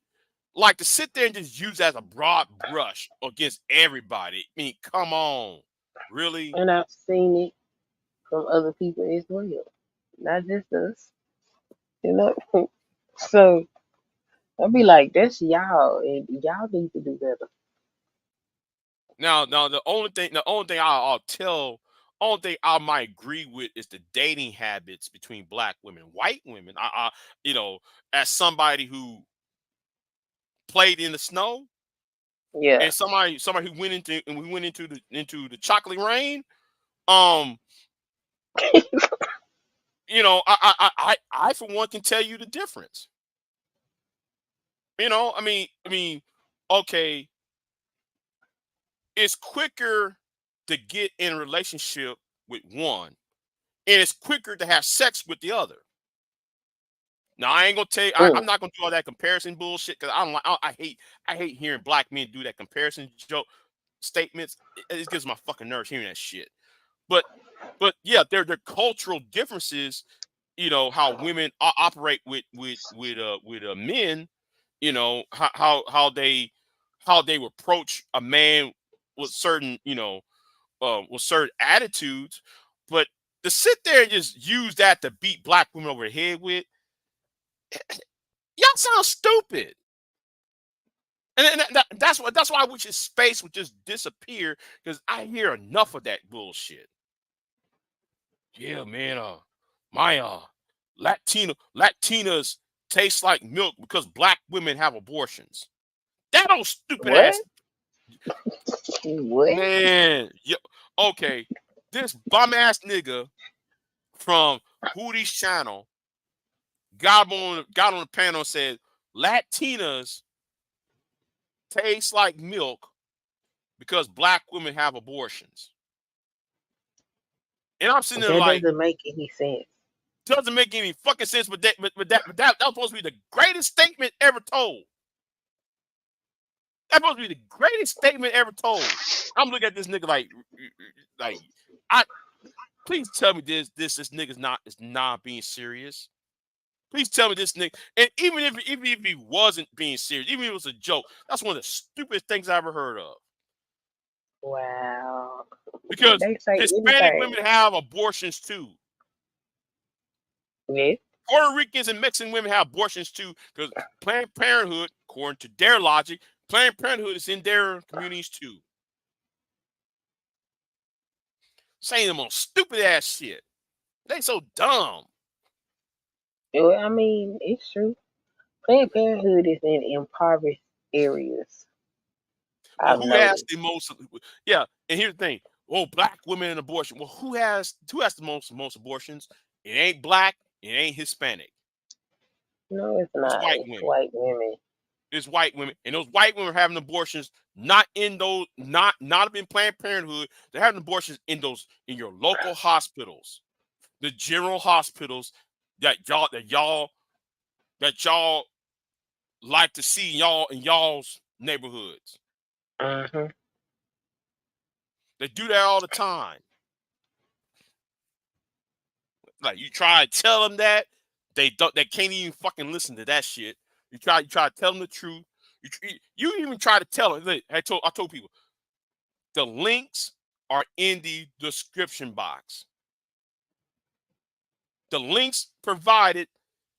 like to sit there and just use as a broad brush against everybody. I mean, come on, really? and I've seen it. from other people as well, not just us. You know. So I'll be like, that's y'all, and y'all need to do better. Now, only thing I might agree with is the dating habits between black women, white women. You know, as somebody who played in the snow, Yeah. and somebody who went into and we went into the chocolate rain. Um, you know, I for one can tell you the difference. You know, okay, it's quicker to get in a relationship with one, and it's quicker to have sex with the other. Now I ain't gonna tell you. Mm. I'm not gonna do all that comparison bullshit because I don't like. I hate hearing black men do that comparison joke statements. It gives my fucking nerves hearing that shit. But yeah, they're cultural differences. You know how women operate with men. You know how they approach a man with certain with certain attitudes. But to sit there and just use that to beat black women over the head with, y'all sound stupid. And that's why I wish his space would just disappear because I hear enough of that bullshit. Yeah, man. My Latinas taste like milk because black women have abortions. That old stupid What? ass What? man. Okay, this bum ass nigga from Hootie's channel got on the panel and said Latinas taste like milk because black women have abortions. And I'm sitting there That like, doesn't make any sense. doesn't make any fucking sense. That was supposed to be the greatest statement ever told. That's supposed to be the greatest statement ever told. I'm looking at this nigga like I please tell me this nigga's not is not being serious. Please tell me this nigga. And even if he wasn't being serious, even if it was a joke, that's one of the stupidest things I ever heard of. Wow. Because They say Hispanic anything. women have abortions too. Yes. Puerto Ricans and Mexican women have abortions too. Because Planned Parenthood, according to their logic, Planned Parenthood is in their communities too. Saying them on stupid ass shit. They so dumb. Well, I mean, it's true. Planned Parenthood is in impoverished areas. Well, I've who has noticed. the most? Yeah, and here's the thing. Oh, black women and abortion. Well, who has the most abortions? It ain't black. It ain't Hispanic. No, it's It's not. white It's women. white women. It's white women, and those white women are having abortions not in those not in Planned Parenthood. They're having abortions in your local hospitals, the general hospitals that y'all like to see in y'all's neighborhoods. Hmm. They do that all the time. Like you try to tell them that they can't even fucking listen to that shit. You try to tell them the truth. You even try to tell them. Look, I told people the links are in the description box. The links provided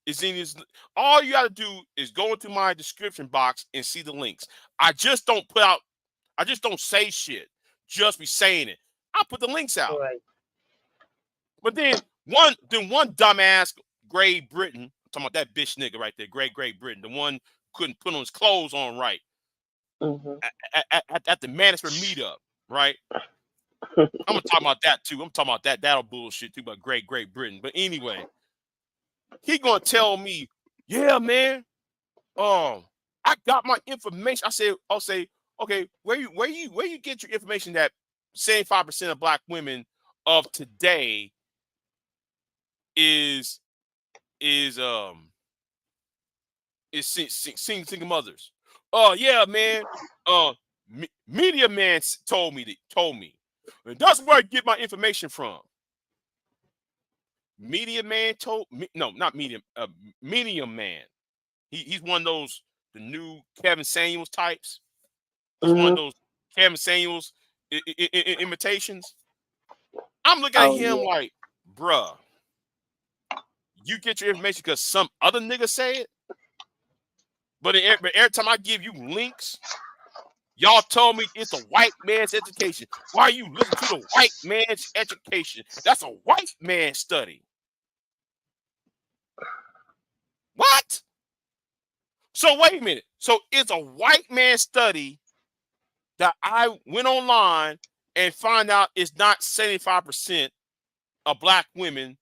is in his. All you got to do is go into my description box and see the links. I just don't put out. I just don't say shit. Just be saying it. I put the links out. Right. But then one dumbass Great Britain, I'm talking about that bitch nigga right there, Great Britain, the one couldn't put on his clothes on right Hmm. at the management meetup, right? I'm gonna talk about that too. I'm talking about that'll bullshit too about Great Britain. But anyway, he gonna tell me, yeah, man, I got my information. I'll say, okay, where you get your information that 75% of black women of today is is single mothers. Oh yeah, man. Uh, Media Man told me. And that's where I get my information from. Media Man told me no, not Medium. Medium Man. He's one of those the new Kevin Samuels types. He's one of Hmm. those Kevin Samuels imitations. I'm looking at Oh him yeah. like. bruh, you get your information because some other nigga say it. But every time I give you links, y'all told me it's a white man's education. Why you listen to the white man's education? That's a white man study. What? So wait a minute. So it's a white man study that I went online and find out it's not 75% of black women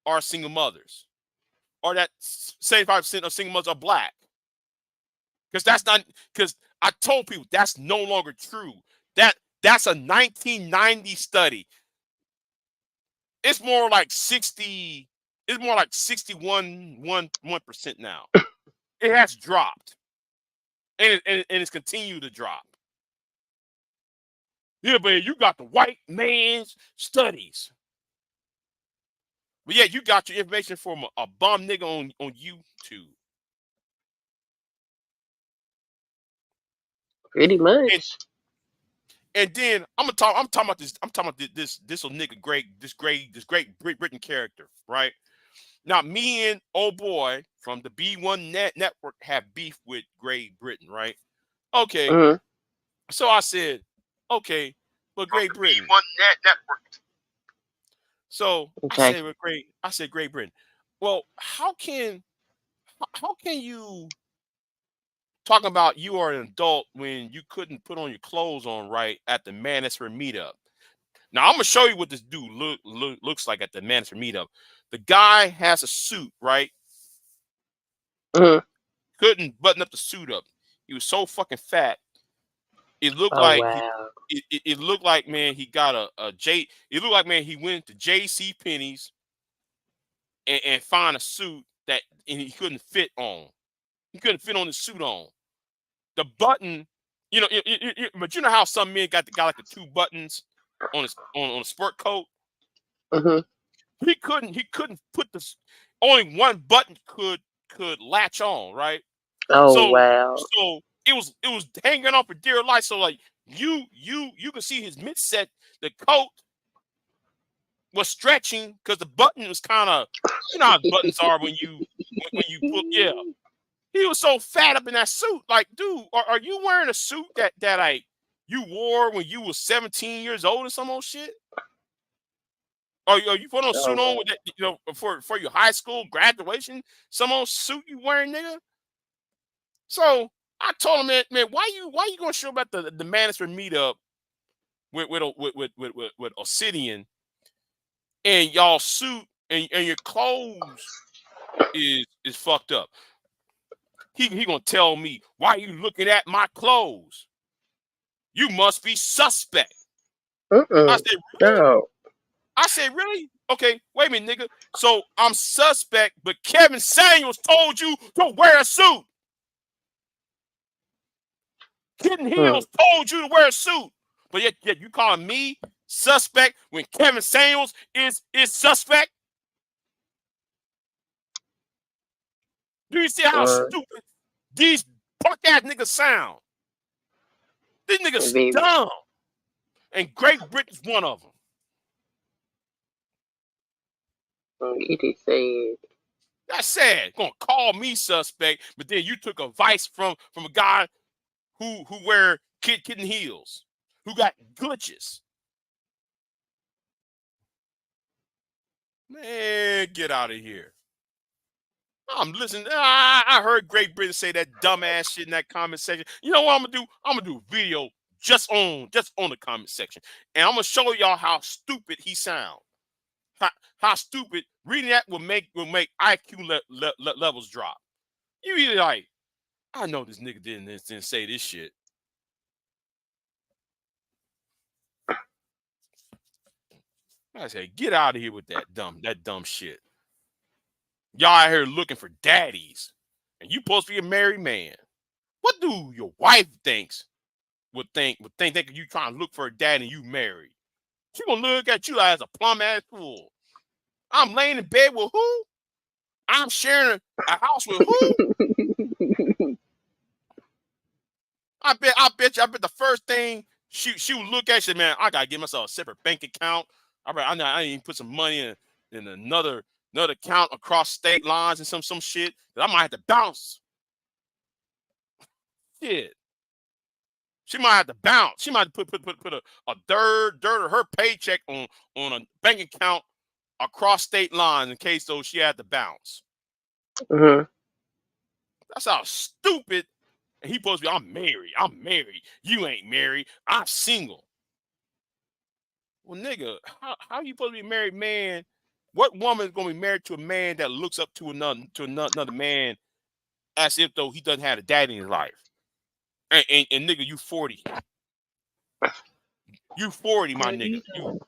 are single mothers, or that 75% of single mothers are black. Because that's not, because I told people that's no longer true. That's a 1990 study. It's more like 60, it's more like 61% now. It has dropped. And it's continued to drop. Yeah, but you got the white man's studies. But yeah, you got your information from a bum nigga on YouTube. Pretty And much. and then I'm talking about this. I'm talking about this little nigga this great Britain character, right? Now, me and old boy from the B1 network have beef with Great Britain, right? Okay. Mm-hmm. So I said, okay, but From Great the Britain. B1 network. So Okay. I said Great Britain. Well, how can you talk about you are an adult when you couldn't put on your clothes on right at the Manosphere meetup? Now I'm gonna show you what this dude looks like at the Manosphere meetup. The guy has a suit, right? Mm-hmm. Couldn't button up the suit up. He was so fucking fat. It looked Oh like wow. it looked like, man, he got a J. It looked like, man, he went to J.C. Penney's and find a suit that and he couldn't fit on. He couldn't fit on the suit on. The button, but you know how some men got like the two buttons on his on a sport coat. Mm-hmm. He couldn't put this. Only one button could latch on, right? Oh So wow. so it was hanging on for dear life. So like you can see his midset, the coat was stretching because the button was kind of, you know how buttons are when you pull. Yeah, he was so fat up in that suit. Like, dude, are you wearing a suit that like you wore when you was 17 years old or some old shit? Are you putting on a Oh suit on with wow. that, for your high school graduation? Some old suit you wearing, nigga? So I told him, man, why you gonna show up at the Manosphere meetup with Obsidian and y'all suit and your clothes is fucked up? He gonna tell me, why you looking at my clothes? You must be suspect. I Mm-mm. said, really? No. I said, really? Okay, wait a minute, nigga. So I'm suspect, but Kevin Samuels told you to wear a suit. Kitten Hmm. Hills told you to wear a suit. But yet you calling me suspect when Kevin Samuels is suspect? Do you see how Uh, stupid these punk ass niggas sound? These niggas Baby. dumb. And Great Britain's one of them. It is sad. That's sad. Gonna call me suspect, but then you took advice from a guy who wear kitten heels, who got glitches. Man, get out of here. I'm listening. I heard Great Britain say that dumbass shit in that comment section. You know what I'm gonna do? I'm gonna do a video just on the comment section, and I'm gonna show y'all how stupid he sound. How stupid reading that will make IQ levels drop. You either like, I know this nigga didn't say this shit. I say, get out of here with that dumb shit. Y'all out here looking for daddies, and you supposed to be a married man. What do your wife would think that you trying to look for a dad and you married? She gonna look at you as a plum ass fool. I'm laying in bed with who? I'm sharing a house with who? I bet the first thing she would look at, she said, man, I gotta get myself a separate bank account. I need to put some money in another account across state lines and some shit that I might have to bounce. Shit. She might have to bounce. She might put a third of her paycheck on a bank account across state lines in case though she had to bounce. Mhm. That's how stupid. And he supposed to be. I'm married. I'm married. You ain't married. I'm single. Well, nigga, how you supposed to be a married man? What woman is gonna be married to a man that looks up to another man as if though he doesn't have a daddy in his life? And nigga, you 40. You 40, my Well, nigga. You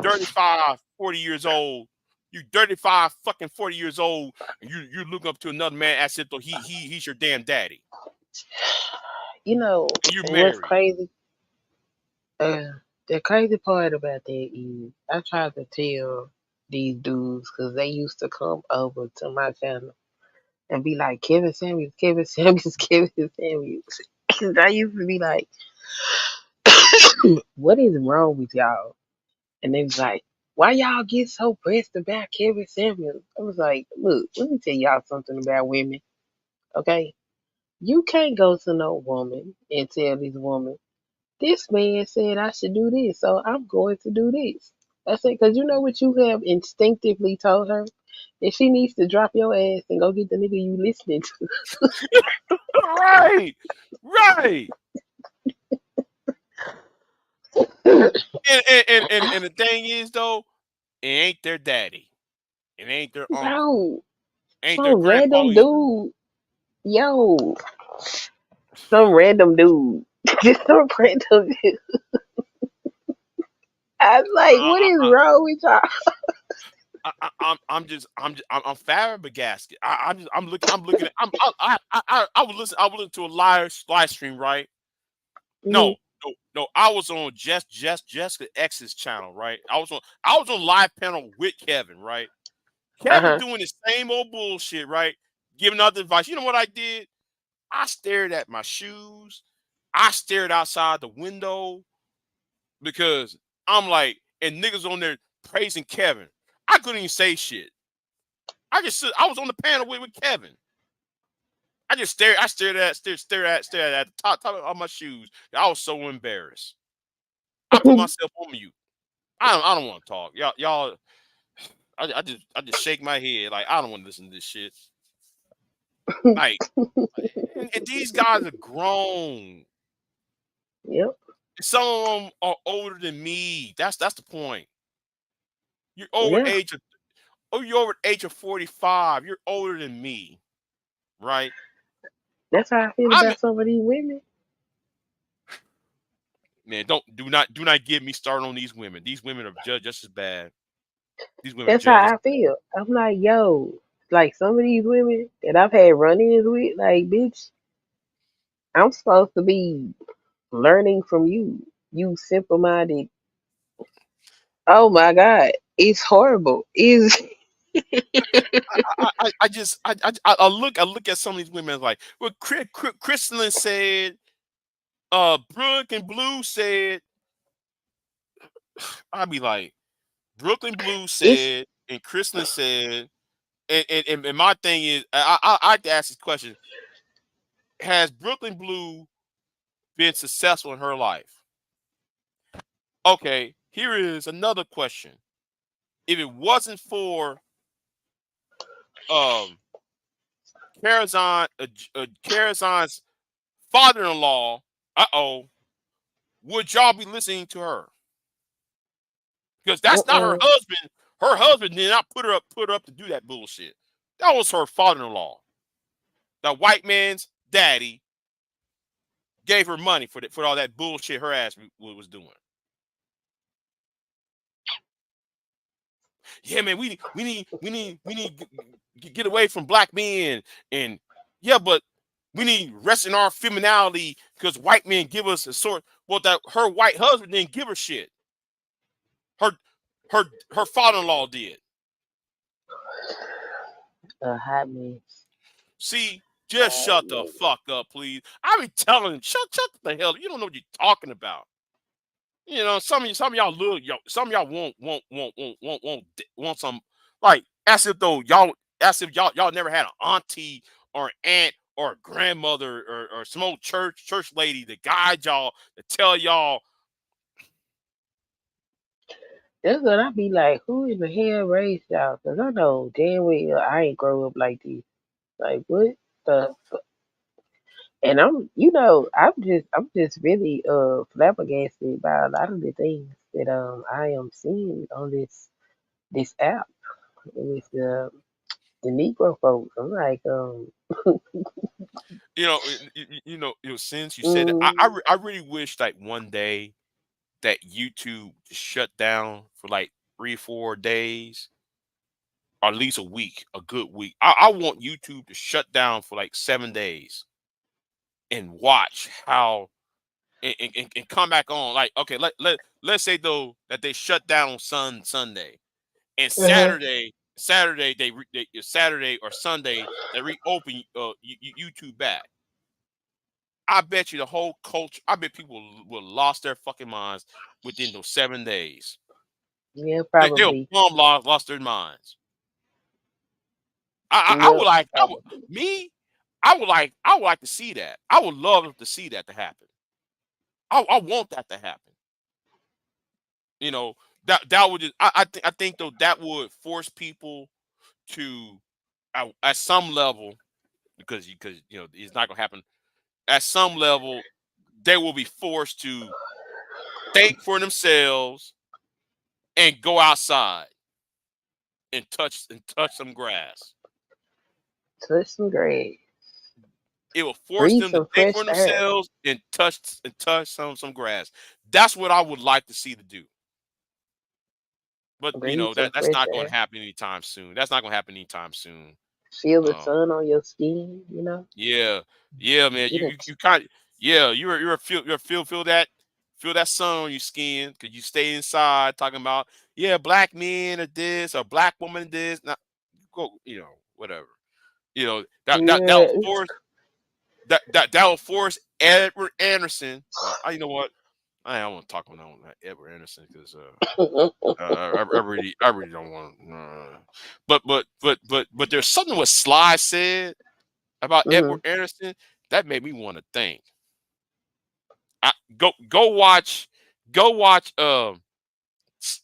35, 40 years old. You 35 fucking 40 years old, and you look up to another man as if though he's your damn daddy. you know And you're what's married. crazy? Uh, the crazy part about that is I tried to tell these dudes because they used to come over to my channel and be like, Kevin Samuels, Kevin Samuels, Kevin Samuels. And I used to be like, what is wrong with y'all? And they was like, why y'all get so pressed about Kevin Samuels? I was like, look, let me tell y'all something about women, okay? You can't go to no woman and tell this woman, this man said I should do this, so I'm going to do this. That's it, because you know what you have instinctively told her? That she needs to drop your ass and go get the nigga you listening Right. Right. to. And the thing is though, it ain't their daddy. It ain't their uncle. Bro, Ain't their some grandpa random either. dude, yo, some random dude. Just some random dude. I was like, what I, is I, wrong with y'all? I'm flabbergasted. I'm looking at I was listening to a live stream, right? Mhm. No, no. I was on Jessica X's channel, right? I was on live panel with Kevin, right? Kevin Uh-huh. doing the same old bullshit, right? Giving out the advice. You know what I did? I stared at my shoes. I stared outside the window because I'm like, and niggas on there praising Kevin. I couldn't even say shit. I was on the panel with Kevin. I just stared. I stared at the top of my shoes. I was so embarrassed. I put myself on mute. I don't want to talk. Y'all. I just shake my head like I don't want to listen to this shit. Like, and these guys are grown. Yep. Some of them are older than me. That's the point. You're over Yeah. age of you're over the age of 45. You're older than me, right? That's how I feel I'm about some of these women. man. Do not get me started on these women. These women are just as bad. These women are That's how just as I feel. I'm like, yo, like some of these women that I've had run-ins with, like, bitch, I'm supposed to be learning from you. You simple-minded. Oh my God, it's horrible. Is I just I look at some of these women like what Crystalline said, Brooke and Blue said. I'd be like, Brooklyn Blue it's said, and Crystalline said, and my thing is, I like to ask this question: has Brooklyn Blue been successful in her life? Okay, here is another question: if it wasn't for um Carazon's father-in-law, would y'all be listening to her? Because that's not her uh-uh. husband. Her husband did not put her up to do that bullshit. That was her father-in-law. The white man's daddy gave her money for all that bullshit her ass was doing. Yeah, man, we need get away from black men and yeah, but we need rest in our femininity because white men give us a sort. Well, that her white husband didn't give her shit. Her her father-in-law did. A hot mess. See, just Hot shut the mess. fuck up, please. I be telling him, shut the hell. You don't know what you're talking about. Some of y'all look, some of y'all want some, like, as if though y'all never had an auntie or an aunt or a grandmother or some old church lady to guide y'all, to tell y'all. That's what I be like. Who in the hell raised y'all? Cause I know damn well I ain't grow up like this. Like what the? And I'm just really flabbergasted by a lot of the things that I am seeing on this app with the Negro folks. I'm like Since you said that, mm, I really wish, like, one day that YouTube just shut down for like 3 4 days, or at least a week, a good week. I want YouTube to shut down for like 7 days and watch how, and come back on. Like, okay, let's say though that they shut down on Sunday, and uh-huh. Saturday or Sunday they reopen YouTube back. I bet you the whole culture. I bet people will lost their fucking minds within those 7 days. Yeah, They'll probably. plumb lost their minds. I Yep, would like I would probably. me I would like to see that. I would love to see that to happen. I want that to happen. You know, that would just, I think though that would force people to, at some level, because it's not gonna happen. At some level, they will be forced to think for themselves and go outside and touch some grass. Touch some grass. It will force Breathe them to some think fresh for air. themselves and touch some grass. That's what I would like to see to do. But Breathe some that's fresh not going to air. happen anytime soon. That's not going to happen anytime soon. Feel the Um, sun on your skin. yeah, yeah, man. Get a You kind of, yeah. Feel that sun on your skin because you stay inside talking about, yeah, black men are this or black woman this. Now go, whatever. That will yeah. force that will force Edward Anderson. Well, you know what? I don't want to talk about Edward Anderson because I really don't want. But there's something what Sly said about hmm Edward Anderson that made me want to think. Go watch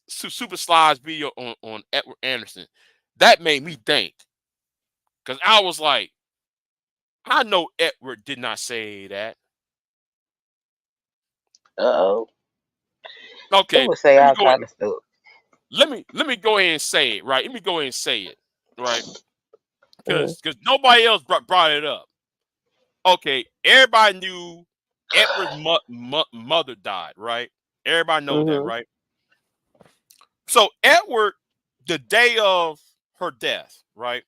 Super Sly's video on Edward Anderson. That made me think, because I was like, I know Edward did not say that. Uh-oh. It Okay, would say let me all go. kind of stuff. Let me go ahead and say it, right. Let me go ahead and say it, right, hmm because nobody else brought it up. Okay, everybody knew Edward's mother died, right? Everybody knows that, hmm right? So Edward, the day of her death, right?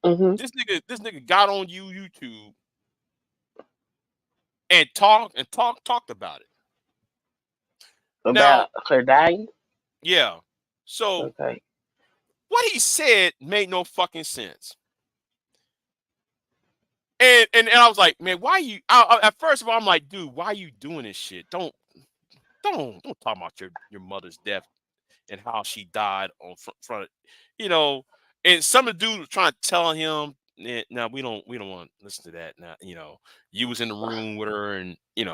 hmm This nigga got on YouTube and talked about it. Now, About her dying. yeah. So Okay. what he said made no fucking sense. And I was like, man, why you? At first of all, I'm like, dude, why are you doing this shit? Don't talk about your mother's death and how she died on front of, you know. And some of the dudes were trying to tell him, "No, we don't want to listen to that." Now, you was in the room with her, and it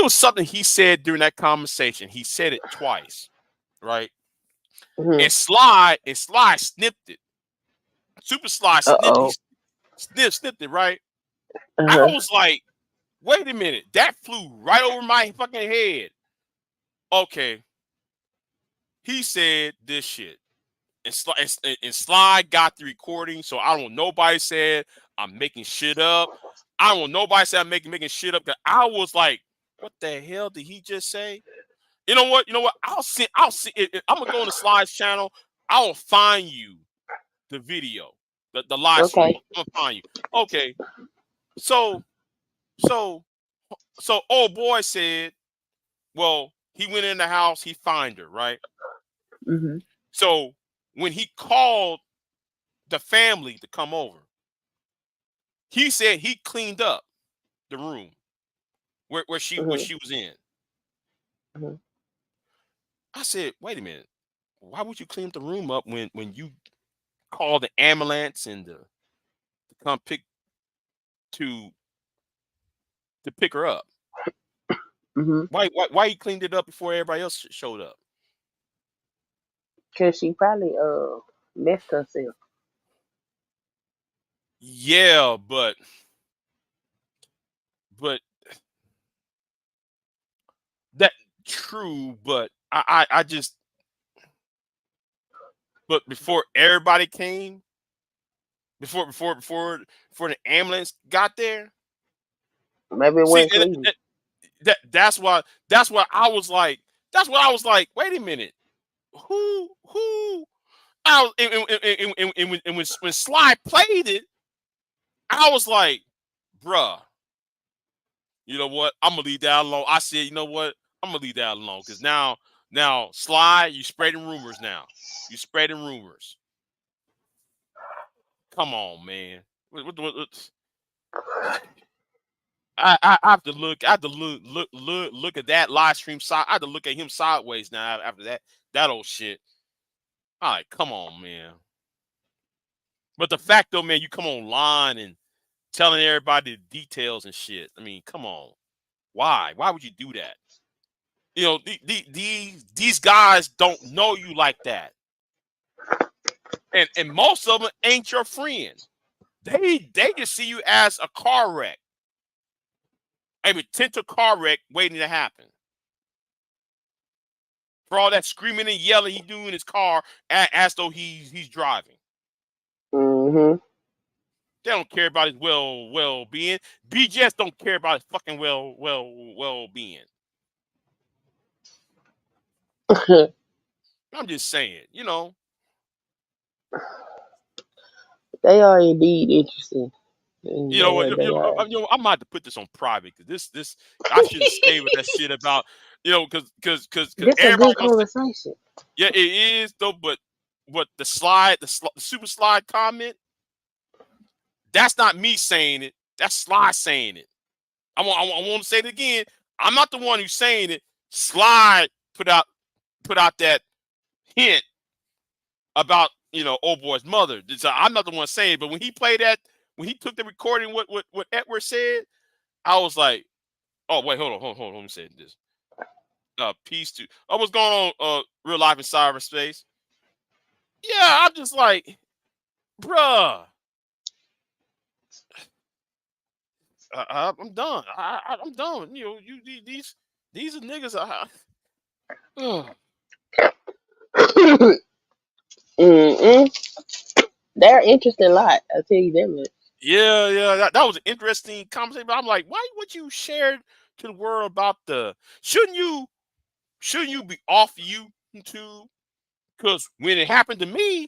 was something he said during that conversation. He said it twice, right? hmm And Sly snipped it. Super Sly snipped. He Uh-oh. snipped it, right? I Uh-huh. was like, wait a minute, that flew right over my fucking head. Okay, he said this shit. And Sly got the recording, so I don't want nobody said I'm making shit up. I don't want nobody said I'm making shit up. Cause I was like, what the hell did he just say? You know what? You know what? I'll see. I'm gonna go on the Slides channel. I will find you the video, the live stream. Okay. I'm gonna find you. Okay. So so so old boy said, well, he went in the house, he find her, right? hmm So when he called the family to come over, he said he cleaned up the room. where Mhm. she was in. Mhm. I said, wait a minute, why would you clean the room up when you call the ambulance and to come to to pick her up? Mhm. Why you cleaned it up before everybody else showed up? Cause she probably messed herself. Yeah, but that true, but I just but before everybody came, before the ambulance got there. Maybe it See, wasn't clean. that's why I was like, wait a minute, who I was and when Sly played it, I was like, bruh, you know what? I'm gonna leave that alone. I said, you know what? I'm gonna leave that alone because now Sly, you spreading rumors now. You spreading rumors. Come on, man. I have to look. I have to look at that live stream side. I have to look at him sideways now after that old shit. All right, come on, man. But the fact though, man, you come online and telling everybody the details and shit. I mean, come on. Why? Why would you do that? You know, these guys don't know you like that, and most of them ain't your friend. They just see you as a car wreck, a potential car wreck waiting to happen. For all that screaming and yelling he do in his car as though he's driving. Mhm. They don't care about his well being. BGS don't care about his fucking well being. I'm just saying, you know. They are indeed interesting. And You know what? they are. I'm about to put this on private because this I shouldn't stay with that shit about because This a everybody good wants to. conversation. Yeah, it is though, but what the super slide comment, that's not me saying it. That's Sly saying it. I want to say it again. I'm not the one who's saying it. Sly put out that hint about old boy's mother. So I'm not the one saying it, but when he played that, when he took the recording, what Edward said, I was like, oh wait, hold on. Let me say this. Peace to. Oh, what's going on? Real life in cyberspace. Yeah, I'm just like, bruh. I'm done. I'm done. You know, these are niggas. Mm-mm. They're interesting lot. I'll tell you that much. Yeah. That was an interesting conversation. But I'm like, why would you share to the world about the? Shouldn't you be off YouTube? Because when it happened to me,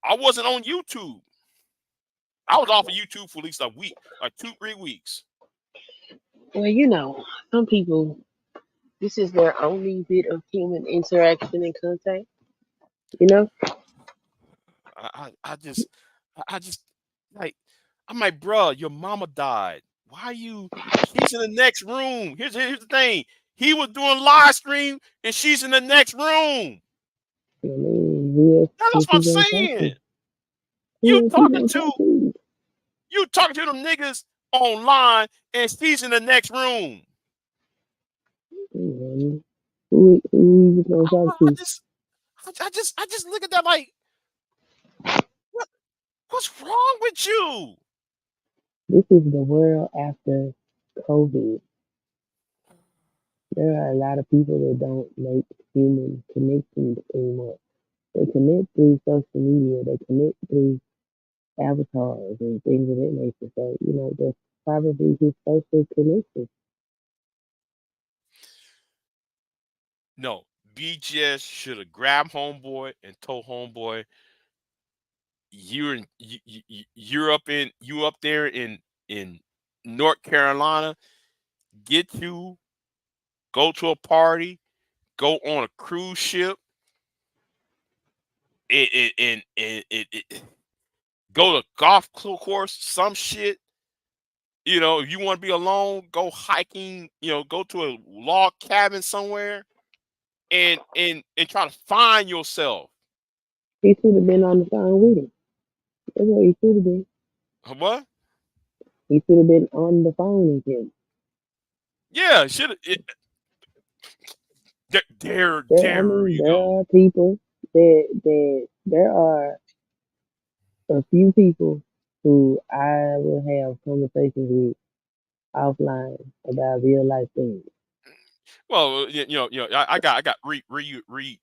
I wasn't on YouTube. I was off of YouTube for at least a week, like 2 3 weeks. Well, some people, this is their only bit of human interaction and contact. You know, I just like I'm like, bruh, your mama died. Why you? She's in the next room. Here's the thing. He was doing live stream and she's in the next room. I mean, we'll That's what I'm people gonna talk saying. to. You We'll people talking gonna to talk to. you talking to them niggas online and she's in the next room. You who you gonna talk I to? just I just look at that like what what's wrong with you? This is the world after COVID. There are a lot of people that don't make human connections anymore. They connect through social media. They connect through avatars and things of that nature. So, that's probably his social connection. No, BGS should have grabbed homeboy and told homeboy, you up there in North Carolina. Get you go to a party, go on a cruise ship, and go to golf course, some shit, If you want to be alone, go hiking. Go to a log cabin somewhere and try to find yourself. He should have been on the phone with him. That's what he should have been. What? He should have been on the phone with him. Yeah, should there There, I there mean, you there go. are people that there are a few people who I will have conversations with offline about real life things. Well,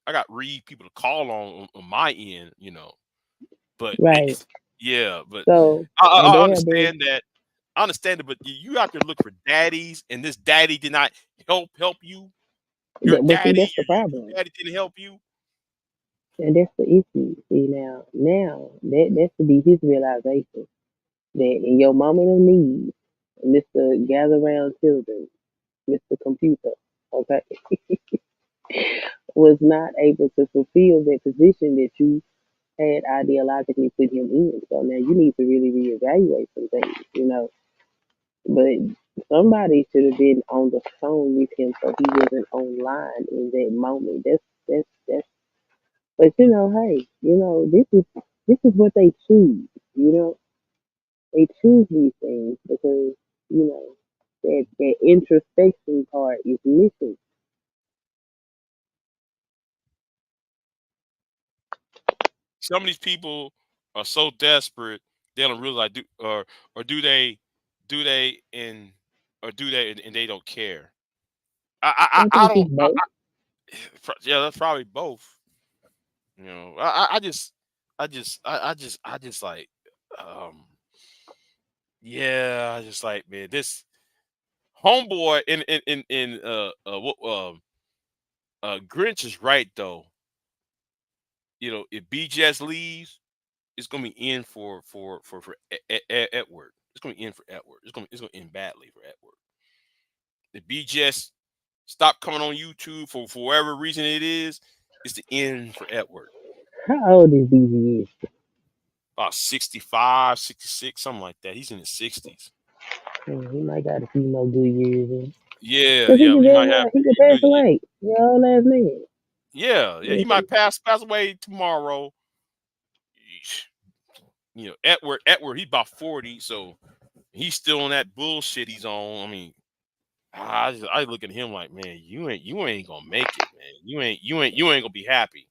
I got read people to call on my end. But Right. yeah, but So, I, and I I there have been understand that. I understand it, but you have to look for daddies, and this daddy did not help you. Your but see, daddy, that's the your problem. daddy didn't help you. And that's the issue. See now that to be his realization that in your moment of need, Mr. Gather Round Children, Mr. Computer, okay, was not able to fulfill that position that you had ideologically put him in. So now you need to really reevaluate some things. But somebody should have been on the phone with him so he wasn't online in that moment. That's but hey, this is what they choose, you know. They choose these things because, you know, that introspection part is missing. Some of these people are so desperate they don't realize or do they and they don't care. I I I, I think don't. it's both. Yeah, that's probably both. I just like, um, yeah, I just like, man, this homeboy what Grinch is right though. If BGS leaves, it's gonna be in Edward. It's gonna be in for Edward. It's gonna end badly for Edward. If BGS stop coming on YouTube for whatever reason it is, it's the end for Edward. How old is BG? About 65, 66, something like that. He's in his 60s. He might got a few more good years in. Yeah, Cause he yeah, could he very might have well, he could pass good. away. Yeah, old ass man. Yeah, yeah, he might pass away tomorrow. Edward, he's about 40, so he's still on that bullshit he's on. I mean, I look at him like, man, you ain't gonna make it, man. You ain't gonna be happy.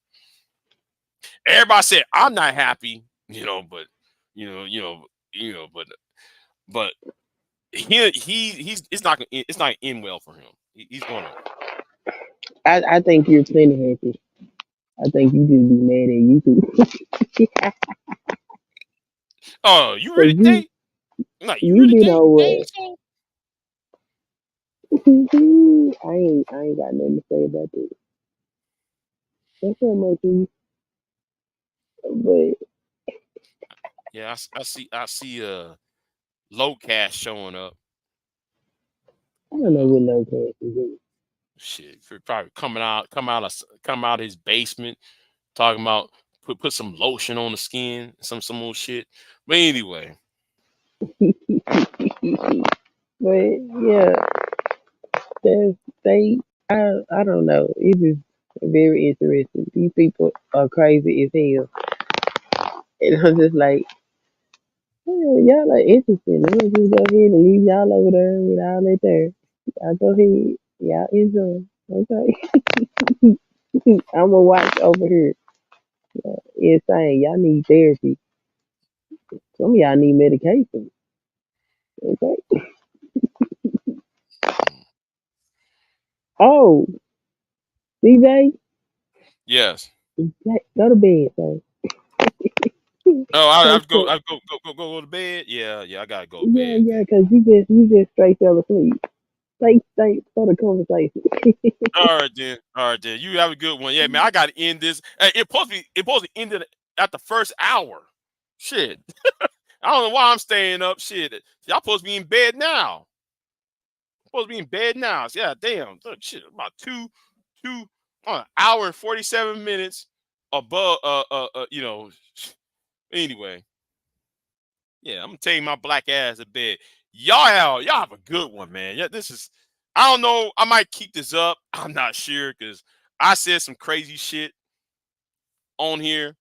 Everybody said I'm not happy, but you know, you know, but he's it's not gonna end well for him. He's gonna. I think you're plenty happy. I think you just be mad at you too. Oh, you Cause really think? Like, you you really been on think what? so? I ain't got nothing to say about that. That's not much, but Yeah, I see low cash showing up. I don't know Uh, what low cash is. Shit, probably come out of his basement talking about put some lotion on the skin, some old shit. But anyway, But yeah, that's they. I don't know. It is very interesting. These people are crazy as hell, and I'm just like, oh, y'all are interesting. I'm gonna just go ahead and leave y'all over there with all that there. Y'all go ahead. Y'all enjoy. Okay. I'm gonna watch over here. Insane. Y'all need therapy. Some of y'all need medication. Okay. mm, Oh, DJ, yes. go to bed, sir. Oh, I Take have to go. care. I have to go to bed. Yeah, yeah. I gotta go to Yeah, bed yeah, then. because you just straight fell asleep. Thanks for the conversation. All right, then. You have a good one. Yeah, man. I gotta end this. Hey, it supposed to end it at the first hour. Shit. I don't know why I'm staying up. Shit. Y'all supposed to be in bed now. Supposed to be in bed now. Yeah, damn. Look, shit. About two, hour and 47 minutes above. Anyway, yeah. I'm gonna take my black ass to bed. y'all have a good one, man. Yeah, this is. I don't know. I might keep this up. I'm not sure because I said some crazy shit on here.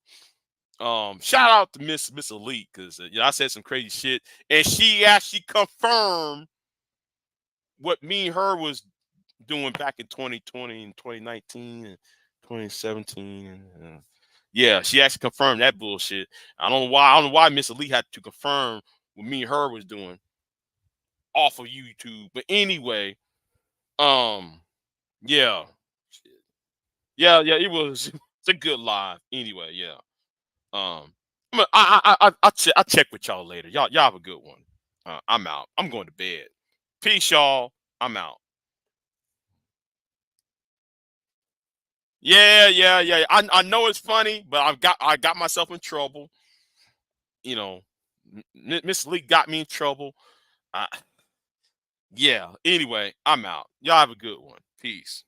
Shout out to Miss Elite because I said some crazy shit, and she actually confirmed what me and her was doing back in 2020 and 2019 and 2017. And, yeah, she actually confirmed that bullshit. I don't know why. I don't know why Miss Elite had to confirm what me and her was doing off of YouTube. But anyway, um, yeah, yeah, it was it's a good live. Anyway, yeah. I'll check with y'all later. Y'all have a good one. I'm out. I'm going to bed. Peace, y'all. I'm out. Yeah. I know it's funny, but I got myself in trouble. You know, Miss Lee got me in trouble. I, yeah. Anyway, I'm out. Y'all have a good one. Peace.